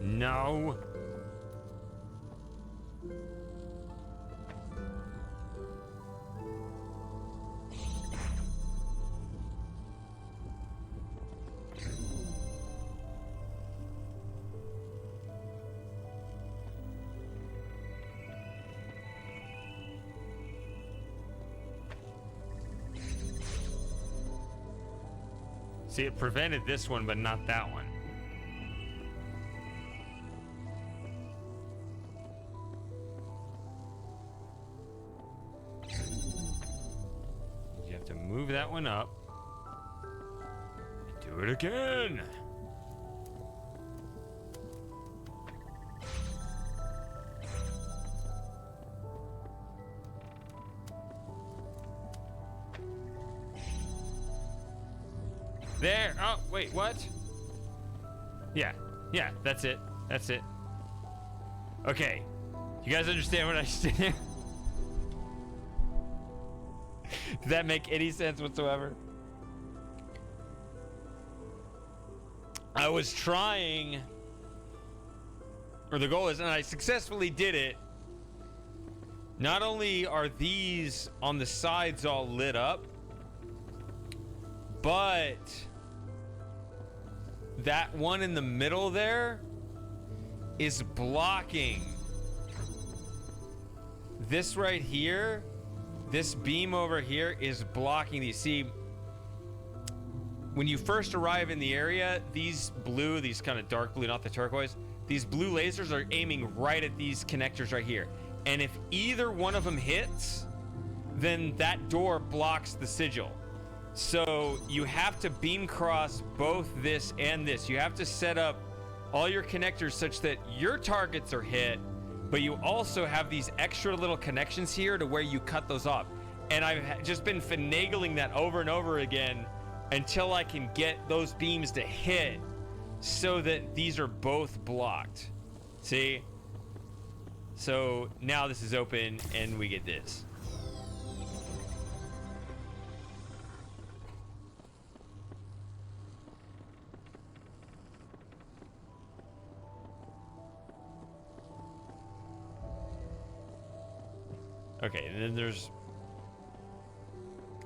No. See, it prevented this one, but not that one. You have to move that one up. And do it again. There. Oh, wait, what? Yeah, that's it. That's it. Okay. You guys understand what I said? Did that make any sense whatsoever? I was trying, or the goal is, and I successfully did it. Not only are these on the sides all lit up, but that one in the middle there is blocking this right here. This beam over here is blocking these. See, when you first arrive in the area, these blue, these kind of dark blue, not the turquoise, these blue lasers are aiming right at these connectors right here. And if either one of them hits, then that door blocks the sigil. So you have to beam cross both this and this. You have to set up all your connectors such that your targets are hit, but you also have these extra little connections here to where you cut those off. And I've just been finagling that over and over again until I can get those beams to hit so that these are both blocked. See? So now this is open and we get this. Okay, and then there's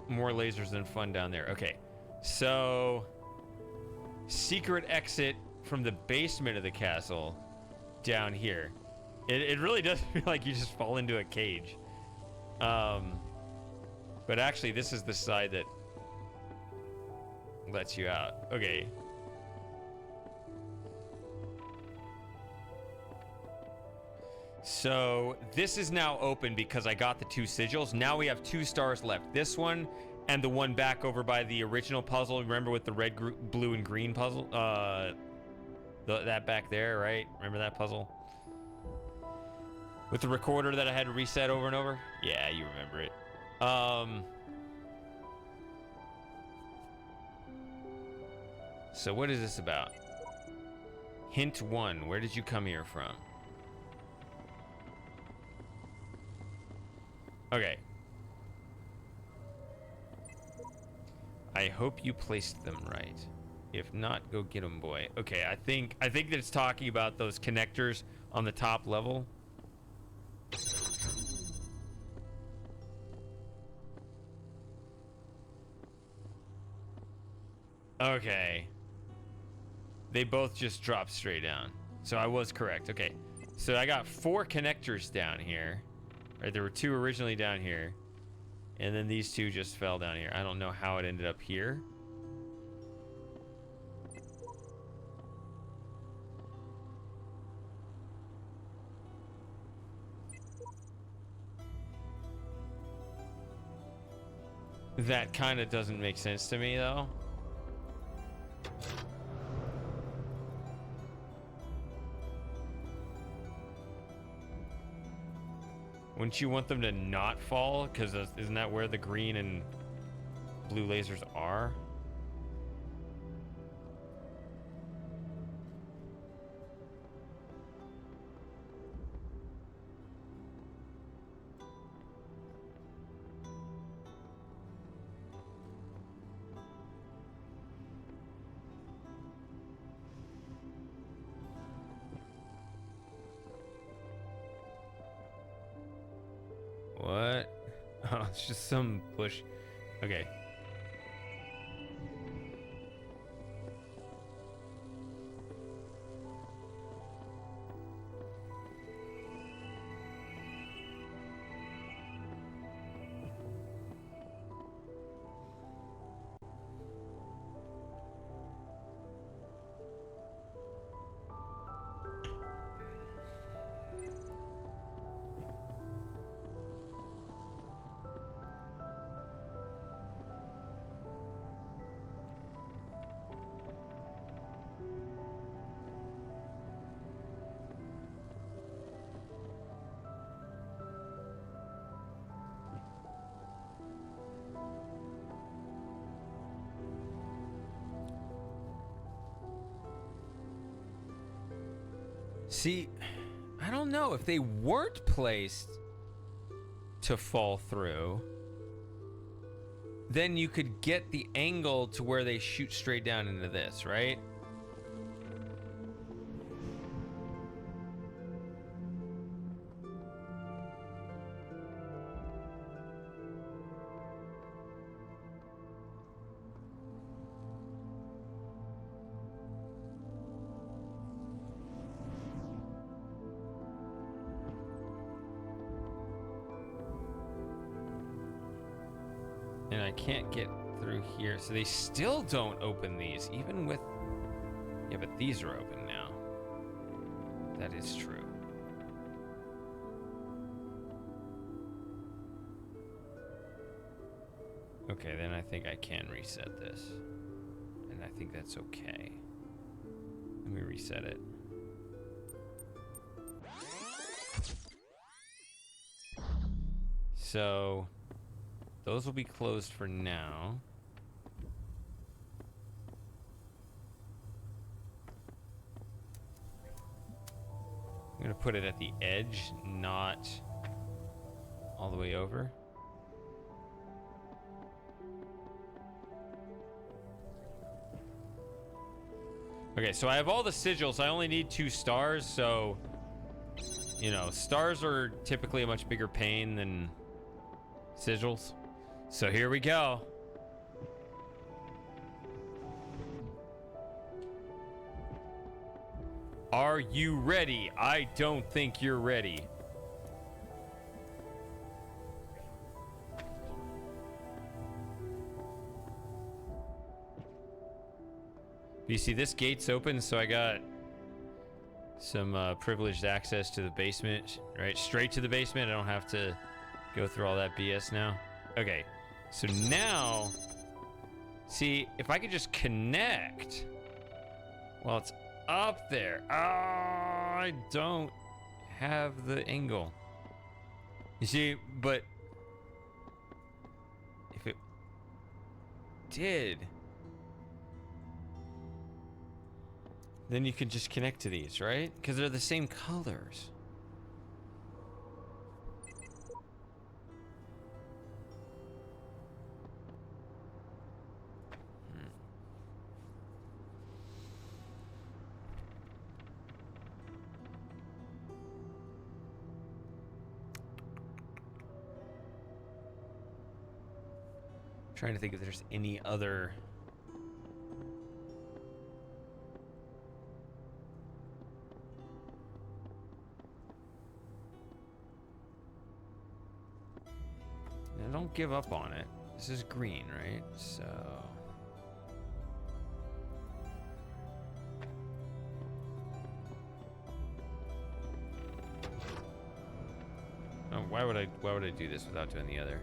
more lasers than fun down there. Okay, so secret exit from the basement of the castle down here. It really does feel like you just fall into a cage. But actually, this is the side that lets you out. Okay. So this is now open because I got the 2 sigils. Now we have 2 stars left. This one and the one back over by the original puzzle. Remember with the red, blue, and green puzzle? That back there, right? Remember that puzzle? With the recorder that I had to reset over and over? Yeah, you remember it. So what is this about? Hint 1. Where did you come here from? Okay. I hope you placed them right. If not, go get them, boy. Okay, I think that it's talking about those connectors on the top level. Okay. They both just dropped straight down. So I was correct. Okay. So I got 4 connectors down here. Right, there were 2 originally down here. And then these two just fell down here. I don't know how it ended up here. That kind of doesn't make sense to me, though. Wouldn't you want them to not fall? Because isn't that where the green and blue lasers are? What? Oh, it's just some bush. Okay. See, I don't know if they weren't placed to fall through, then you could get the angle to where they shoot straight down into this, right? And I can't get through here. So they still don't open these, even with... Yeah, but these are open now. That is true. Okay, then I think I can reset this. And I think that's okay. Let me reset it. So... those will be closed for now. I'm gonna put it at the edge, not all the way over. Okay, so I have all the sigils. I only need 2 stars, so... you know, stars are typically a much bigger pain than sigils. So here we go. Are you ready? I don't think you're ready. You see, this gate's open, so I got some privileged access to the basement, right? Straight to the basement. I don't have to go through all that BS now. Okay, so now, see, if I could just connect while it's up there. Oh, I don't have the angle. You see, but if it did, then you could just connect to these, right? Because they're the same colors. Trying to think if there's any other... don't give up on it. This is green, right? So... Oh, why would I do this without doing the other?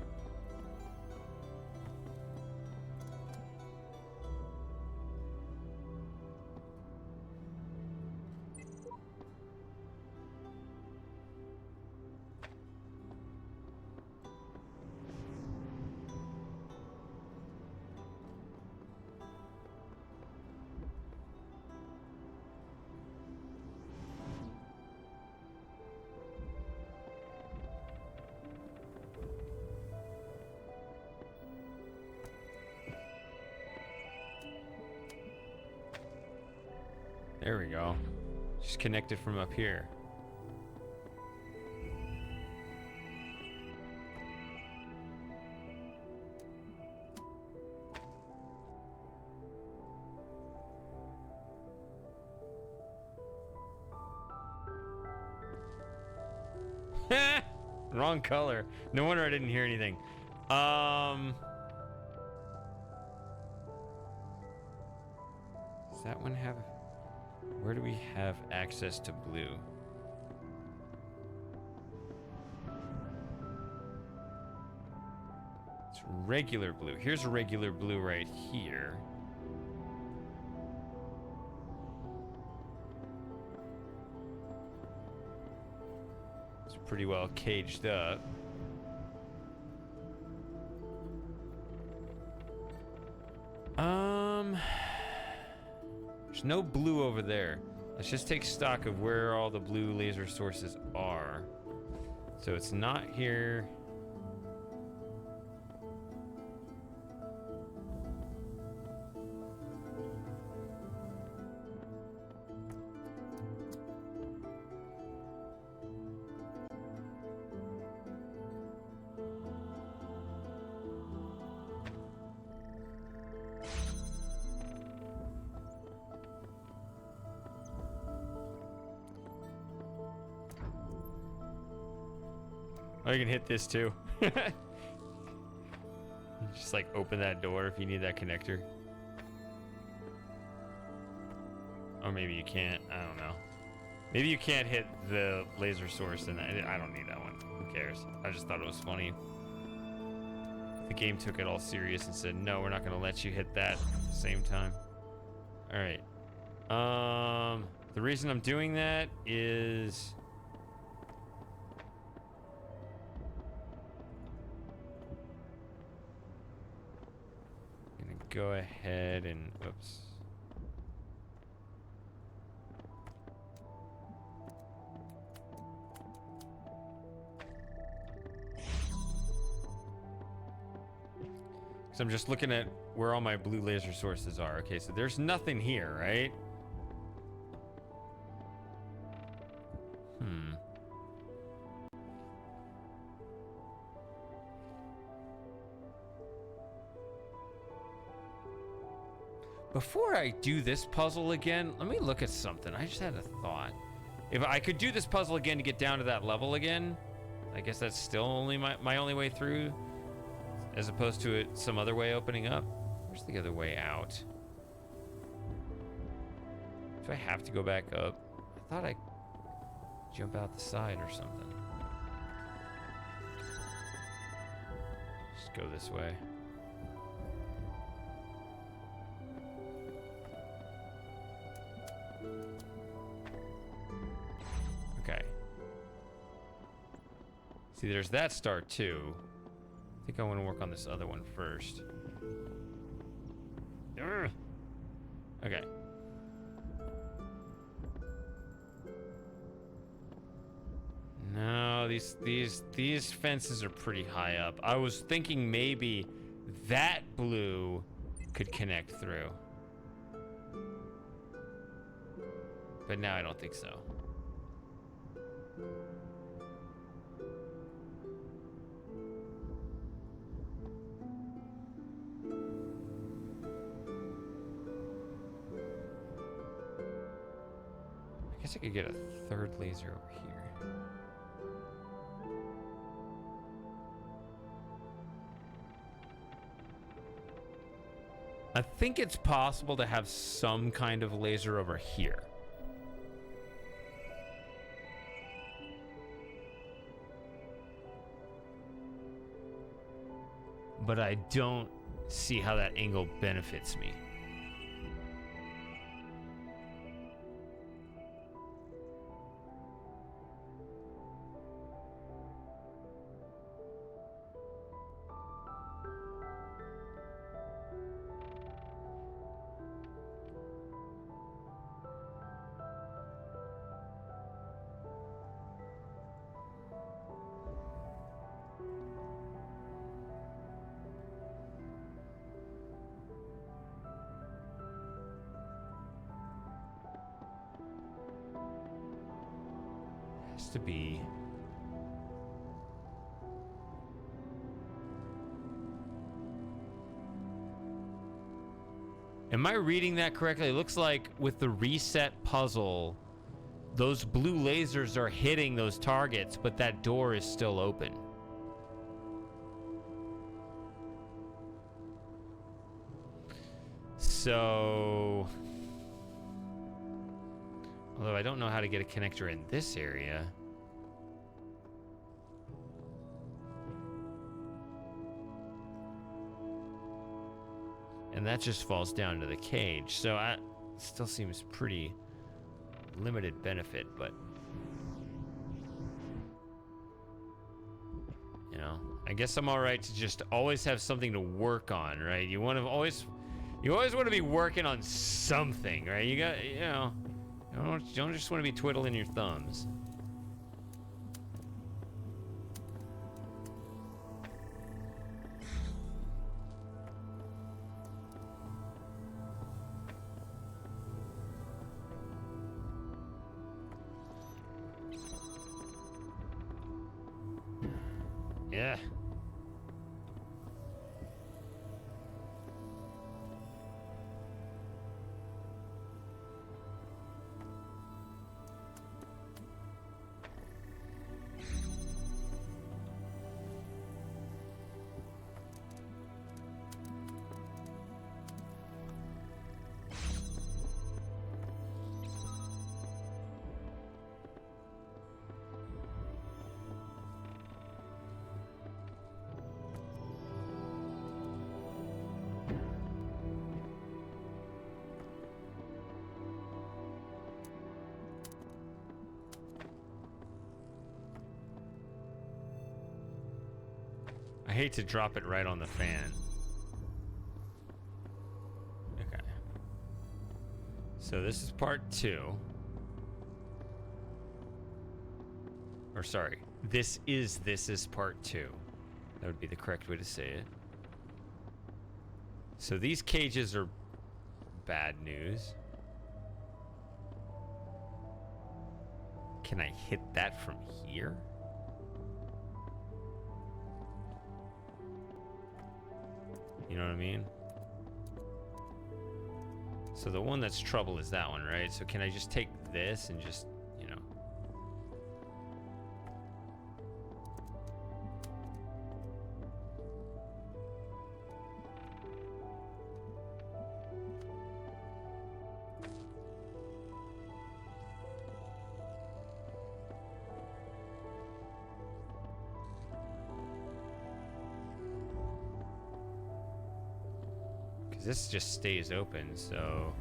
There we go. Just connect it from up here. Wrong color. No wonder I didn't hear anything. Does that one have... Where do we have access to blue? It's regular blue. Here's a regular blue right here. It's pretty well caged up. There's no blue over there. Let's just take stock of where all the blue laser sources are. So it's not here. Oh, you can hit this too. Just like open that door if you need that connector. Or maybe you can't. I don't know. Maybe you can't hit the laser source, and I don't need that one. Who cares? I just thought it was funny. The game took it all serious and said, no, we're not going to let you hit that at the same time. All right. The reason I'm doing that is... go ahead and whoops. So I'm just looking at where all my blue laser sources are. Okay, so there's nothing here, right? Before I do this puzzle again, let me look at something. I just had a thought. If I could do this puzzle again to get down to that level again, I guess that's still only my only way through, as opposed to some other way opening up. Where's the other way out? Do I have to go back up? I thought I jump out the side or something. Just go this way. Okay. See, there's that start too. I think I want to work on this other one first. Urgh. Okay. No, these fences are pretty high up. I was thinking maybe that blue could connect through. But now I don't think so. I guess I could get a third laser over here. I think it's possible to have some kind of laser over here. But I don't see how that angle benefits me. To be am I reading that correctly? It looks like with the reset puzzle, those blue lasers are hitting those targets, but that door is still open. So, although I don't know how to get a connector in this area. And that just falls down to the cage. So it still seems pretty limited benefit, but you know, I guess I'm all right to just always have something to work on, right? You always want to be working on something, right? You got, you know, you don't just want to be twiddling your thumbs. Yeah. I hate to drop it right on the fan. Okay. So this is part 2. Or sorry, this is part 2. That would be the correct way to say it. So these cages are bad news. Can I hit that from here? You know what I mean? So the one that's trouble is that one, right? So can I just take this and just, you know... This just stays open, so...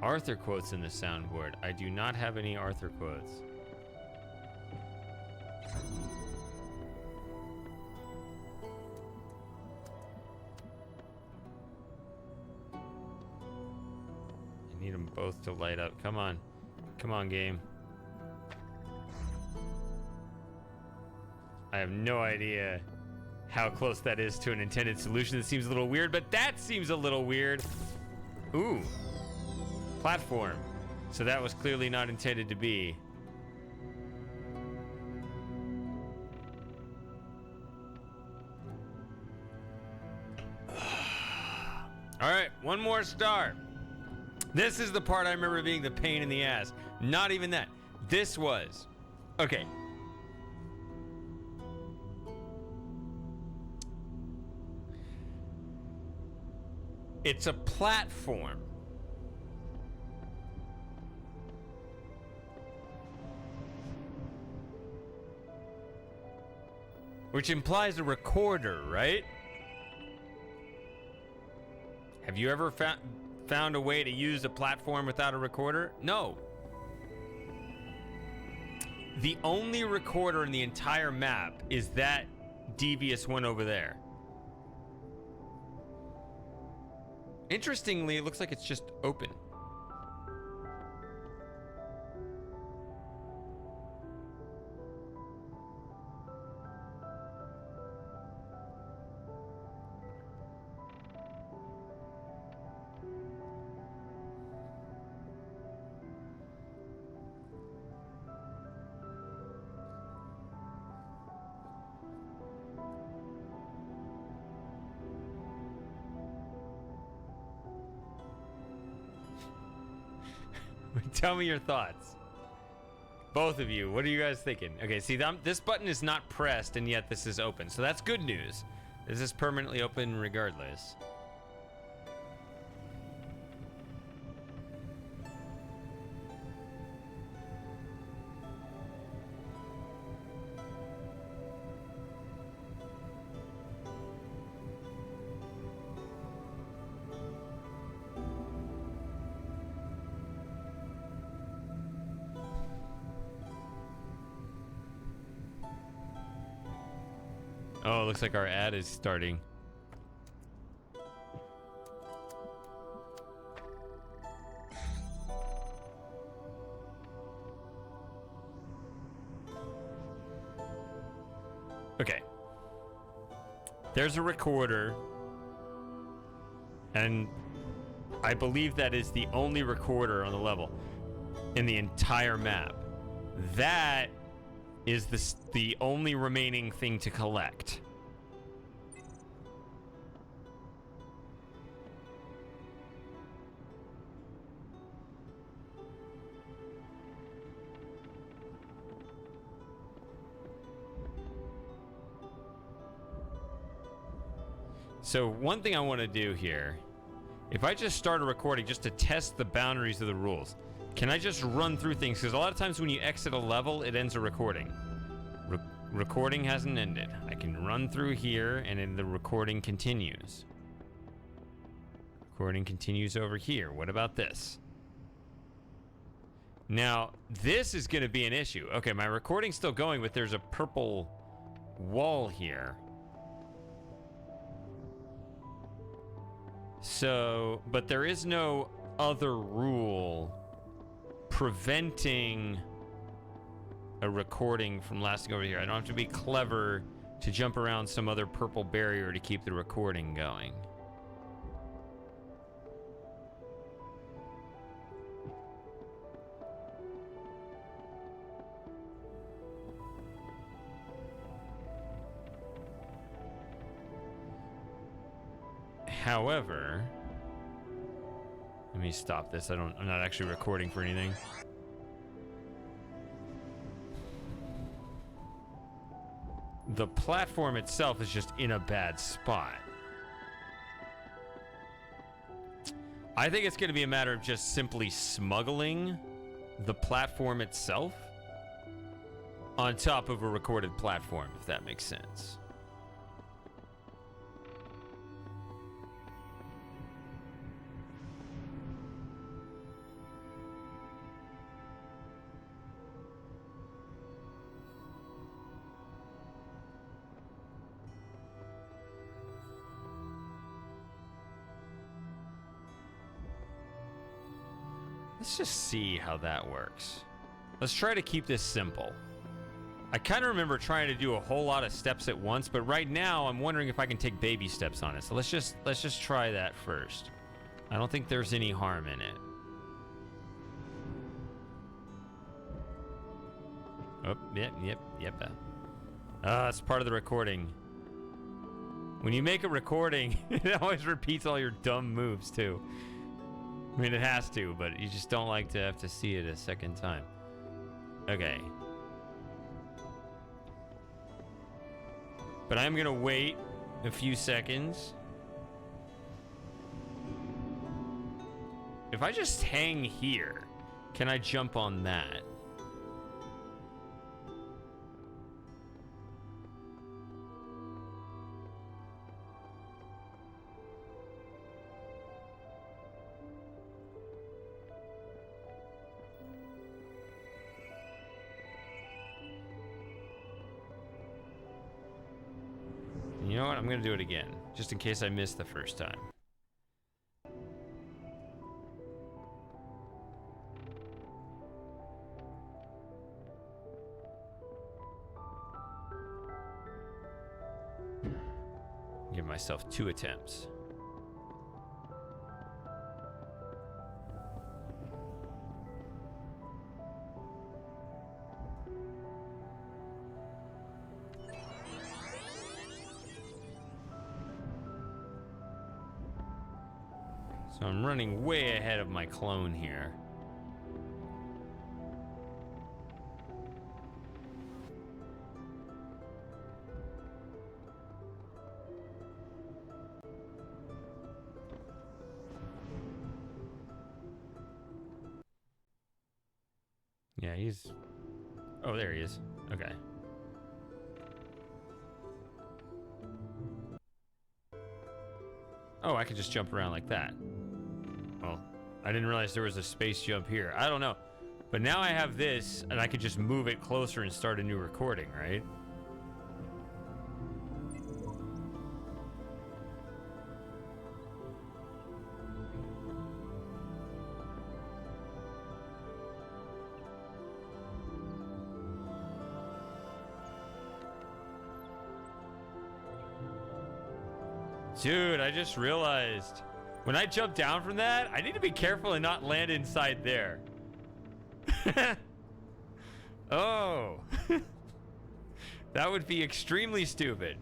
Arthur quotes in the soundboard. I do not have any Arthur quotes. I need them both to light up. Come on. Come on, game. I have no idea how close that is to an intended solution. It seems a little weird, but that seems a little weird. Ooh. Platform. So that was clearly not intended to be. All right, one more star. This is the part I remember being the pain in the ass. Not even that. This was... Okay. It's a platform. Which implies a recorder, right? Have you ever found a way to use a platform without a recorder? No. The only recorder in the entire map is that devious one over there. Interestingly, it looks like it's just open. Tell me your thoughts. Both of you, what are you guys thinking? Okay, see, this button is not pressed, and yet this is open. So that's good news. This is permanently open regardless. Oh, it looks like our ad is starting. Okay. There's a recorder. And I believe that is the only recorder on the level in the entire map. That is the only remaining thing to collect. So one thing I want to do here, if I just start a recording just to test the boundaries of the rules, can I just run through things? Because a lot of times when you exit a level, it ends a recording. Recording hasn't ended. I can run through here, and then the recording continues. Recording continues over here. What about this? Now, this is going to be an issue. Okay, my recording's still going, but there's a purple wall here. So, but there is no other rule preventing a recording from lasting over here. I don't have to be clever to jump around some other purple barrier to keep the recording going. However, let me stop this. I'm not actually recording for anything. The platform itself is just in a bad spot. I think it's going to be a matter of just simply smuggling the platform itself on top of a recorded platform, if that makes sense. Let's just see how that works. Let's try to keep this simple. I kind of remember trying to do a whole lot of steps at once, but right now I'm wondering if I can take baby steps on it. So let's just try that first. I don't think there's any harm in it. Oh, yep. It's part of the recording. When you make a recording, it always repeats all your dumb moves too. I mean, it has to, but you just don't like to have to see it a second time. Okay. But I'm gonna wait a few seconds. If I just hang here, can I jump on that? You know what? I'm gonna do it again, just in case I missed the first time. Give myself 2 attempts. So I'm running way ahead of my clone here. Yeah, he's... Oh, there he is. Okay. Oh, I could just jump around like that. Well, I didn't realize there was a space jump here. I don't know. But now I have this, and I could just move it closer and start a new recording, right? Dude, I just realized when I jump down from that, I need to be careful and not land inside there. Oh. That would be extremely stupid.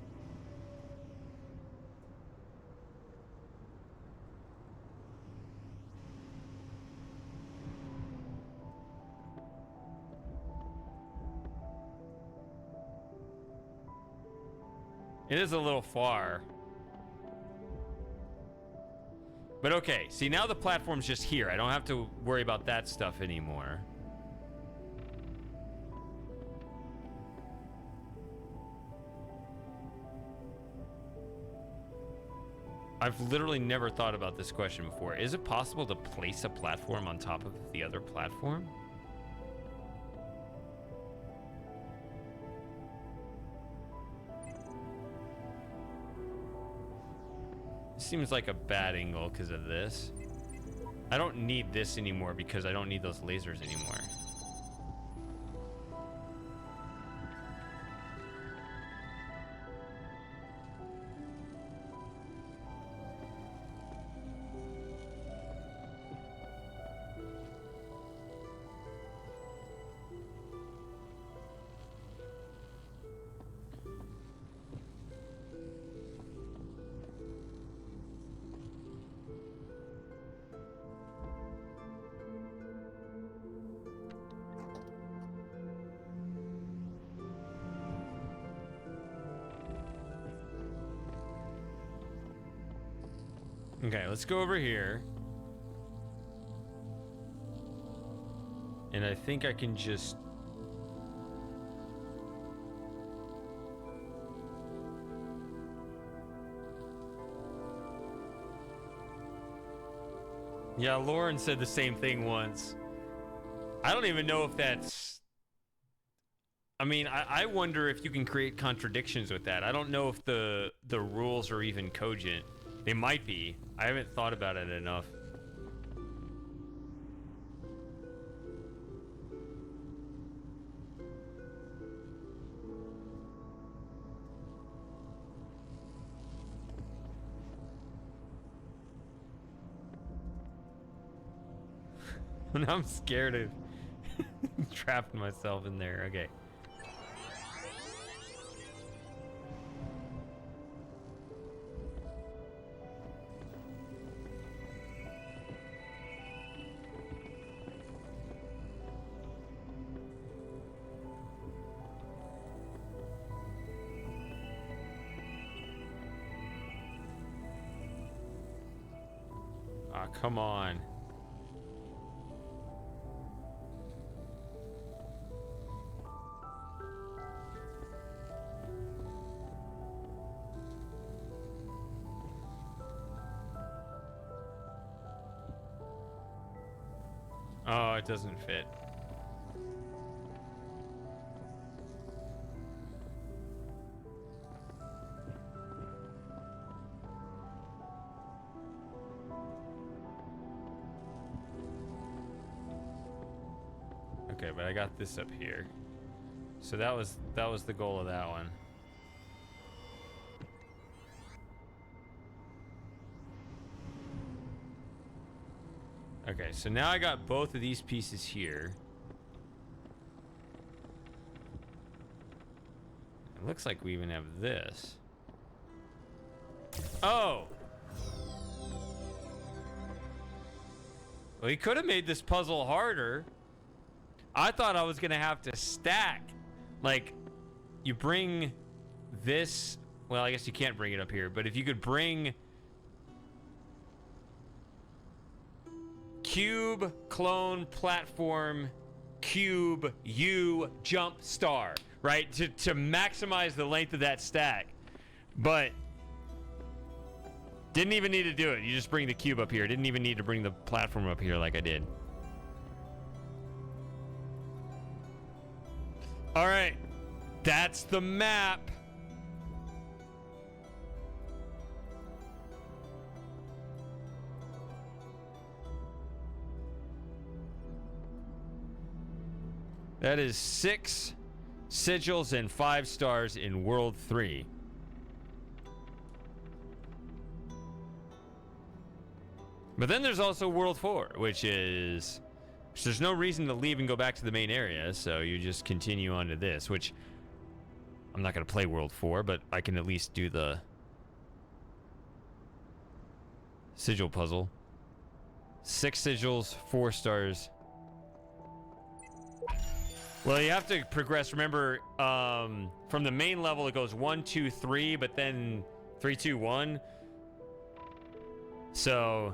It is a little far. But okay, see, now the platform's just here. I don't have to worry about that stuff anymore. I've literally never thought about this question before. Is it possible to place a platform on top of the other platform? Seems like a bad angle because of this. I don't need this anymore because I don't need those lasers anymore. Okay, let's go over here. And I think I can just... Yeah, Lauren said the same thing once. I don't even know if that's... I mean, I wonder if you can create contradictions with that. I don't know if the rules are even cogent. They might be. I haven't thought about it enough. And I'm scared of trapping myself in there. Okay. Ah, come on. Oh, it doesn't fit. Okay, but I got this up here. So that was the goal of that one. Okay, so now I got both of these pieces here. It looks like we even have this. Oh! Well, he could have made this puzzle harder. I thought I was gonna have to stack. Like, you bring this... Well, I guess you can't bring it up here, but if you could bring... Cube, clone, platform, cube, U, jump, star, right? To maximize the length of that stack. But didn't even need to do it. You just bring the cube up here. Didn't even need to bring the platform up here like I did. All right. That's the map. That is 6 sigils and 5 stars in World 3. But then there's also World 4, which there's no reason to leave and go back to the main area, so you just continue on to this, which I'm not going to play World 4, but I can at least do the sigil puzzle. 6 sigils, 4 stars. Well, you have to progress. Remember, from the main level, it goes 1, 2, 3, but then 3, 2, 1. So,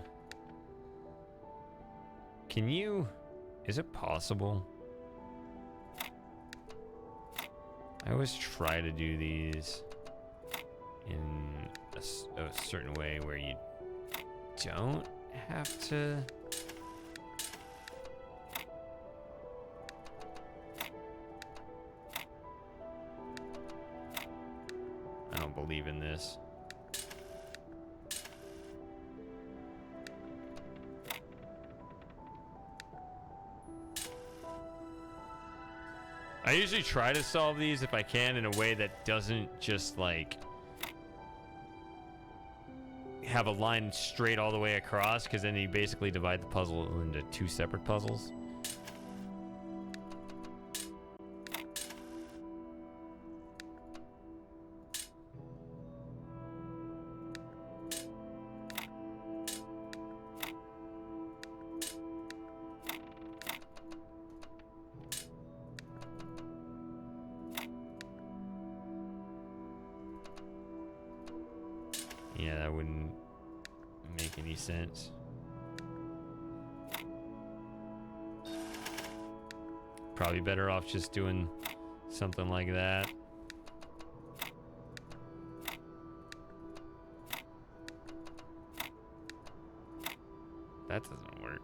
can you... Is it possible? I always try to do these in a certain way where you don't have to... I don't believe in this. I usually try to solve these if I can in a way that doesn't just like have a line straight all the way across, because then you basically divide the puzzle into 2 separate puzzles. Yeah, that wouldn't make any sense. Probably better off just doing something like that. That doesn't work.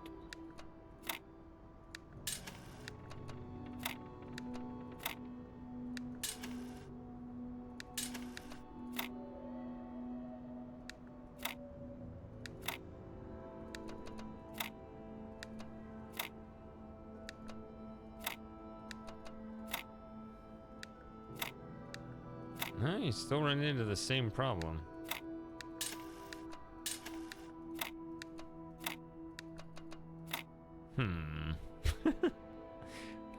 No, you still run into the same problem.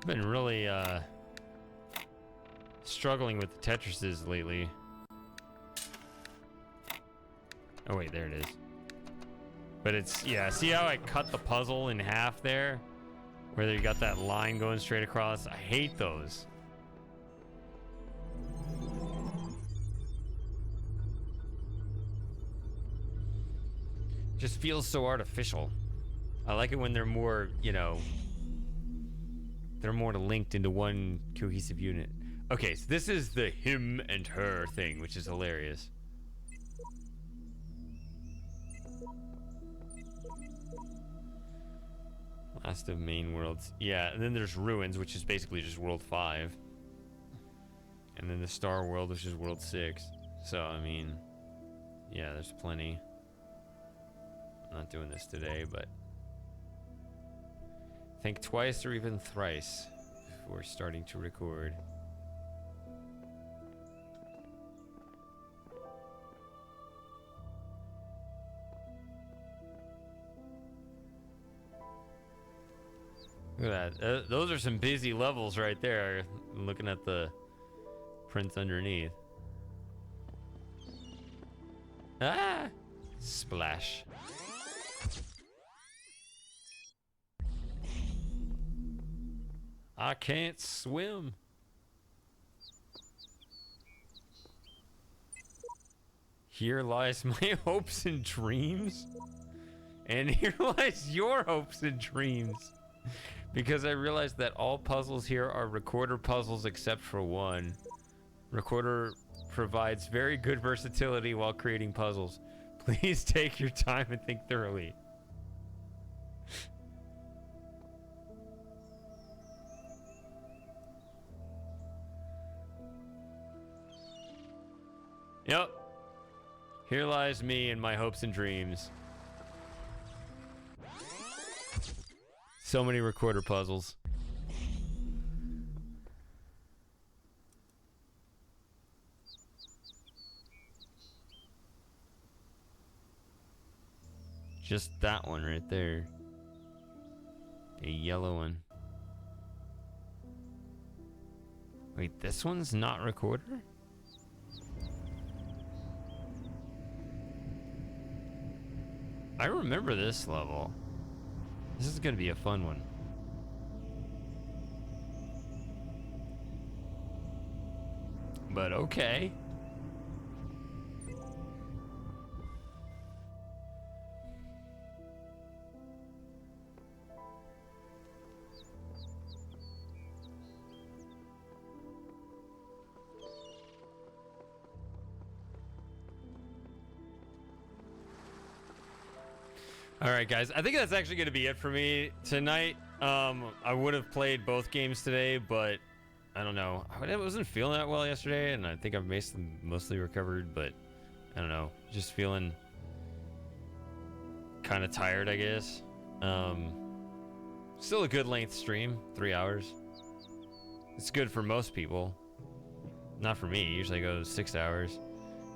Been really struggling with the Tetrises lately. Oh wait, there it is. But it's, yeah, see how I cut the puzzle in half there? Where you got that line going straight across? I hate those. Just feels so artificial. I like it when they're more, you know, they're more linked into one cohesive unit. Okay, so this is the him and her thing, which is hilarious. Last of main worlds. Yeah, and then there's Ruins, which is basically just World 5. And then the Star World, which is World 6. So, I mean, yeah, there's plenty. I'm not doing this today, but think twice or even thrice before starting to record. Look at that. Those are some busy levels right there. Looking at the prints underneath. Ah! Splash. I can't swim. Here lies my hopes and dreams. And here lies your hopes and dreams. Because I realized that all puzzles here are recorder puzzles except for one. Recorder provides very good versatility while creating puzzles. Please take your time and think thoroughly. Yep. Here lies me and my hopes and dreams. So many recorder puzzles. Just that one right there. A yellow one. Wait, this one's not recorder? I remember this level. This is gonna be a fun one. But okay. All right, guys. I think that's actually going to be it for me tonight. I would have played both games today, but I don't know. I wasn't feeling that well yesterday, and I think I've mostly recovered, but I don't know. Just feeling kind of tired, I guess. Still a good length stream, 3 hours. It's good for most people. Not for me. Usually I go 6 hours.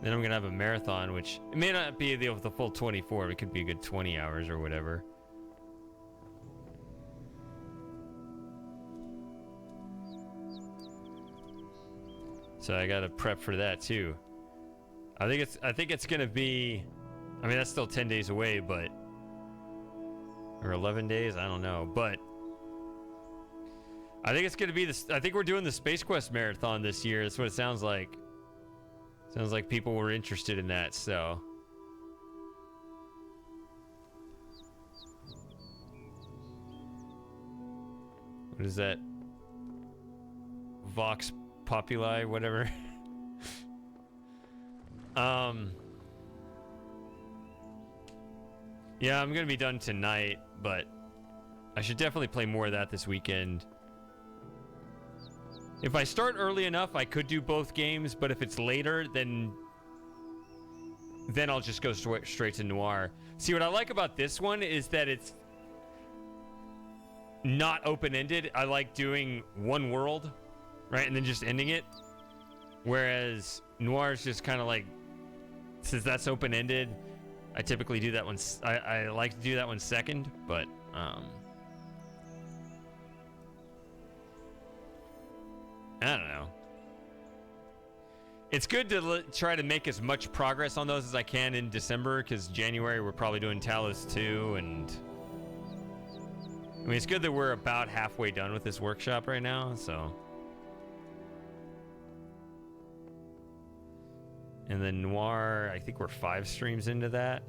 Then I'm going to have a marathon, which it may not be the full 24. It could be a good 20 hours or whatever. So I got to prep for that too. I think it's going to be, I mean, that's still 10 days away, but, or 11 days. I don't know, but I think it's going to be this. I think we're doing the Space Quest marathon this year. That's what it sounds like. Sounds like people were interested in that, so. What is that? Vox Populi, whatever. Yeah, I'm gonna be done tonight, but I should definitely play more of that this weekend. If I start early enough, I could do both games, but if it's later, then I'll just go straight to Noir. See, what I like about this one is that it's not open-ended. I like doing one world, right, and then just ending it. Whereas Noir is just kind of like, since that's open-ended, I typically do that one. I like to do that one second, but I don't know. It's good to try to make as much progress on those as I can in December, because January we're probably doing Talos 2, and I mean, it's good that we're about halfway done with this workshop right now, so. And then Noir, I think we're 5 streams into that.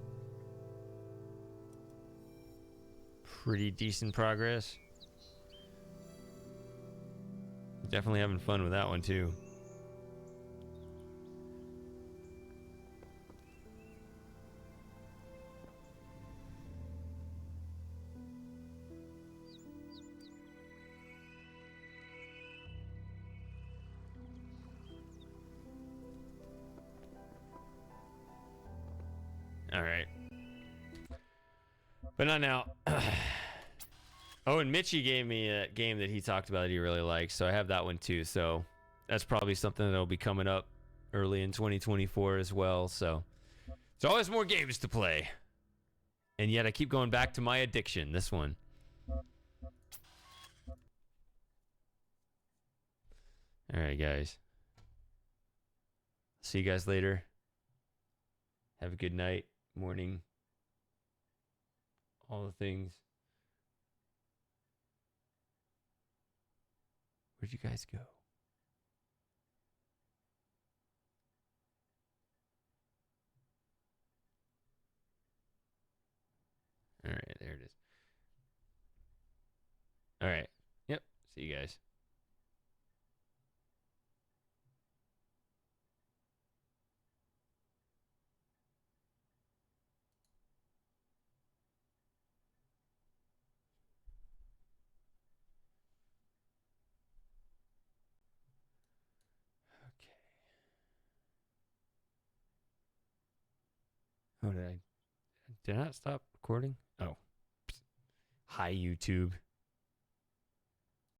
pretty decent progress. Definitely having fun with that one too. All right. But not now. Oh, and Mitchie gave me a game that he talked about that he really likes, so I have that one too. So that's probably something that'll be coming up early in 2024 as well. So there's always more games to play. And yet I keep going back to my addiction, this one. All right, guys. See you guys later. Have a good night, morning, all the things. Where'd you guys go? All right, there it is. All right. Yep. See you guys. Okay. Oh, did I not stop recording? Oh. Hi, YouTube.